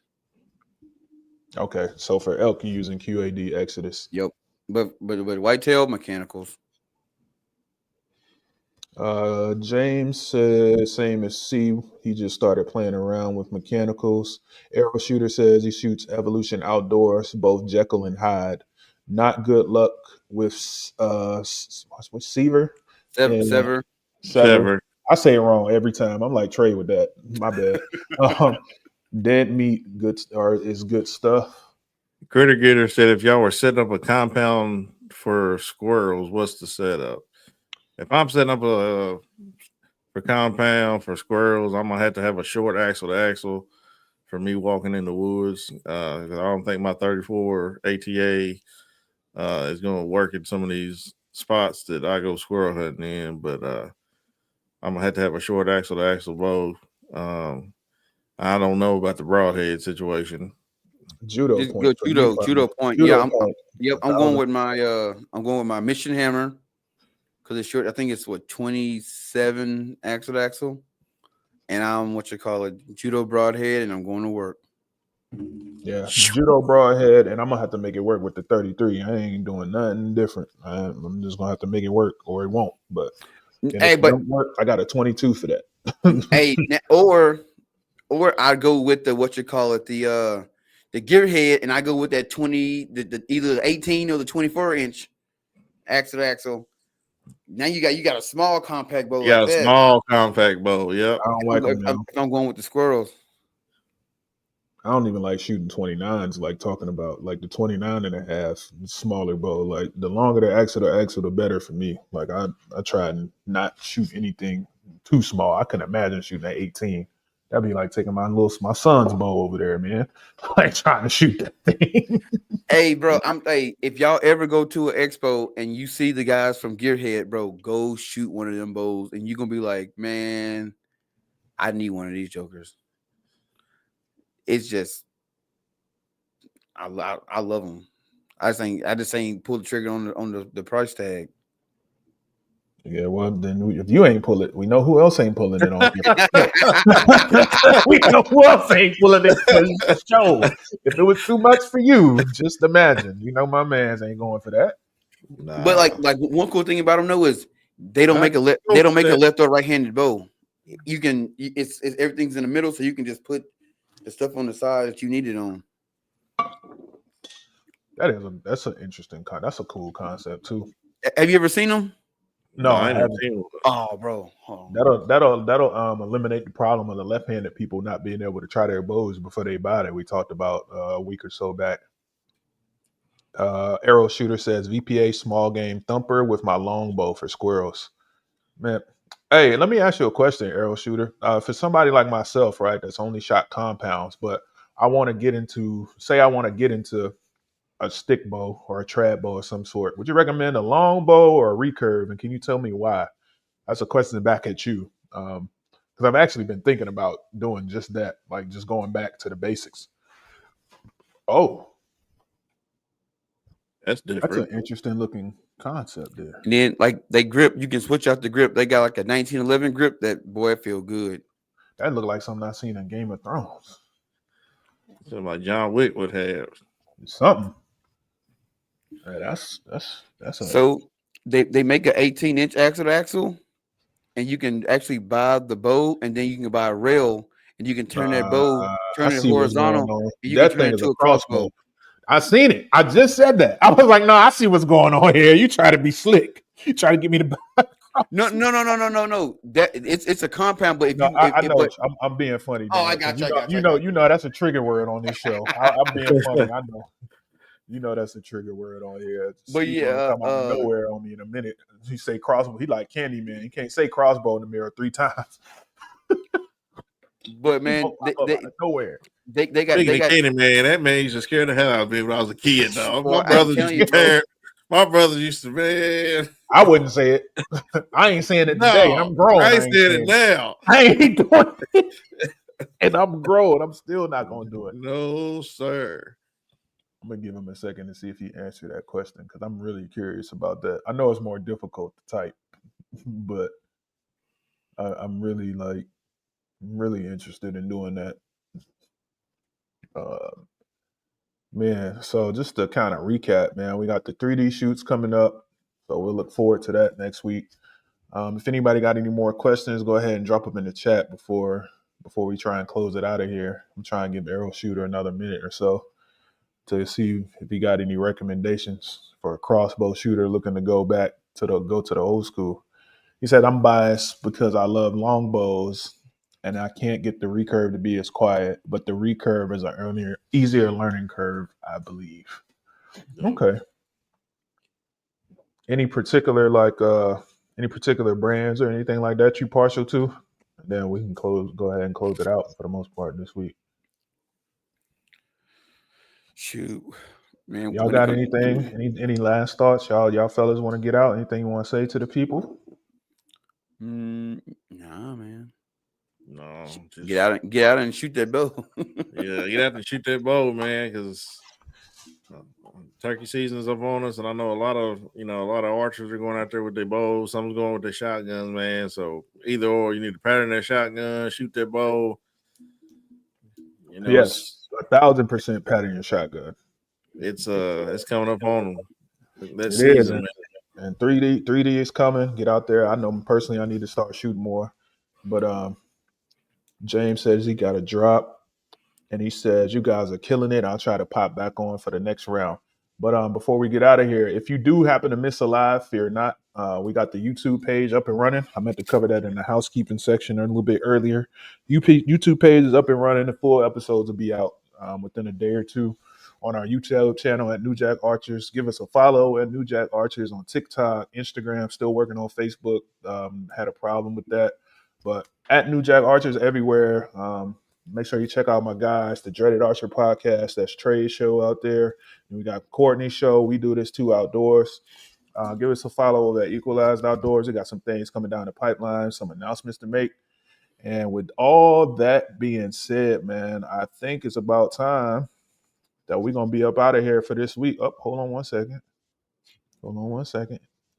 Okay, so for elk, you're using QAD Exodus. Yep. But whitetail mechanicals. James says same as C. He just started playing around with mechanicals. Arrow Shooter says he shoots Evolution Outdoors, both Jekyll and Hyde. Not good luck with what's Seaver and Sever. Sever. I say it wrong every time. I'm like Trey with that. My bad. Dead meat good is good stuff. Critter Getter said if y'all were setting up a compound for squirrels, what's the setup? If I'm setting up a compound for squirrels, I'm gonna have to have a short axle to axle for me walking in the woods. I don't think my 34 ATA is gonna work in some of these spots that I go squirrel hunting in, but I'm gonna have to have a short axle to axle bow. I don't know about the broadhead situation. Judo Just point. go judo point. Judo Yeah, point. I'm going with my mission hammer because it's short. I think it's 27 axle to axle, and I'm judo broadhead, and I'm going to work. Yeah, judo broadhead, and I'm gonna have to make it work with the 33. I ain't doing nothing different. I'm just gonna have to make it work, or it won't. But if it don't work, I got a 22 for that. Hey, or I go with the gearhead, and I go with that 20, either the 18 or the 24-inch axle to axle. Now you got a small compact bow. Yeah, like a small compact bow. Yep. I don't like them now. If I'm going with the squirrels. I don't even like shooting 29s, like talking about like the 29 and a half smaller bow. Like the longer the axle, the better for me. Like I try and not shoot anything too small. I can imagine shooting at 18. That'd be like taking my son's bow over there, man. Like trying to shoot that thing. Hey, bro, if y'all ever go to an expo and you see the guys from Gearhead, bro, go shoot one of them bows, and you're gonna be like, man, I need one of these jokers. It's just, I love them. I just ain't pull the trigger on the price tag. Yeah, well, then if you ain't pull it, we know who else ain't pulling it on. We know who else ain't pulling it for the show. If it was too much for you, just imagine. You know, my man's ain't going for that. Nah. But like one cool thing about them though is they don't make a left or right-handed bow. You can it's everything's in the middle, so you can just put the stuff on the side that you need it on. That's an interesting that's a cool concept too. Have you ever seen them? No, I haven't. Oh, bro. That'll eliminate the problem of the left-handed people not being able to try their bows before they buy it. We talked about a week or so back. Arrow Shooter says VPA small game thumper with my longbow for squirrels. Man, hey, let me ask you a question, Arrow Shooter. For somebody like myself, right, that's only shot compounds, but I want to get into a stick bow or a trad bow of some sort. Would you recommend a long bow or a recurve? And can you tell me why? That's a question back at you. Because I've actually been thinking about doing just that, like just going back to the basics. Oh, that's different. That's an interesting looking concept there. And then like they grip, you can switch out the grip. They got like a 1911 grip that boy feel good. That looked like something I've seen in Game of Thrones. Something like John Wick would have. Something. Yeah, that's so they make an 18-inch axle to axle, and you can actually buy the bow, and then you can buy a rail, and you can turn that bow, turn it horizontal, and you can turn it into a crossbow. I seen it. I just said that. I was like, no, I see what's going on here. You try to be slick. You try to get me to buy. No. That it's a compound, but if No, you, I know. but I'm being funny, oh, I dog. got Because you, I got you, I got you know that's a trigger word on this show. I'm being funny. I know. You know that's a trigger word on here. but Ski gonna yeah, come out of nowhere on me in a minute. He say crossbow. He like Candyman. He can't say crossbow in the mirror 3 times. but He man, gonna pop up out of nowhere. they Speaking of got. Kenny, man, that man used to scare the hell out of me when I was a kid, dog. Boy, I'm telling you, bro. My brothers used to, man. I wouldn't say it. I ain't saying it today. No, I'm grown. I I ain't ain't saying it saying it. now. I ain't doing it. And I'm grown. I'm still not gonna do it. No, sir. I'm gonna give him a second to see if he answered that question because I'm really curious about that. I know it's more difficult to type, but I'm really really interested in doing that. Uh, man, so just to kind of recap, man, we got the 3D shoots coming up, so we'll look forward to that next week. If anybody got any more questions, go ahead and drop them in the chat before we try and close it out of here. I'm trying to give Arrow Shooter another minute or so to see if he got any recommendations for a crossbow shooter looking to go to the old school. He said, I'm biased because I love longbows and I can't get the recurve to be as quiet, but the recurve is an easier learning curve, I believe. Okay. Any particular any particular brands or anything like that you partial to? And then we can go ahead and close it out for the most part this week. Shoot, man. Y'all When it got comes, anything? Any last thoughts? Y'all fellas want to get out? Anything you want to say to the people? nah, man. No, just Get out and shoot that bow. yeah, you have to shoot that bow, man, because turkey season's up on us, and I know a lot of archers are going out there with their bows. Some's going with their shotguns, man. So either or, you need to pattern that shotgun, shoot that bow. You know, Yes, 1,000% pattern your shotgun. it's coming up on them that It is, season, man. and 3D is coming. Get out there. I know personally, I need to start shooting more, but James says he got a drop. And he says, "You guys are killing it. I'll try to pop back on for the next round." But before we get out of here, if you do happen to miss a live, fear not. We got the YouTube page up and running. I meant to cover that in the housekeeping section a little bit earlier. YouTube page is up and running. The full episodes will be out within a day or two on our YouTube channel at New Jack Archers. Give us a follow at New Jack Archers on TikTok, Instagram. Still working on Facebook. Had a problem with that, but at New Jack Archers everywhere. Make sure you check out my guys, the Dreaded Archer podcast. That's Trey's show out there. And we got Courtney's show. We do this too outdoors. Give us a follow over at Equalized Outdoors. We got some things coming down the pipeline, some announcements to make. And with all that being said, man, I think it's about time that we're going to be up out of here for this week. Oh, hold on one second.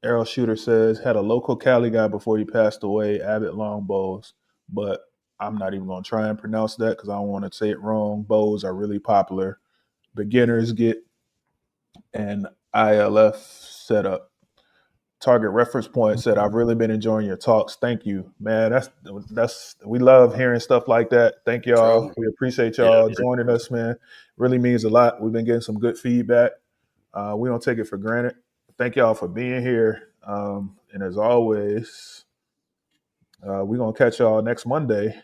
Arrow Shooter says, had a local Cali guy before he passed away, Abbott Longbows, but I'm not even going to try and pronounce that because I don't want to say it wrong. Bows are really popular. Beginners get an ILF setup. Target Reference Point said, I've really been enjoying your talks. Thank you, man. That's we love hearing stuff like that. Thank y'all. True. We appreciate Yeah, y'all joining us, man. Really means a lot. We've been getting some good feedback. We don't take it for granted. Thank y'all for being here. And as always, we're gonna catch y'all next Monday.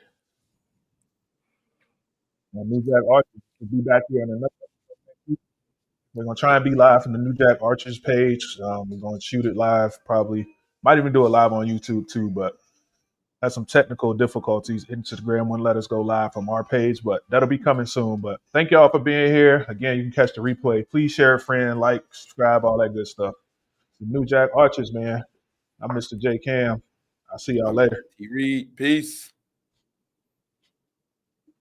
New Jack Archers will be back here in another. We're gonna try and be live from the New Jack Archers page. We're gonna shoot it live, probably. Might even do it live on YouTube too, but had some technical difficulties. Instagram wouldn't let us go live from our page, but that'll be coming soon. But thank y'all for being here. Again, you can catch the replay. Please share a friend, like, subscribe, all that good stuff. The New Jack Archers, man. I'm Mr. J Cam. I'll see y'all later. Reed, peace.